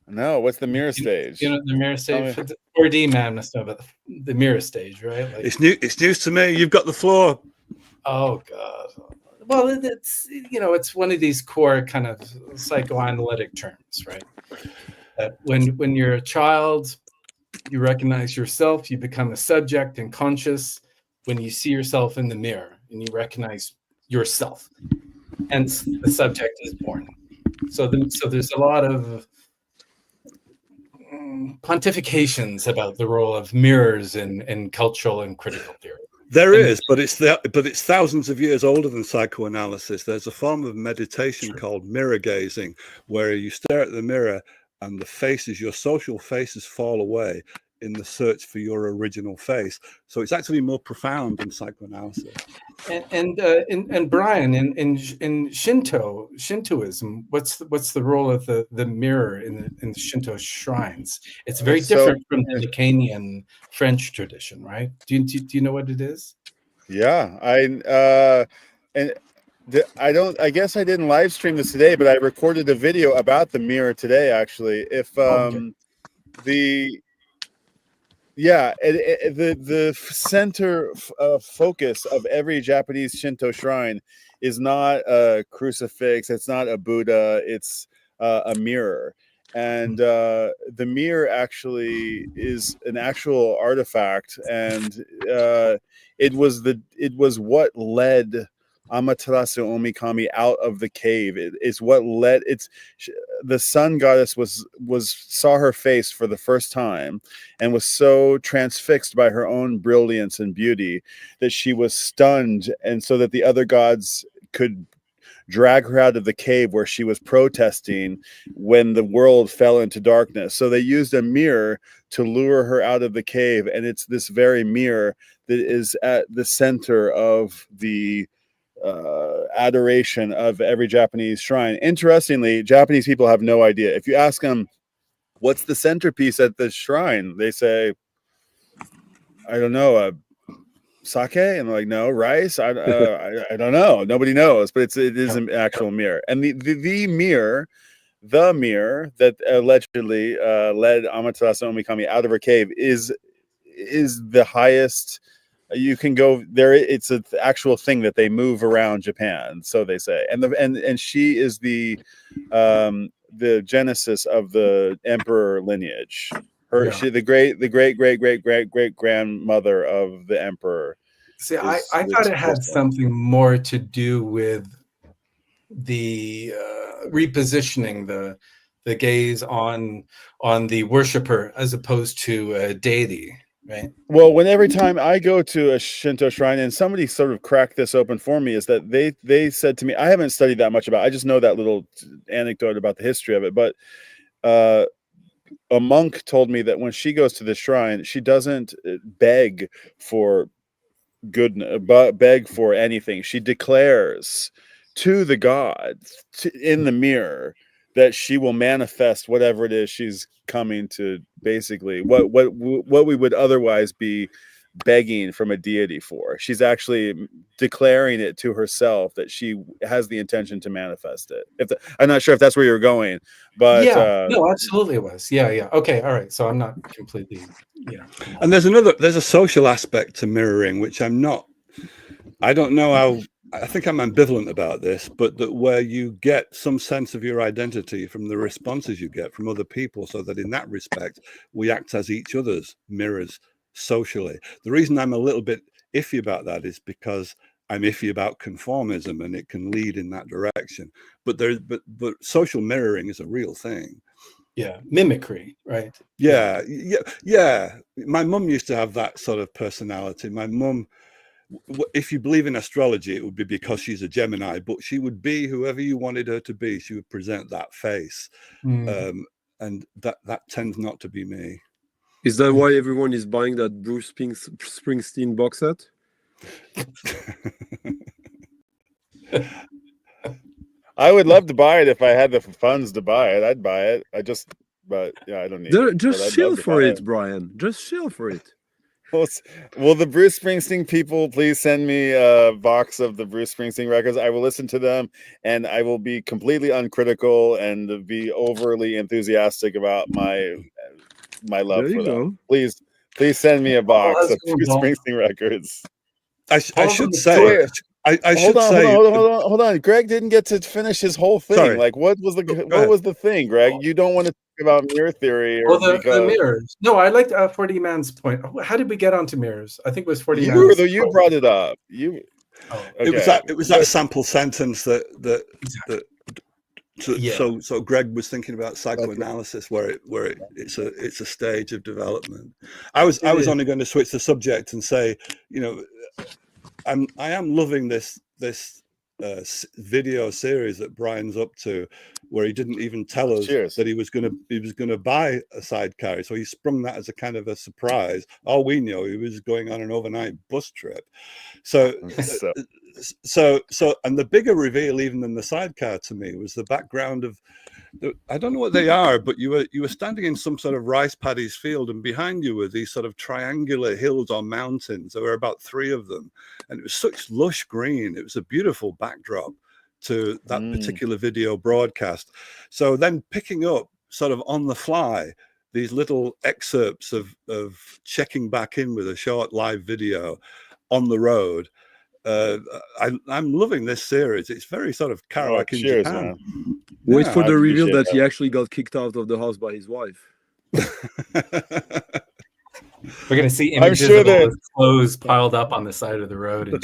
No, what's the mirror stage? The mirror stage. 4D man must know about the mirror stage, right? Like, it's news to me. You've got the floor. Oh God. Well, it's one of these core kind of psychoanalytic terms, right? That when you're a child, you recognize yourself, you become a subject and conscious when you see yourself in the mirror and you recognize yourself. Hence, the subject is born. So there's a lot of pontifications about the role of mirrors in cultural and critical theory. There is, but it's thousands of years older than psychoanalysis. There's a form of meditation called mirror gazing, where you stare at the mirror and the faces, your social faces, fall away in the search for your original face. So it's actually more profound than psychoanalysis. And Brian, in Shintoism, what's the role of the mirror in the Shinto shrines? It's very different from the Lacanian French tradition, right? Do you know what it is? Yeah, I guess I didn't live stream this today, but I recorded a video about the mirror today. Actually, if the center focus of every Japanese Shinto shrine is not a crucifix, it's not a Buddha, it's a mirror. And the mirror actually is an actual artifact, and it was what led Amaterasu Omikami out of the cave. It's what led. The sun goddess saw her face for the first time and was so transfixed by her own brilliance and beauty that she was stunned, and so that the other gods could drag her out of the cave where she was protesting when the world fell into darkness. So they used a mirror to lure her out of the cave, and it's this very mirror that is at the center of the adoration of every Japanese shrine. Interestingly, Japanese people have no idea. If you ask them what's the centerpiece at the shrine, they say, I don't know, sake, and they're like, no, rice. I don't know. Nobody knows, but it is an actual mirror. And the mirror that allegedly led Amaterasu Omikami out of her cave is the highest. You can go there. It's an actual thing that they move around Japan, so they say. And she is the genesis of the emperor lineage. She the great grandmother of the emperor. See, I thought it had something more to do with the repositioning the gaze on the worshiper as opposed to a deity. Right. Well, every time I go to a Shinto shrine, and somebody sort of cracked this open for me, is that they said to me, I haven't studied that much about it. I just know that little anecdote about the history of it. But a monk told me that when she goes to the shrine, she doesn't beg for goodness, but beg for anything. She declares to the gods in the mirror that she will manifest whatever it is she's coming to, basically what we would otherwise be begging from a deity for. She's actually declaring it to herself that she has the intention to manifest it. I'm not sure if that's where you're going, but no, absolutely it was. Yeah. Okay, all right. So I'm not completely, And there's a social aspect to mirroring, which I don't know how. I think I'm ambivalent about this, but that where you get some sense of your identity from the responses you get from other people, so that in that respect, we act as each other's mirrors socially. The reason I'm a little bit iffy about that is because I'm iffy about conformism, and it can lead in that direction. But social mirroring is a real thing. Yeah, mimicry, right? Yeah. My mum used to have that sort of personality. My mum, if you believe in astrology, it would be because she's a Gemini, but she would be whoever you wanted her to be. She would present that face. And that tends not to be me. Is that why everyone is buying that Bruce Springsteen box set? I would love to buy it if I had the funds to buy it. I'd buy it. I don't need it. Just chill for it, Brian. Just chill for it. Will the Bruce Springsteen people please send me a box of the Bruce Springsteen records? I will listen to them, and I will be completely uncritical and be overly enthusiastic about my love for them. Please send me a box of Bruce Springsteen records. I should say. Hold on. Greg didn't get to finish his whole thing. Sorry. Like, what was the thing, Greg? You don't want to talk about mirror theory, or the mirrors? No, I liked 40 Man's point. How did we get onto mirrors? I think it was 40 You brought it up. Okay. It was that sample sentence that So Greg was thinking about psychoanalysis, where it's a stage of development. I was only going to switch the subject and say, you know, I am loving this video series that Brian's up to, where he didn't even tell us that he was gonna buy a Sidecar. So he sprung that as a kind of a surprise. All we know, he was going on an overnight bus trip. So and the bigger reveal even than the Sidecar to me was the background of I don't know what they are, but you were standing in some sort of rice paddies field, and behind you were these sort of triangular hills or mountains. There were about 3 of them, and it was such lush green. It was a beautiful backdrop to that particular video broadcast. So then picking up sort of on the fly these little excerpts of checking back in with a short live video on the road. I'm loving this series. It's very sort of Kerouac in Japan. Man. Wait for the reveal that he actually got kicked out of the house by his wife. We're going to see images of all his clothes piled up on the side of the road. And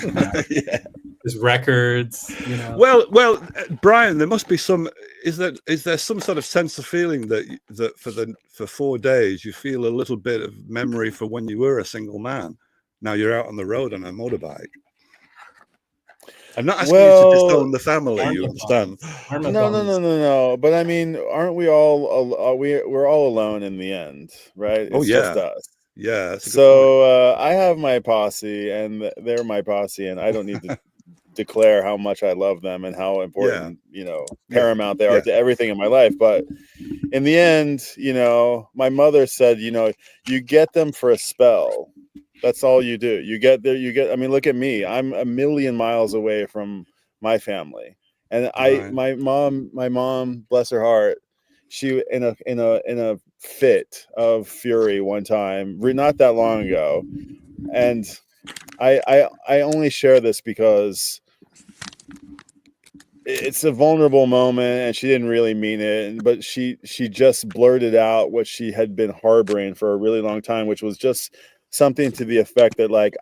his records, you know. Well, Brian, there must be some. Is there some sort of sense of feeling that for 4 days you feel a little bit of memory for when you were a single man? Now you're out on the road on a motorbike. I'm not asking you to disown the family. You understand? No. But I mean, aren't we all? We're all alone in the end, right? It's just us. Yeah. So I have my posse, and they're my posse, and I don't need to declare how much I love them and how important, paramount they are to everything in my life. But in the end, my mother said, you get them for a spell. That's all you do. You get there. I mean, look at me. I'm a million miles away from my family, and my mom, bless her heart, she in a fit of fury one time, not that long ago, and I only share this because it's a vulnerable moment, and she didn't really mean it, but she just blurted out what she had been harboring for a really long time, which was just something to the effect that, like,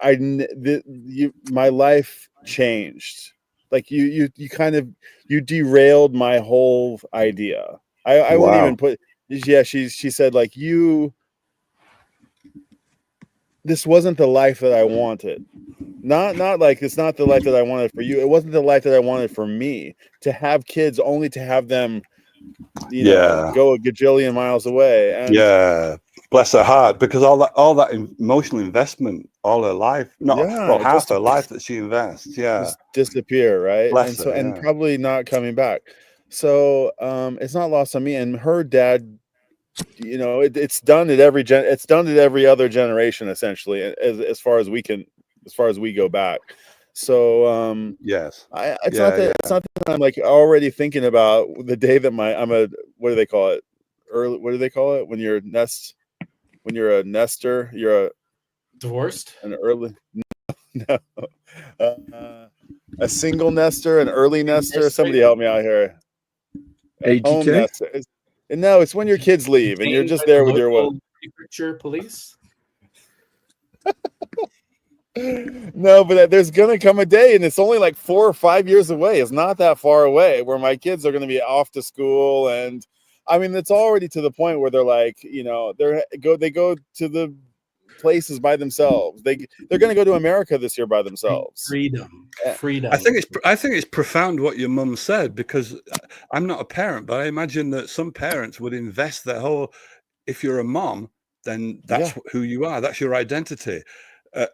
my life changed. Like you derailed my whole idea. I won't even put. Yeah, she said, like, this wasn't the life that I wanted. Not like it's not the life that I wanted for you. It wasn't the life that I wanted for me. To have kids, only to have them, go a gajillion miles away. And bless her heart, because all that emotional investment, all her life, half her life that she invests, just disappear, right? Bless her, and probably not coming back. So it's not lost on me. And her dad, it's done at every other generation, essentially, as far as we go back. So yes, it's not that I'm like already thinking about the day that what do they call it? What do they call it when you're a nester? You're a divorced? An early a single nester, an early nester. Somebody help me out here. Home nester. No, it's when your kids leave and you're just there with your prefecture police. No, but there's gonna come a day, and it's only like 4 or 5 years away. It's not that far away, where my kids are gonna be off to school, and I mean, it's already to the point where they're like, they go to the places by themselves. They're going to go to America this year by themselves. Freedom. I think it's profound what your mum said, because I'm not a parent, but I imagine that some parents would invest their whole. If you're a mom, then that's who you are. That's your identity.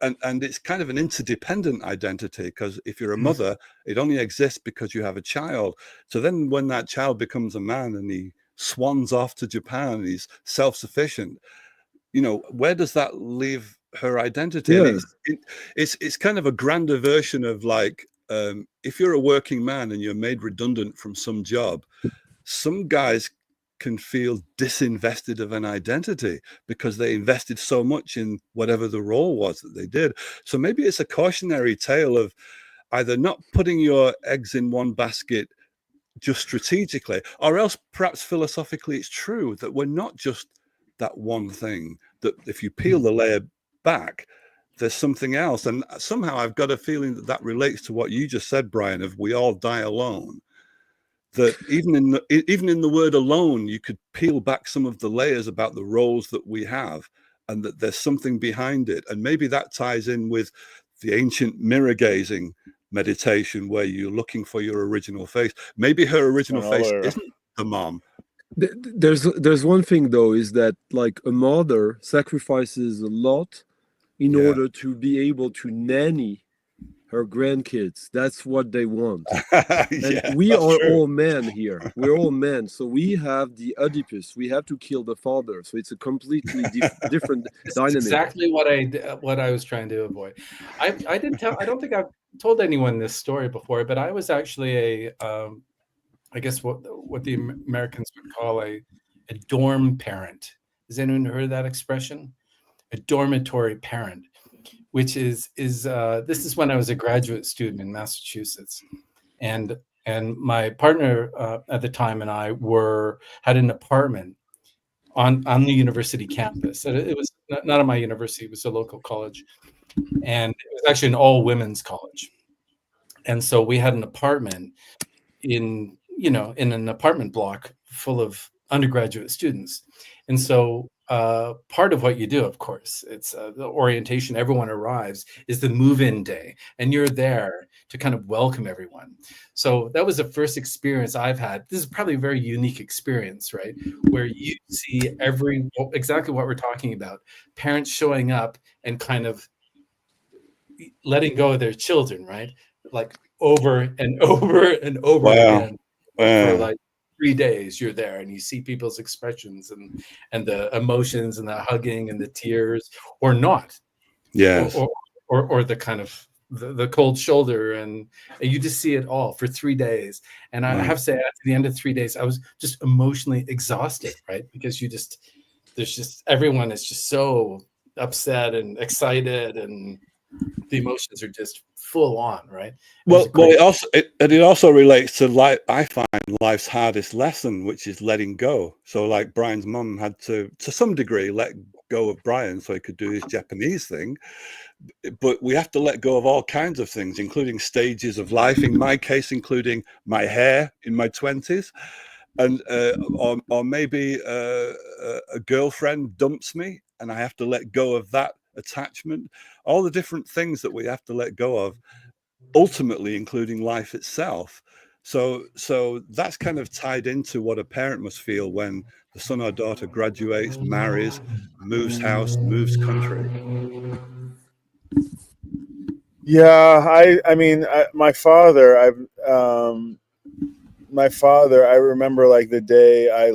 And it's kind of an interdependent identity, because if you're a mother, it only exists because you have a child. So then when that child becomes a man and he swans off to Japan, he's self-sufficient, where does that leave her identity? Yeah. It's kind of a grander version of, like, if you're a working man and you're made redundant from some job, some guys can feel disinvested of an identity because they invested so much in whatever the role was that they did. So maybe it's a cautionary tale of either not putting your eggs in one basket just strategically, or else perhaps philosophically it's true that we're not just that one thing, that if you peel the layer back, there's something else. And somehow I've got a feeling that relates to what you just said, Brian, of we all die alone. that even in the word alone, you could peel back some of the layers about the roles that we have, and that there's something behind it. And maybe that ties in with the ancient mirror gazing meditation, where you're looking for your original face. Maybe her original face isn't the mom. There's one thing though, is that like a mother sacrifices a lot in order to be able to nanny her grandkids. That's what they want. And we are all men here. We're all men. So we have the Oedipus. We have to kill the father. So it's a completely different dynamic. Exactly what I was trying to avoid. I don't think I've told anyone this story before, but I was actually I guess what the Americans would call a dorm parent. Has anyone heard that expression? A dormitory parent, which is this is when I was a graduate student in Massachusetts, and my partner at the time and I had an apartment on the university campus. It was not at my university; it was a local college, and it was actually an all women's college. And so we had an apartment in an apartment block full of undergraduate students. And so part of what you do, of course, it's the orientation, everyone arrives, is the move-in day, and you're there to kind of welcome everyone. So that was the first experience I've had. This is probably a very unique experience, right? Where you see exactly what we're talking about, parents showing up and kind of letting go of their children, right? Like over and over and over again. For like 3 days you're there, and you see people's expressions and the emotions and the hugging and the tears, or not, or the kind of the cold shoulder, and you just see it all for 3 days. And I have to say, at the end of 3 days I was just emotionally exhausted, right? Because everyone is just so upset and excited, and the emotions are just full on, right? It also relates to life. I find life's hardest lesson, which is letting go. So like Brian's mum had to some degree let go of Brian so he could do his Japanese thing, but we have to let go of all kinds of things, including stages of life, in my case including my hair in my 20s, and or maybe a girlfriend dumps me and I have to let go of that attachment. All the different things that we have to let go of, ultimately including life itself. So that's kind of tied into what a parent must feel when the son or daughter graduates, marries, moves house, moves country. Yeah, I mean, my father, I remember like the day I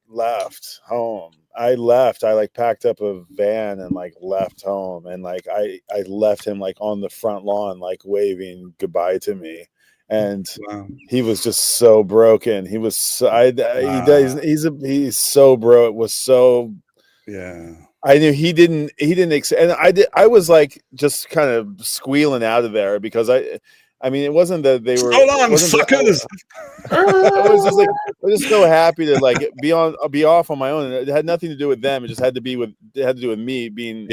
left home. I like packed up a van and like left home, and like I left him like on the front lawn, like waving goodbye to me. And he was just so broken. He was so, he's so broke. It was so, I knew he didn't and I was like just kind of squealing out of there, because I mean, it wasn't that they were. Hold on, suckers! I was just like, I was just so happy to like be off on my own. It had nothing to do with them. It just had to do with me being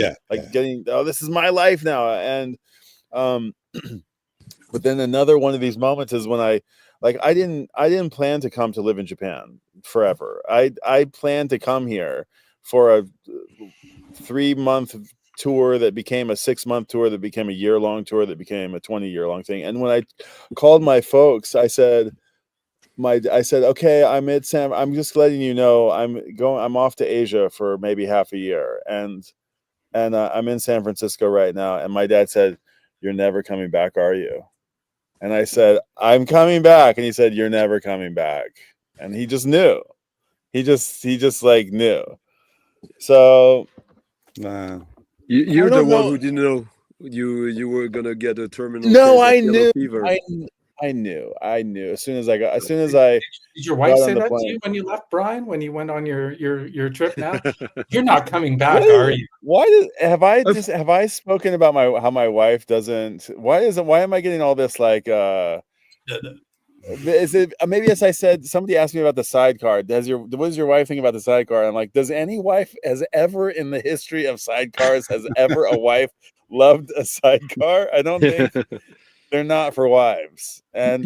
getting. Oh, this is my life now. And but then another one of these moments is when I didn't plan to come to live in Japan forever. I planned to come here for a 3-month tour that became a 6-month tour that became a year-long tour that became a 20-year-long thing. And when I called my folks, I said, okay, I'm just letting you know I'm off to Asia for maybe half a year, and I'm in San Francisco right now. And my dad said, "You're never coming back, are you?" And I said, "I'm coming back." And he said, "You're never coming back." And he just knew. He just like knew. So You're the one who didn't know you were gonna get a terminal. No, I knew. I knew. As soon as I did your wife say that to you when you left, Brian? When you went on your trip? Now you're not coming back, are you? Have I spoken about how my wife doesn't? Why am I getting all this like? Is it maybe, as I said, somebody asked me about the sidecar. What does your wife think about the sidecar? I'm like, does any wife has ever in the history of sidecars has ever a wife loved a sidecar? I don't think. They're not for wives. And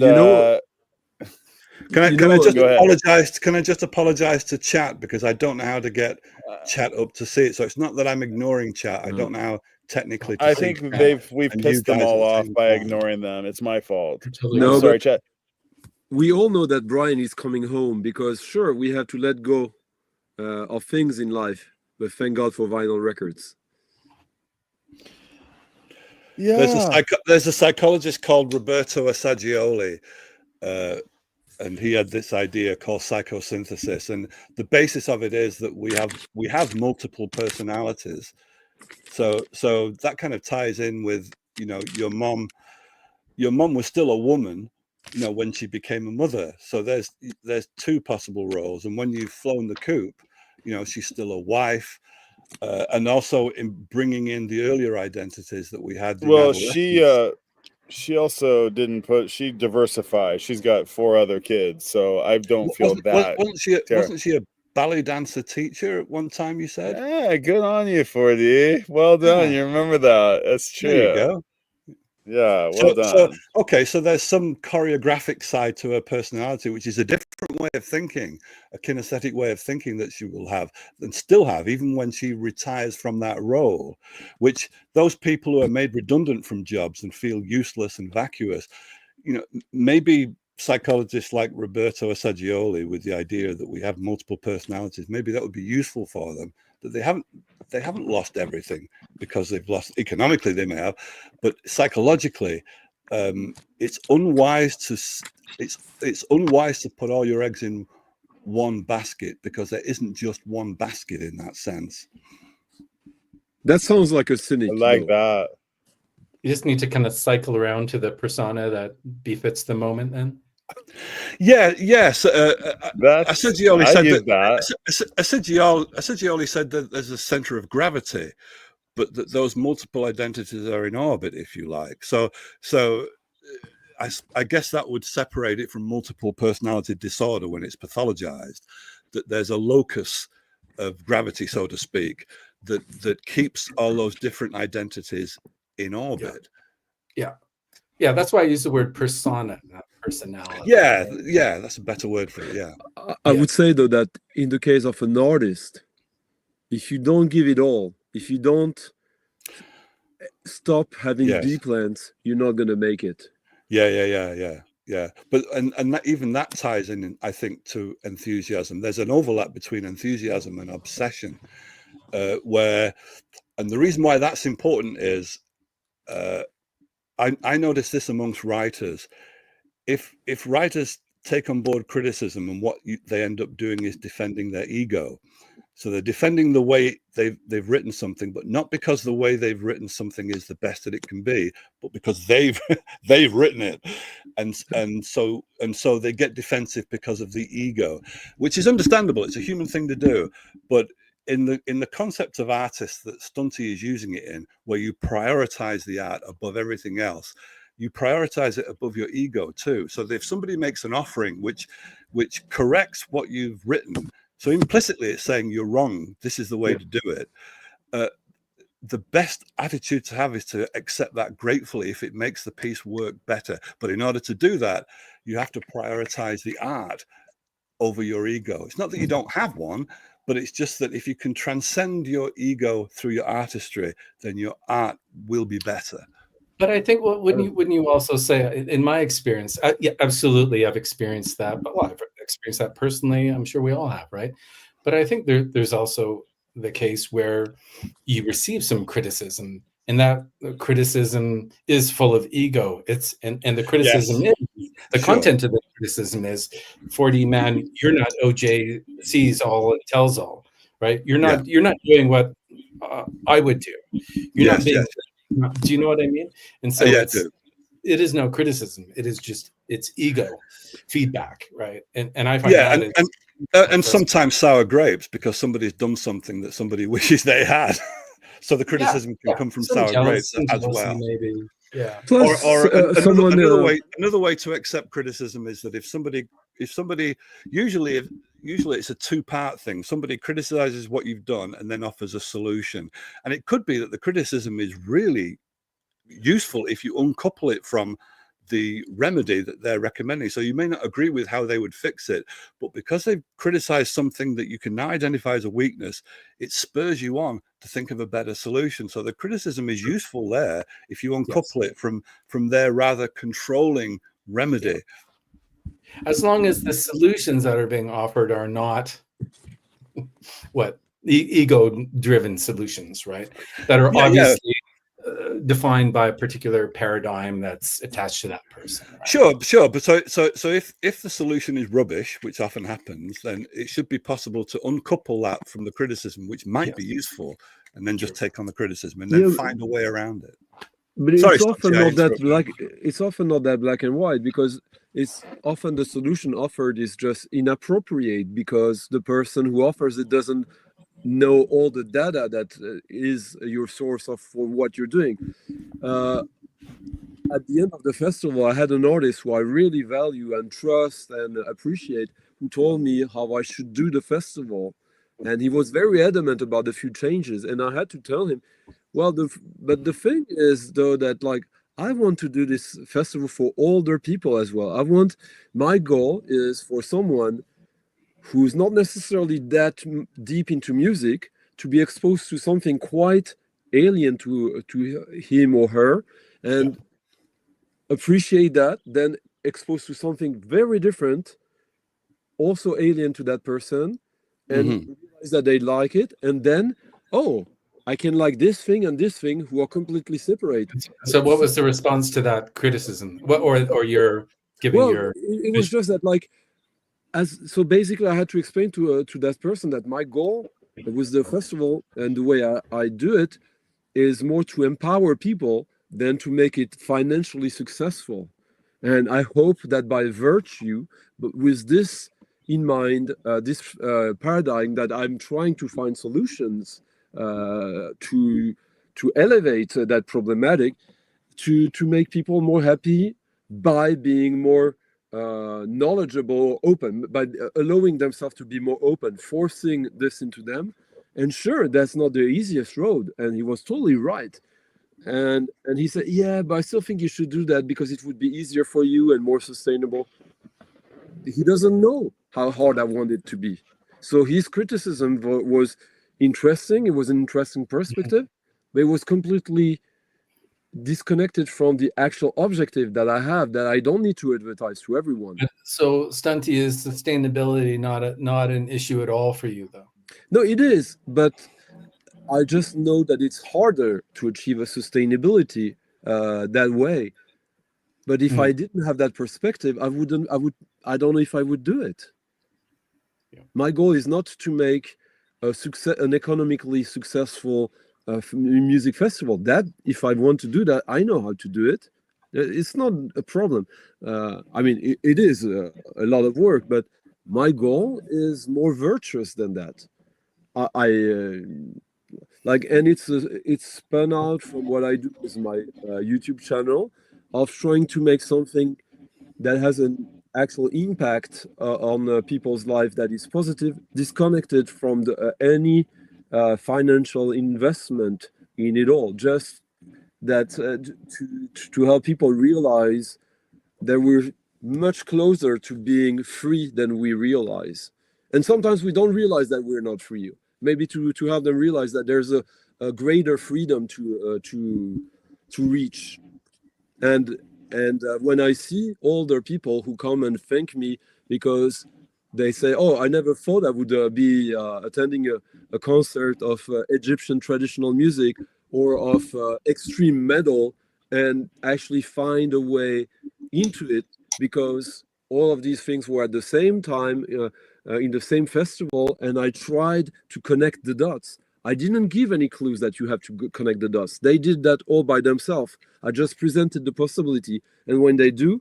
Can I You can I know, just Go ahead. apologize? Can I just apologize to chat because I don't know how to get chat up to see it. So it's not that I'm ignoring chat. I don't know how technically to I see think chat. we've and you pissed them guys at all the off same by time. ignoring them. It's my fault. You're totally No, I'm right. sorry, chat. we all know that Brian is coming home because sure, we have to let go of things in life, but thank God for vinyl records. Yeah. There's a psychologist called Roberto Assagioli, and he had this idea called psychosynthesis, and the basis of it is that we have multiple personalities. So that kind of ties in with, you know, your mom was still a woman, you know, when she became a mother. So there's two possible roles, and when you've flown the coop, you know, she's still a wife. And also in bringing in the earlier identities that we had. Well, she also didn't she diversified. She's got 4 other kids, so I don't feel that. Wasn't she a ballet dancer teacher at one time? You said. Yeah, good on you, 4D. Well done. Yeah. You remember that. That's true. There you go. Yeah, well done. Okay, so there's some choreographic side to her personality, which is a different way of thinking, a kinesthetic way of thinking that she will have and still have, even when she retires from that role, which those people who are made redundant from jobs and feel useless and vacuous, you know, maybe psychologists like Roberto Assagioli, with the idea that we have multiple personalities, maybe that would be useful for them, that they haven't lost everything because they've lost economically, they may have, but psychologically, it's unwise to put all your eggs in one basket, because there isn't just one basket in that sense. That sounds like a cynic. I like that. You just need to kind of cycle around to the persona that befits the moment then. Yes. Assagioli said Assagioli said that there's a center of gravity, but that those multiple identities are in orbit, if you like. So I guess that would separate it from multiple personality disorder when it's pathologized, that there's a locus of gravity, so to speak, that keeps all those different identities in orbit. Yeah, that's why I use the word persona, not personality. Yeah, that's a better word for it. Yeah. I would say though that in the case of an artist, if you don't give it all, if you don't stop having B plans, you're not gonna make it. Yeah. But and even that ties in, I think, to enthusiasm. There's an overlap between enthusiasm and obsession, and the reason why that's important is, I notice this amongst writers. If writers take on board criticism, and what they end up doing is defending their ego. So they're defending the way they've written something, but not because the way they've written something is the best that it can be, but because they've written it, and so they get defensive because of the ego, which is understandable. It's a human thing to do, but in the concept of artists that Stunty is using it in, where you prioritize the art above everything else, you prioritize it above your ego too. So that if somebody makes an offering which corrects what you've written, so implicitly it's saying you're wrong, this is the way to do it, the best attitude to have is to accept that gratefully if it makes the piece work better. But in order to do that, you have to prioritize the art over your ego. It's not that you don't have one, but it's just that if you can transcend your ego through your artistry, then your art will be better. But I think when you also say, in my experience, yeah, absolutely, I've experienced that. But I've experienced that personally. I'm sure we all have, right? But I think there's also the case where you receive some criticism, and that criticism is full of ego. And the criticism is the content of the criticism is, 4D man, you're not OJ sees all and tells all, right? You're not doing what I would do. You're not being. Do you know what I mean? And so it is no criticism. It is just it's ego feedback, right? And I find and sometimes sour grapes, because somebody's done something that somebody wishes they had. So the criticism can come from sour grapes as well. Maybe. Yeah. Plus, another way to accept criticism is that if somebody usually it's a two-part thing. Somebody criticizes what you've done and then offers a solution, and it could be that the criticism is really useful if you uncouple it from the remedy that they're recommending. So you may not agree with how they would fix it, but because they've criticized something that you can now identify as a weakness, it spurs you on to think of a better solution. So the criticism is useful there if you uncouple it from their rather controlling remedy. As long as the solutions that are being offered are not ego-driven solutions, right? That are obviously defined by a particular paradigm that's attached to that person. Right? Sure. But so if the solution is rubbish, which often happens, then it should be possible to uncouple that from the criticism, which might be useful, and then just take on the criticism and then find a way around it. But it's often not that black. It's often not that black and white, because it's often the solution offered is just inappropriate because the person who offers it doesn't know all the data that is your source for what you're doing. At the end of the festival, I had an artist who I really value and trust and appreciate, who told me how I should do the festival, and he was very adamant about a few changes, and I had to tell him, well, but the thing is though that like I want to do this festival for older people as well. My goal is for someone who's not necessarily that deep into music to be exposed to something quite alien to him or her, and appreciate that, then exposed to something very different, also alien to that person, and realize that they like it, and then, oh, I can like this thing and this thing who are completely separate. So what was the response to that criticism? What, or you're giving your... It was just that like, so basically I had to explain to that person that my goal with the festival and the way I do it is more to empower people than to make it financially successful. And I hope that by virtue, but with this in mind, this paradigm that I'm trying to find solutions to elevate that problematic, to make people more happy by being more knowledgeable, open, by allowing themselves to be more open, forcing this into them. And sure, that's not the easiest road, and he was totally right. And he said, yeah, but I still think you should do that because it would be easier for you and more sustainable. He doesn't know how hard I want it to be. So his criticism was interesting. It was an interesting perspective, but it was completely disconnected from the actual objective that I have, that I don't need to advertise to everyone. So, Stunty, is sustainability not an issue at all for you, though? No, it is, but I just know that it's harder to achieve a sustainability that way. But if I didn't have that perspective, I don't know if I would do it. Yeah. My goal is not to make an economically successful music festival. That if I want to do that, I know how to do it. It's not a problem. I mean, it is a lot of work, but my goal is more virtuous than that. And it's spun out from what I do with my YouTube channel of trying to make something that has an actual impact on people's life that is positive, disconnected from any financial investment in it all. Just that to help people realize that we're much closer to being free than we realize. And sometimes we don't realize that we're not free. Maybe to have them realize that there's a greater freedom to reach. And when I see older people who come and thank me because they say, oh, I never thought I would be attending a concert of Egyptian traditional music or of extreme metal, and actually find a way into it, because all of these things were at the same time in the same festival, and I tried to connect the dots. I didn't give any clues that you have to connect the dots. They did that all by themselves. I just presented the possibility, and when they do,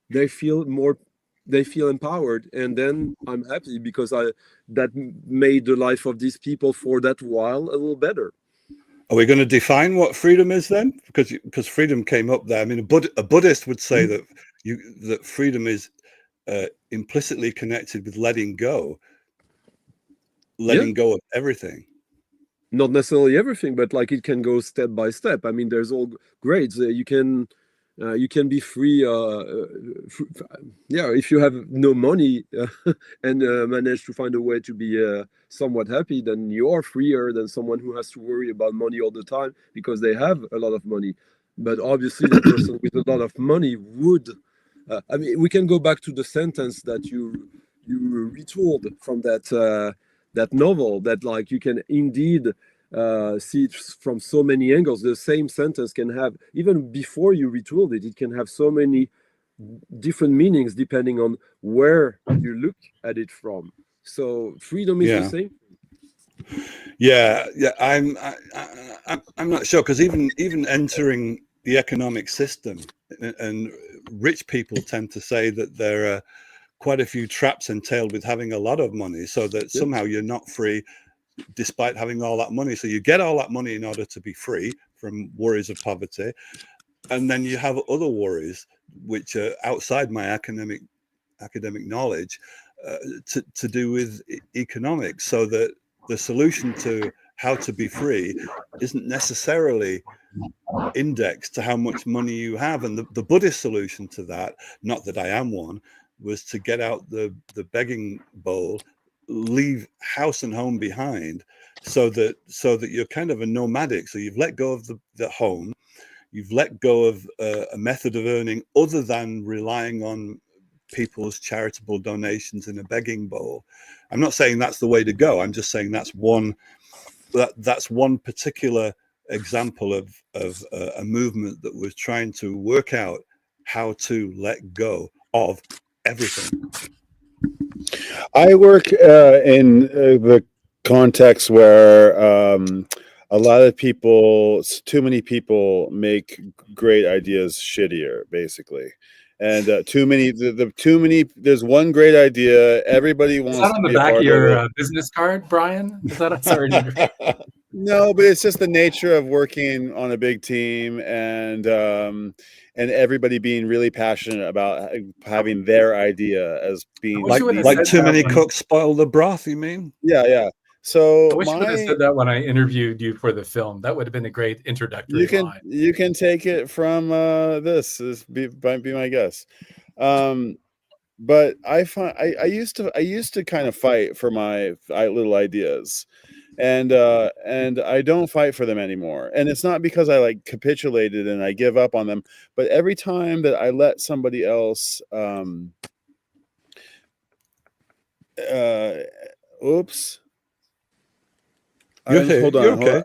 they feel empowered, and then I'm happy because that made the life of these people for that while a little better. Are we going to define what freedom is then? Because freedom came up there. I mean, a Buddhist would say that freedom is implicitly connected with letting go of everything. Not necessarily everything, but like it can go step by step. I mean, there's all grades. You can You can be free, if you have no money and manage to find a way to be somewhat happy, then you are freer than someone who has to worry about money all the time because they have a lot of money. But obviously, the person with a lot of money would. I mean, we can go back to the sentence that you retooled from that novel. That like you can indeed see it from so many angles. The same sentence can have, even before you retooled it, it can have so many different meanings depending on where you look at it from. So freedom is the same. Yeah. I'm not sure, because even entering the economic system, and rich people tend to say that there are quite a few traps entailed with having a lot of money, so that somehow you're not free despite having all that money. So you get all that money in order to be free from worries of poverty, and then you have other worries which are outside my academic knowledge, to do with economics, so that the solution to how to be free isn't necessarily indexed to how much money you have. And the Buddhist solution to that, not that I am one, was to get out the begging bowl, leave house and home behind, so that you're kind of a nomadic. So you've let go of the home, you've let go of a method of earning other than relying on people's charitable donations in a begging bowl. I'm not saying that's the way to go. I'm just saying that's one particular example of a movement that was trying to work out how to let go of everything. I work in the context where a lot of people, too many people, make great ideas shittier, basically. And too many. There's one great idea. Everybody wants. Is that on the back of your business card, Brian? Is that sorry? No, but it's just the nature of working on a big team, and everybody being really passionate about having their idea as being like too many cooks spoil the broth. You mean? Yeah. So I wish you would have said that when I interviewed you for the film. That would have been a great introductory line. You can take it from this might be my guess. But I find I used to kind of fight for my little ideas, and I don't fight for them anymore. And it's not because I like capitulated and I give up on them, but every time that I let somebody else oops. Hold on. Okay.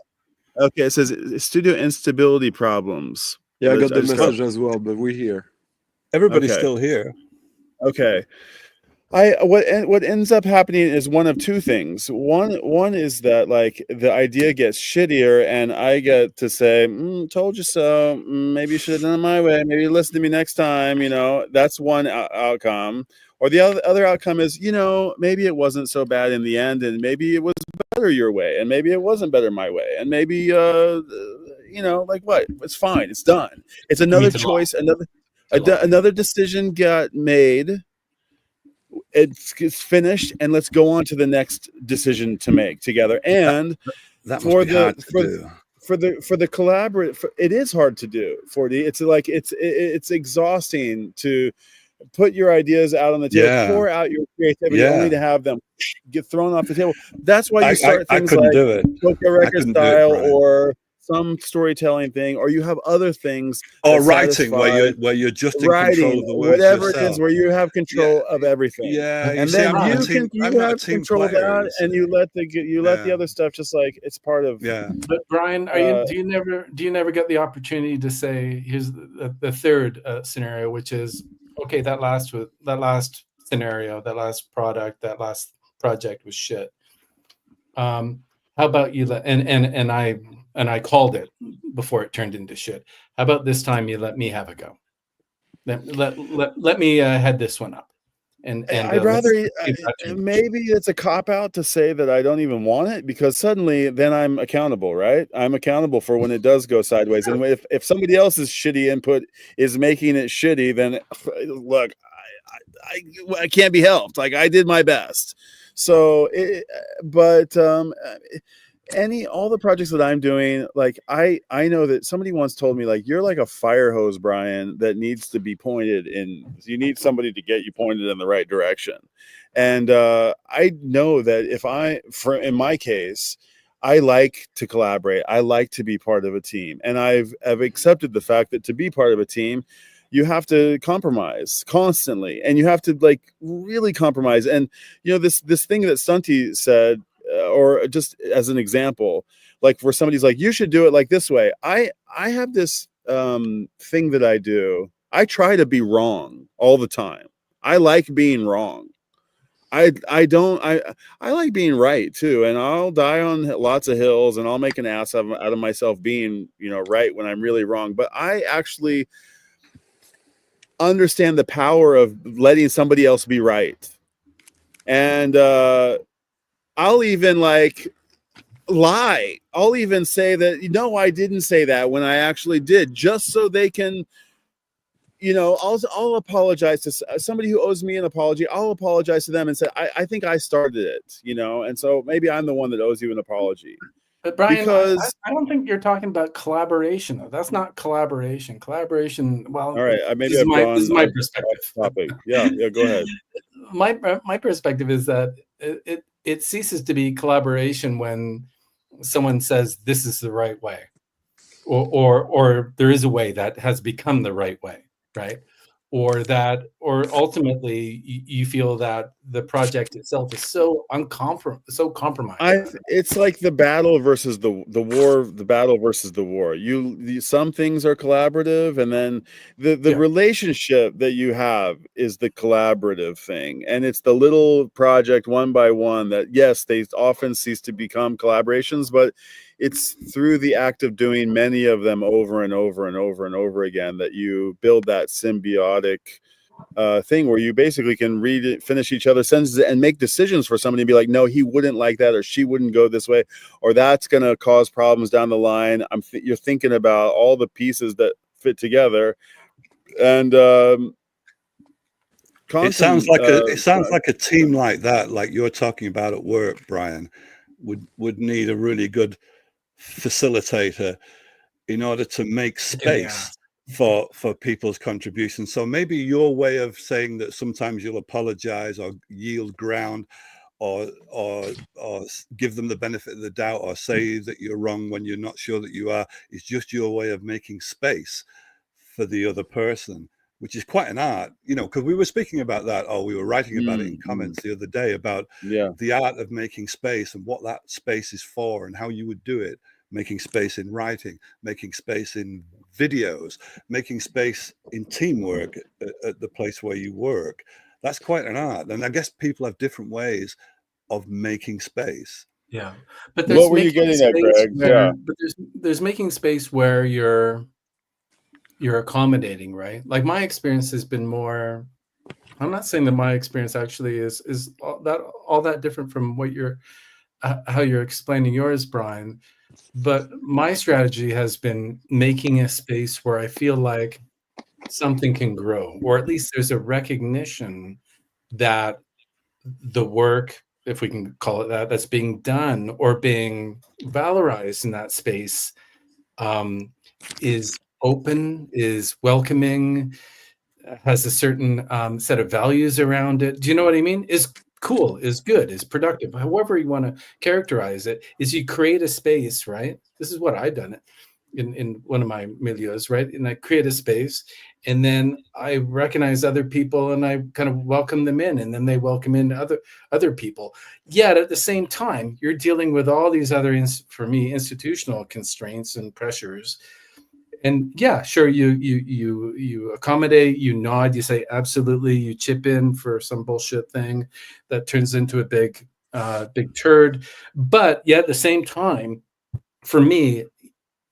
Okay, it says studio instability problems. Yeah, I got the message as well, but we're here. Everybody's still here. Okay. What ends up happening is one of two things. One is that like the idea gets shittier, and I get to say, "Told you so." Maybe you should have done it my way. Maybe listen to me next time. That's one outcome. Or the other outcome is, maybe it wasn't so bad in the end, and maybe it was better your way, and maybe it wasn't better my way, and maybe like what? It's fine. It's done. It's another choice. Another decision got made. It's finished, and let's go on to the next decision to make together. And that must be hard to do. For the collaborative, it is hard to do. 4D. It's like it's exhausting to put your ideas out on the table, pour out your creativity, only to have them get thrown off the table. That's why you start things like Coca Record style or some storytelling thing, or you have other things, or writing where you're just in control of the words, whatever yourself. It is, where you have control of everything. And then you have control of that, and you let the other stuff just like it's part of. Yeah. But Brian, do you never get the opportunity to say, here's the third scenario, which is, okay, that last scenario, that last product, that last project was shit. How about you and I called it before it turned into shit. How about this time you let me have a go? Let me head this one up. And I'd rather maybe it's a cop out to say that I don't even want it, because suddenly then I'm accountable, right? I'm accountable for when it does go sideways. And if somebody else's shitty input is making it shitty, then look, I can't be helped. Like, I did my best. So, all the projects that I'm doing, like I know that somebody once told me, like, you're like a fire hose, Brian, that needs to be pointed in. You need somebody to get you pointed in the right direction. And I know that in my case, I like to collaborate. I like to be part of a team, and I've accepted the fact that to be part of a team, you have to compromise constantly, and you have to like really compromise. And this thing that Stunty said, or just as an example, like where somebody's like, you should do it like this way. I have this thing that I do. I try to be wrong all the time. I like being wrong. I like being right too, and I'll die on lots of hills, and I'll make an ass out of myself being right when I'm really wrong. But I actually understand the power of letting somebody else be right, and I'll even like lie. I'll even say that no, I didn't say that when I actually did, just so they can. I'll apologize to somebody who owes me an apology. I'll apologize to them and say, I think I started it, and so maybe I'm the one that owes you an apology. But Brian, because I don't think you're talking about collaboration, though. That's not collaboration. Collaboration, well, all right, maybe this is my perspective. Topic. Yeah, go ahead. My perspective is that it ceases to be collaboration when someone says this is the right way, or there is a way that has become the right way. Right. Or ultimately you feel that the project itself is so compromised. It's like the battle versus the war, the battle versus the war. Some things are collaborative, and then the relationship that you have is the collaborative thing. And it's the little project one by one that, yes, they often cease to become collaborations, but it's through the act of doing many of them over and over and over and over again that you build that symbiotic thing where you basically can finish each other's sentences and make decisions for somebody and be like, no, he wouldn't like that, or she wouldn't go this way, or that's going to cause problems down the line. You're thinking about all the pieces that fit together. And it sounds like a team like that, like you're talking about at work, Brian, would need a really good facilitator in order to make space for people's contributions. So maybe your way of saying that sometimes you'll apologize or yield ground or give them the benefit of the doubt or say that you're wrong when you're not sure that you are is just your way of making space for the other person, which is quite an art, because we were speaking about that, or we were writing about it in comments the other day about the art of making space and what that space is for and how you would do it. Making space in writing, making space in videos, making space in teamwork at the place where you work. That's quite an art. And I guess people have different ways of making space. Yeah. But what were you getting at, Greg? But there's making space where you're accommodating, right? Like my experience has been more, I'm not saying that my experience actually is all that different from what how you're explaining yours, Brian. But my strategy has been making a space where I feel like something can grow, or at least there's a recognition that the work, if we can call it that, that's being done or being valorized in that space is open, is welcoming, has a certain set of values around it. Do you know what I mean? Is cool, is good, is productive, however you want to characterize it, is you create a space, right? This is what I've done in one of my milieus, right? And I create a space, and then I recognize other people and I kind of welcome them in, and then they welcome in other people. Yet at the same time, you're dealing with all these other, for me, institutional constraints and pressures. And yeah, sure, you accommodate, you nod, you say absolutely, you chip in for some bullshit thing that turns into a big turd. But yet at the same time, for me,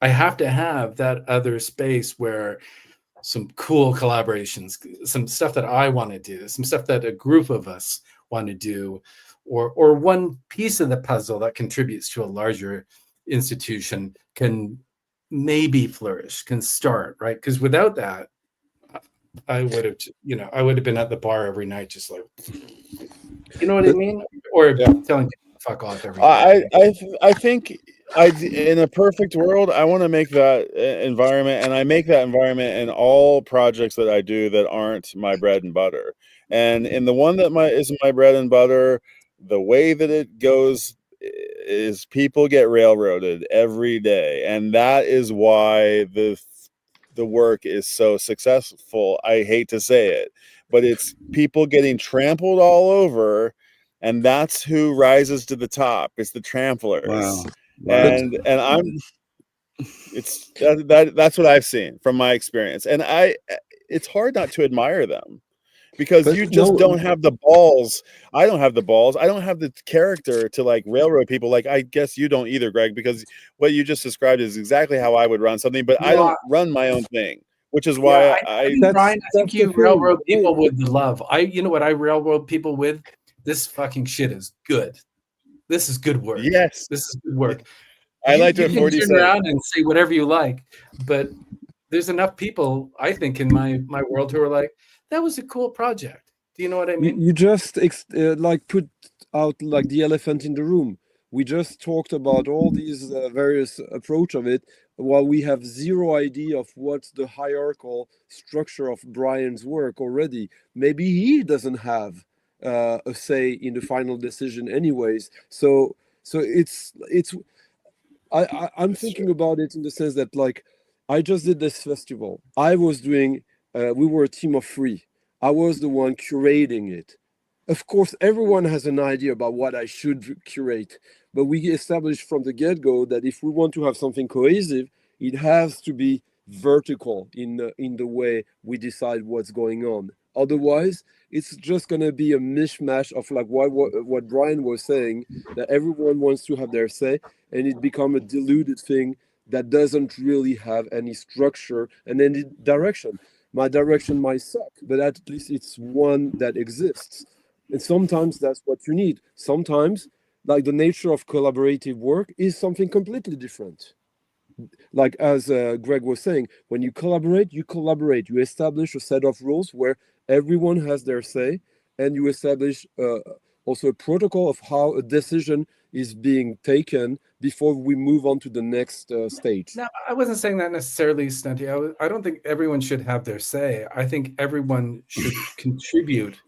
I have to have that other space where some cool collaborations, some stuff that I want to do, some stuff that a group of us want to do, or one piece of the puzzle that contributes to a larger institution can maybe flourish, can start, right? Because without that, I would have been at the bar every night, just like, you know what I mean? Or telling people fuck off every day. I think in a perfect world, I want to make that environment, and I make that environment in all projects that I do that aren't my bread and butter. And in the one that is my bread and butter, the way that it goes is people get railroaded every day, and that is why the work is so successful. I hate to say it, but it's people getting trampled all over, and that's who rises to the top. It's the tramplers. Wow. And I'm it's that's what I've seen from my experience, and it's hard not to admire them, because But you just no, don't have the balls. I don't have the balls. I don't have the character to like railroad people. Like, I guess you don't either, Greg, because what you just described is exactly how I would run something, but I don't run my own thing, which is why Brian, I think that's you the thing. railroad people Wait. with love. You know what I railroad people with? This fucking shit is good. This is good work. Yes, This is good work. I like to you can 40 turn cents. around and say whatever you like, but there's enough people, I think, in my world who are like, that was a cool project. Do you know what I mean? You just like put out like the elephant in the room. We just talked about all these various approach of it, while we have zero idea of what's the hierarchical structure of Brian's work already. Maybe he doesn't have a say in the final decision, anyways. So it's I'm thinking about it in the sense that, like, I just did this festival. I was doing. We were a team of 3. I was the one curating it. Of course, everyone has an idea about what I should curate, but we established from the get-go that if we want to have something cohesive, it has to be vertical in the way we decide what's going on. Otherwise, it's just going to be a mishmash of like what Brian was saying, that everyone wants to have their say, and it become a diluted thing that doesn't really have any structure and any direction. My direction might suck, but at least it's one that exists. And sometimes that's what you need. Sometimes, like, the nature of collaborative work is something completely different. Like, as Greg was saying, when you collaborate, you establish a set of rules where everyone has their say, and you establish also a protocol of how a decision is being taken before we move on to the next stage. No, I wasn't saying that necessarily, Stunty. I don't think everyone should have their say. I think everyone should contribute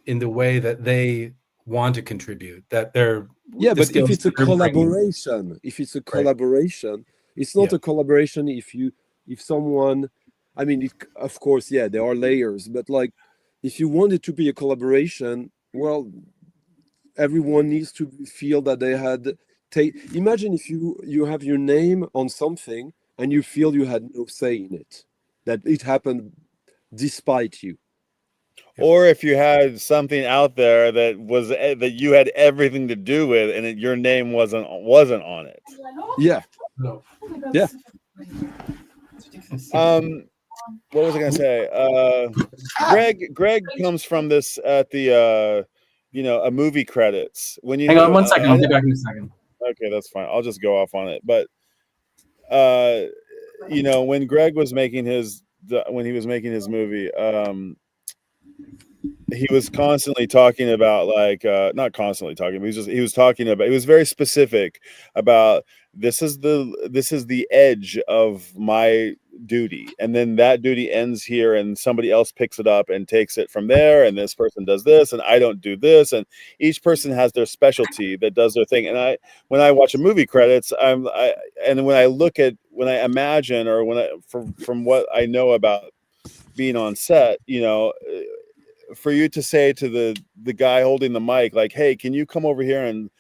in the way that they want to contribute. That they're but if it's a collaboration, it's not a collaboration if someone, I mean, of course, yeah, there are layers, but like, if you want it to be a collaboration, well, everyone needs to feel that they had imagine if you have your name on something and you feel you had no say in it, that it happened despite you. Or if you had something out there that was that you had everything to do with, and your name wasn't on it. Yeah. Yeah. What was I gonna say? Greg comes from this at the a movie credits. When you hang on 1 second, I'll be back in a second. Okay, that's fine. I'll just go off on it. But when Greg was making his movie, he was constantly talking about, like, not constantly talking, but he was talking about, he was very specific about, this is the edge of my duty, and then that duty ends here, and somebody else picks it up and takes it from there, and this person does this, and I don't do this, and each person has their specialty that does their thing. And when I watch a movie credits, and when I imagine, or from what I know about being on set, for you to say to the guy holding the mic, like, hey, can you come over here and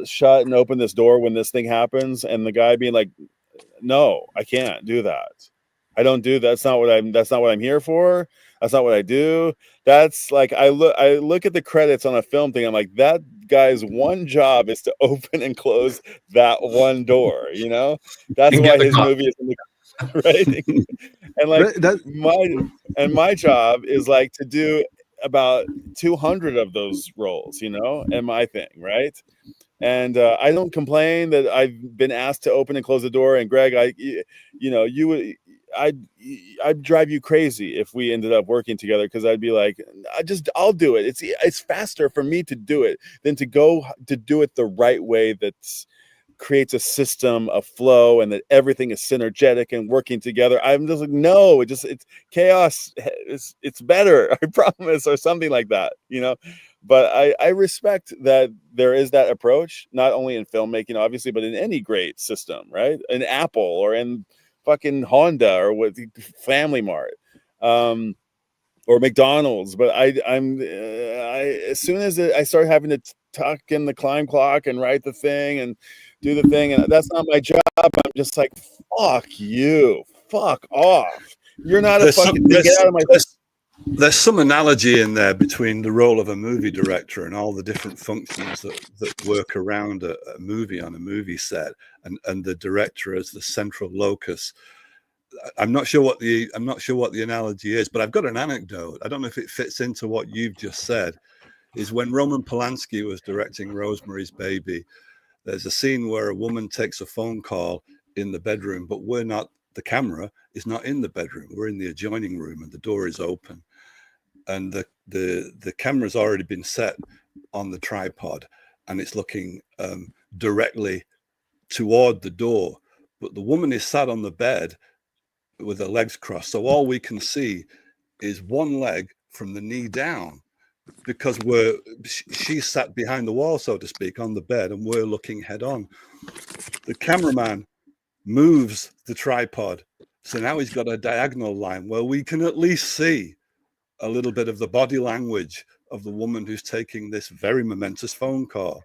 shut and open this door when this thing happens? And the guy being like, no, I can't do that. I don't do that. That's not what I'm here for. That's not what I do. That's like, I look at the credits on a film thing. I'm like, that guy's one job is to open and close that one door, That's why his movie is in the right. And like my job is like to do about 200 of those roles, and my thing, right? And I don't complain that I've been asked to open and close the door. And Greg, I'd drive you crazy if we ended up working together, because I'd be like, I'll do it. It's faster for me to do it than to go to do it the right way that's creates a system of flow and that everything is synergetic and working together. I'm just like, no, it's chaos. It's better, I promise, or something like that, you know. But I respect that there is that approach, not only in filmmaking, obviously, but in any great system, right? In Apple or in fucking Honda or with Family Mart. Or McDonald's. But as soon as I start having to tuck in the climb clock and write the thing and do the thing, and that's not my job, I'm just like, fuck you, fuck off. You're not a fucking get out of my. There's some analogy in there between the role of a movie director and all the different functions that work around a movie on a movie set, and the director as the central locus. I'm not sure what the analogy is, but I've got an anecdote. I don't know if it fits into what you've just said. Is when Roman Polanski was directing Rosemary's Baby, there's a scene where a woman takes a phone call in the bedroom, but the camera is not in the bedroom. We're in the adjoining room and the door is open. And the camera's already been set on the tripod and it's looking directly toward the door. But the woman is sat on the bed with her legs crossed. So all we can see is one leg from the knee down, because she's sat behind the wall, so to speak, on the bed, and we're looking head on. The cameraman moves the tripod, so now he's got a diagonal line where we can at least see a little bit of the body language of the woman who's taking this very momentous phone call.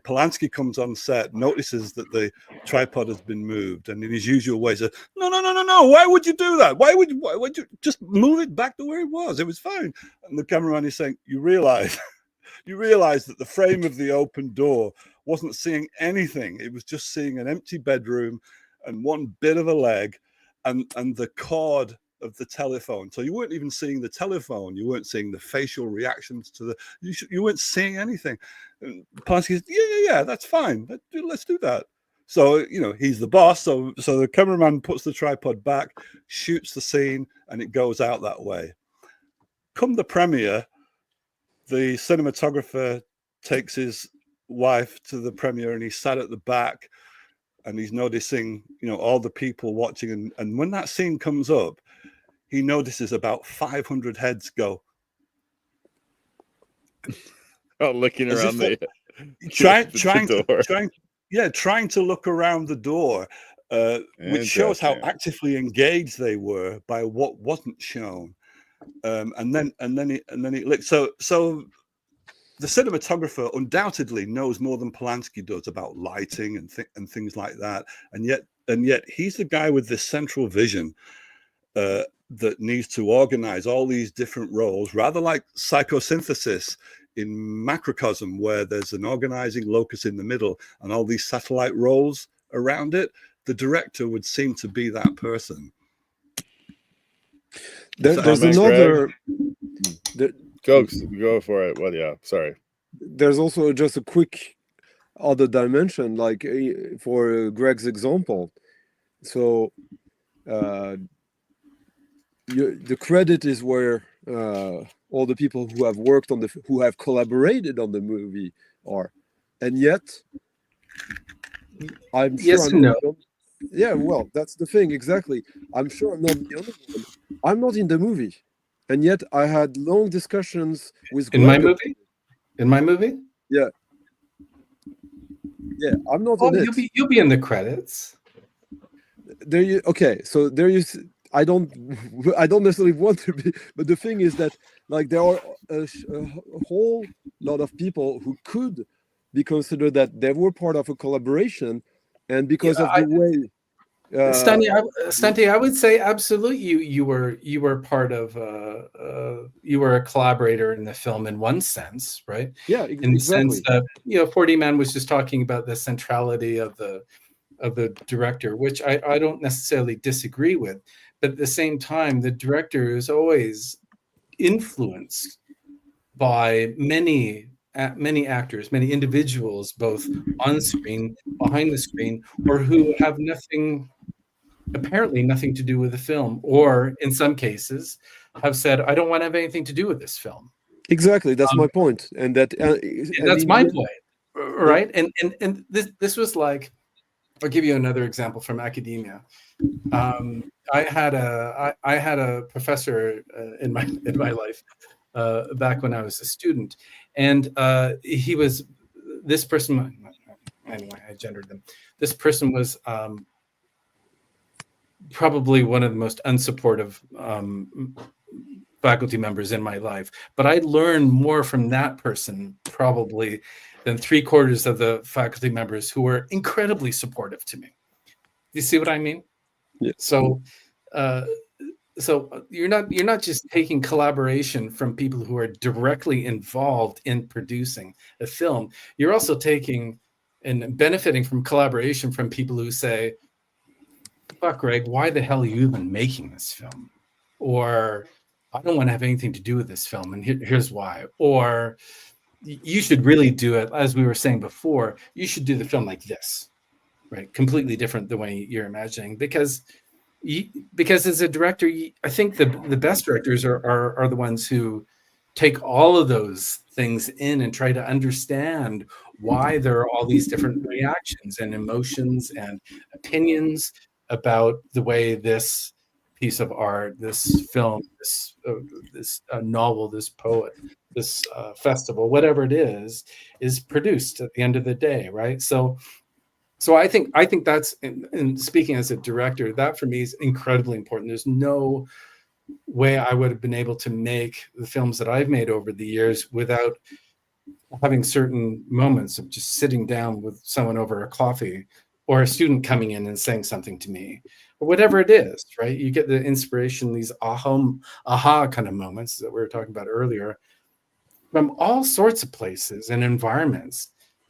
Polanski comes on set, notices that the tripod has been moved, and in his usual way says, no, why would you do that? Why would you just move it back to where it was? It was fine. And the cameraman is saying, you realize that the frame of the open door wasn't seeing anything. It was just seeing an empty bedroom and one bit of a leg and the cord of the telephone. So you weren't even seeing the telephone. You weren't seeing the facial reactions to you weren't seeing anything. And Polanski says, yeah, that's fine. Let's do that. So, he's the boss. So the cameraman puts the tripod back, shoots the scene, and it goes out that way. Come the premiere, the cinematographer takes his wife to the premiere and he's sat at the back and he's noticing, all the people watching. And when that scene comes up, he notices about 500 heads go. Oh, looking around trying to look around the door, which shows how actively engaged they were by what wasn't shown. And then it lit. So the cinematographer undoubtedly knows more than Polanski does about lighting and things like that. And yet he's the guy with this central vision that needs to organize all these different roles, rather like psychosynthesis in macrocosm, where there's an organizing locus in the middle and all these satellite roles around it. The director would seem to be that person. There's another. Go for it. Well, yeah. Sorry. There's also just a quick other dimension, like for Greg's example. So the credit is where all the people who have worked on who have collaborated on the movie are, and yet I'm sure. Yes and no. Yeah, well, that's the thing, exactly. I'm sure I'm not the only one. I'm not in the movie, and yet I had long discussions with Greg. In my movie? Yeah, I'm not in it. You'll be in the credits. Okay, so there you. I don't necessarily want to be, but the thing is that there are a whole lot of people who could be considered that they were part of a collaboration, and because of the way. Stanley, I would say absolutely. You were part of. You were a collaborator in the film in one sense, right? Yeah, in the sense that 40 Man was just talking about the centrality of the director, which I don't necessarily disagree with. But at the same time, the director is always influenced by many actors, many individuals, both on screen, behind the screen, or who have nothing apparently nothing to do with the film, or in some cases have said, I don't want to have anything to do with this film. Exactly, that's my point, and that And that's my point, right? And this was like, I'll give you another example from academia. I had a professor in my life back when I was a student, and he was this person. Anyway, I gendered them. This person was probably one of the most unsupportive faculty members in my life, but I learned more from that person probably than 3/4 of the faculty members who were incredibly supportive to me. You see what I mean? Yeah. So you're not just taking collaboration from people who are directly involved in producing a film. You're also taking and benefiting from collaboration from people who say, fuck, Greg, why the hell are you even making this film? Or I don't want to have anything to do with this film, and here's why. Or you should really do it, as we were saying before, you should do the film like this, right? Completely different the way you're imagining, because as a director, I think the best directors are the ones who take all of those things in and try to understand why there are all these different reactions and emotions and opinions about the way this piece of art, this film, this novel, this poet, this festival, whatever it is produced at the end of the day, right? So I think that's, and speaking as a director, that for me is incredibly important. There's no way I would have been able to make the films that I've made over the years without having certain moments of just sitting down with someone over a coffee, or a student coming in and saying something to me, or whatever it is, right? You get the inspiration, these aha kind of moments that we were talking about earlier, from all sorts of places and environments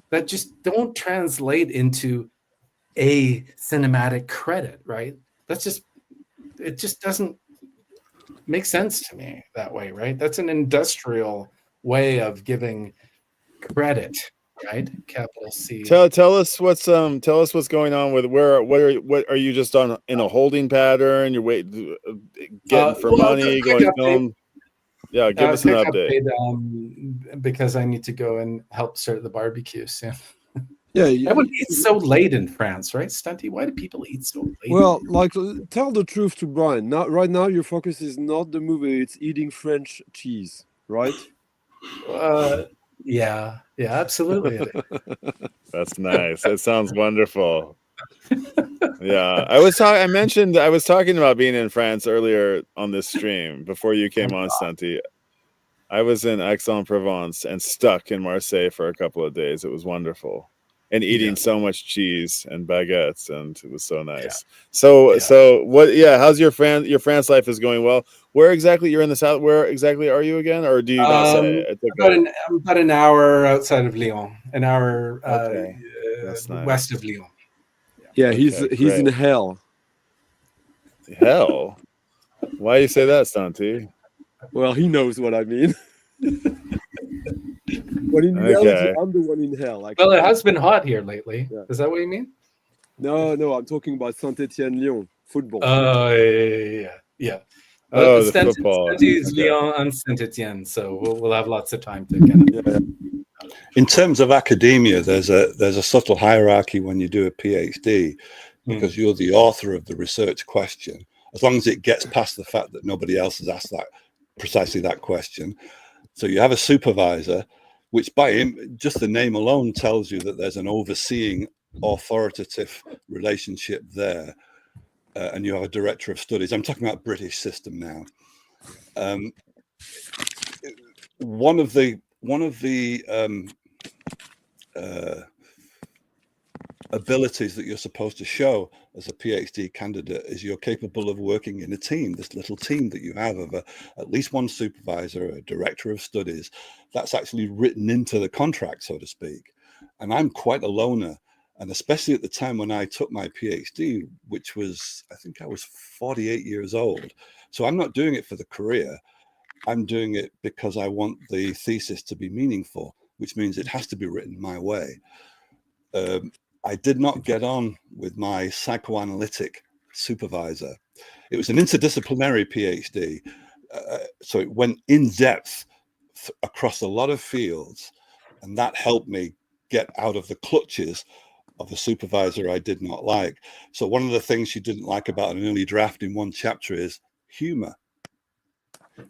that just don't translate into a cinematic credit, right? It just doesn't make sense to me that way, right? That's an industrial way of giving credit, right? Capital C. Tell us what's going on with what are you just on in a holding pattern? You're waiting, getting for money, going film. Yeah, give us an update. Because I need to go and help start the barbecue soon. Yeah, Everyone eats so late in France, right, Stunty? Why do people eat so late? Well, like, tell the truth to Brian. Right now, your focus is not the movie; it's eating French cheese, right? Yeah, absolutely. That's nice. That sounds wonderful. Yeah, I was talking about being in France earlier on this stream before you came on, Stunty. I was in Aix-en-Provence and stuck in Marseille for a couple of days. It was wonderful. And eating so much cheese and baguettes, and it was so nice. So what? Yeah, how's your France life is going well? Where exactly you're in the south? Where exactly are you again, or do you not say? About an hour outside of Lyon, an hour That's nice. west of Lyon. Yeah, he's in hell. Hell? Why you say that, Stunty? Well, he knows what I mean. When in reality, I'm the one in hell. Well, it has been hot here lately. Yeah. Is that what you mean? No, I'm talking about Saint-Étienne-Lyon football. Yeah. The football. Is Lyon and Saint-Étienne, so we'll have lots of time to get it. In terms of academia, there's a subtle hierarchy when you do a PhD, because you're the author of the research question. As long as it gets past the fact that nobody else has asked precisely that question. So you have a supervisor, which by him, just the name alone tells you that there's an overseeing authoritative relationship there. And you have a director of studies. I'm talking about British system now. One of the abilities that you're supposed to show as a PhD candidate is you're capable of working in a team, this little team that you have of at least one supervisor, a director of studies. That's actually written into the contract, so to speak. And I'm quite a loner. And especially at the time when I took my PhD, which was, I think I was 48 years old. So I'm not doing it for the career. I'm doing it because I want the thesis to be meaningful, which means it has to be written my way. I did not get on with my psychoanalytic supervisor. It was an interdisciplinary PhD. So it went in depth across a lot of fields, and that helped me get out of the clutches of a supervisor I did not like. So one of the things she didn't like about an early draft in one chapter is humor.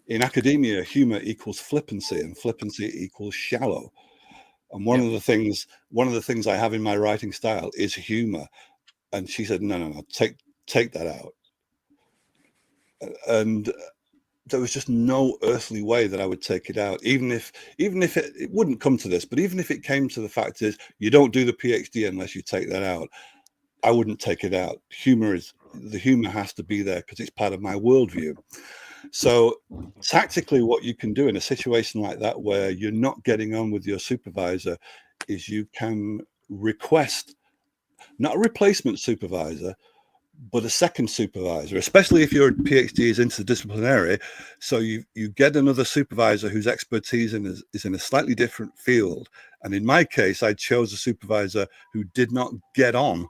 In academia, humor equals flippancy, and flippancy equals shallow. And one of the things I have in my writing style is humor. And she said, no, take that out. And there was just no earthly way that I would take it out, even if it wouldn't come to this, but even if it came to the fact is you don't do the PhD unless you take that out, I wouldn't take it out. The humor has to be there because it's part of my worldview. So tactically, what you can do in a situation like that, where you're not getting on with your supervisor, is you can request not a replacement supervisor, but a second supervisor, especially if your PhD is interdisciplinary. So you get another supervisor whose expertise is in a slightly different field. And in my case, I chose a supervisor who did not get on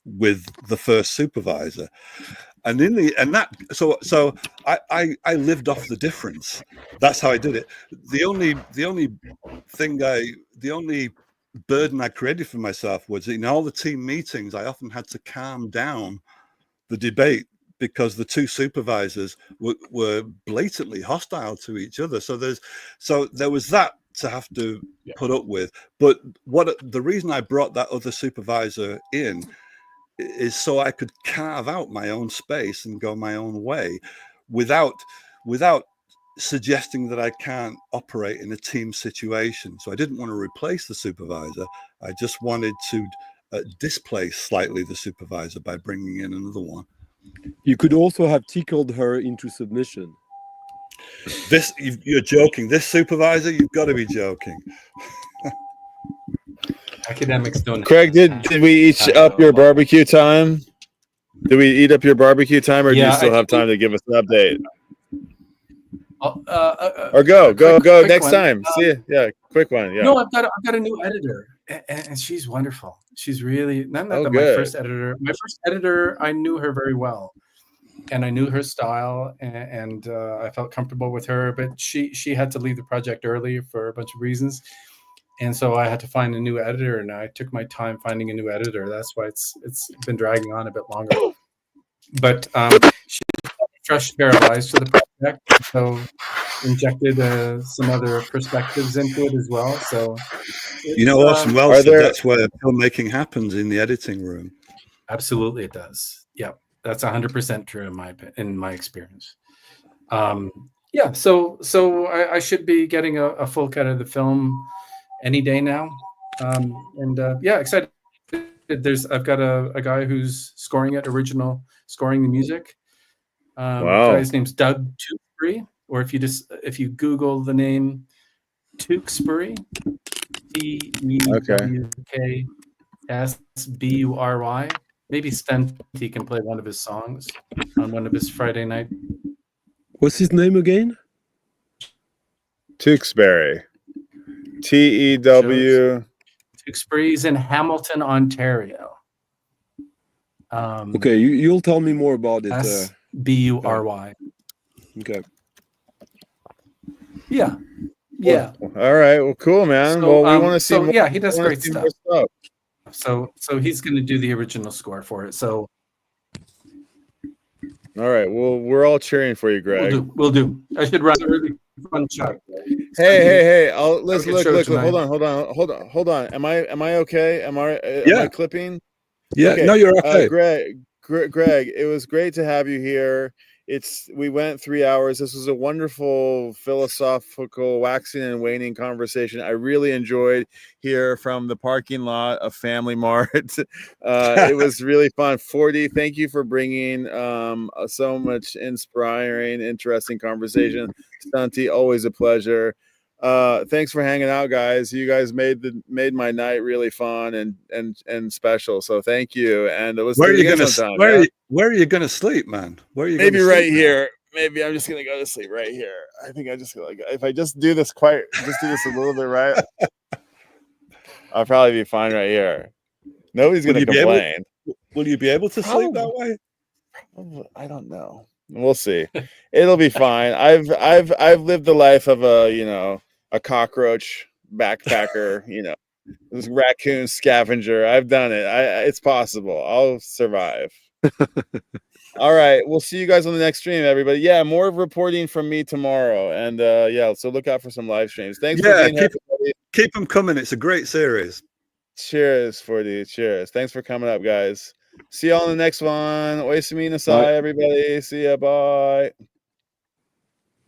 with the first supervisor. And so I lived off the difference. That's how I did it. The only burden I created for myself was in all the team meetings, I often had to calm down the debate because the two supervisors were blatantly hostile to each other. So there was that to have to put up with. But the reason I brought that other supervisor in is so I could carve out my own space and go my own way without suggesting that I can't operate in a team situation. So I didn't want to replace the supervisor. I just wanted to displace slightly the supervisor by bringing in another one. You could also have tickled her into submission. You're joking. This supervisor, you've got to be joking. Academics don't. Craig, did we eat up your barbecue time? Did we eat up your barbecue time, or do you still have time to give us an update? Or go next one. Time. See you. Yeah, quick one. Yeah. No, I've got a new editor, and she's wonderful. She's really not that my first editor. My first editor, I knew her very well, and I knew her style, and I felt comfortable with her. But she had to leave the project early for a bunch of reasons. And so I had to find a new editor, and I took my time finding a new editor. That's why it's been dragging on a bit longer. But she fresh pair of eyes to the project, so injected some other perspectives into it as well. So Orson Welles said that's where filmmaking happens, in the editing room. Absolutely, it does. Yeah, that's 100% true in my experience. So I should be getting a full cut of the film any day now, excited. I've got a guy who's scoring the music. Wow. Guy's name's Doug Tewksbury, or if you Google the name Tewksbury, TEWKSBURY, maybe Spenty can play one of his songs on one of his Friday night. What's his name again? Tewksbury. TEW. Tewksbury's in Hamilton, Ontario. Okay, you'll tell me more about it. SBURY. Okay. Yeah. All right. Well, cool, man. So, we want to see. So he does great stuff. So he's going to do the original score for it. So. All right. Well, we're all cheering for you, Greg. We'll do. I should run a really fun shot. Hey! Let's look. Hold on. Am I okay? Am I clipping? Yeah. Okay. No, you're okay. Greg, it was great to have you here. We went 3 hours. This was a wonderful philosophical waxing and waning conversation. I really enjoyed here from the parking lot of Family Mart. It was really fun. 40, thank you for bringing so much inspiring, interesting conversation. Stunty, always a pleasure. Thanks for hanging out, guys. You guys made my night really fun and special. So thank you. And let's where do it again sometime. Where are you gonna sleep, man? Where are you? Maybe right here. Maybe I'm just gonna go to sleep right here. I think if I just do this a little bit right, I'll probably be fine right here. Nobody's gonna complain. Will you be able to sleep that way? I don't know. We'll see. It'll be fine. I've lived the life of a cockroach backpacker, this raccoon scavenger. I've done it. It's possible. I'll survive. All right. We'll see you guys on the next stream, everybody. Yeah, more reporting from me tomorrow. And yeah, so look out for some live streams. Thanks for being here, everybody. Keep them coming. It's a great series. Cheers, 40. Cheers. Thanks for coming up, guys. See you all in the next one. Oisu minasai, everybody. See ya. Bye.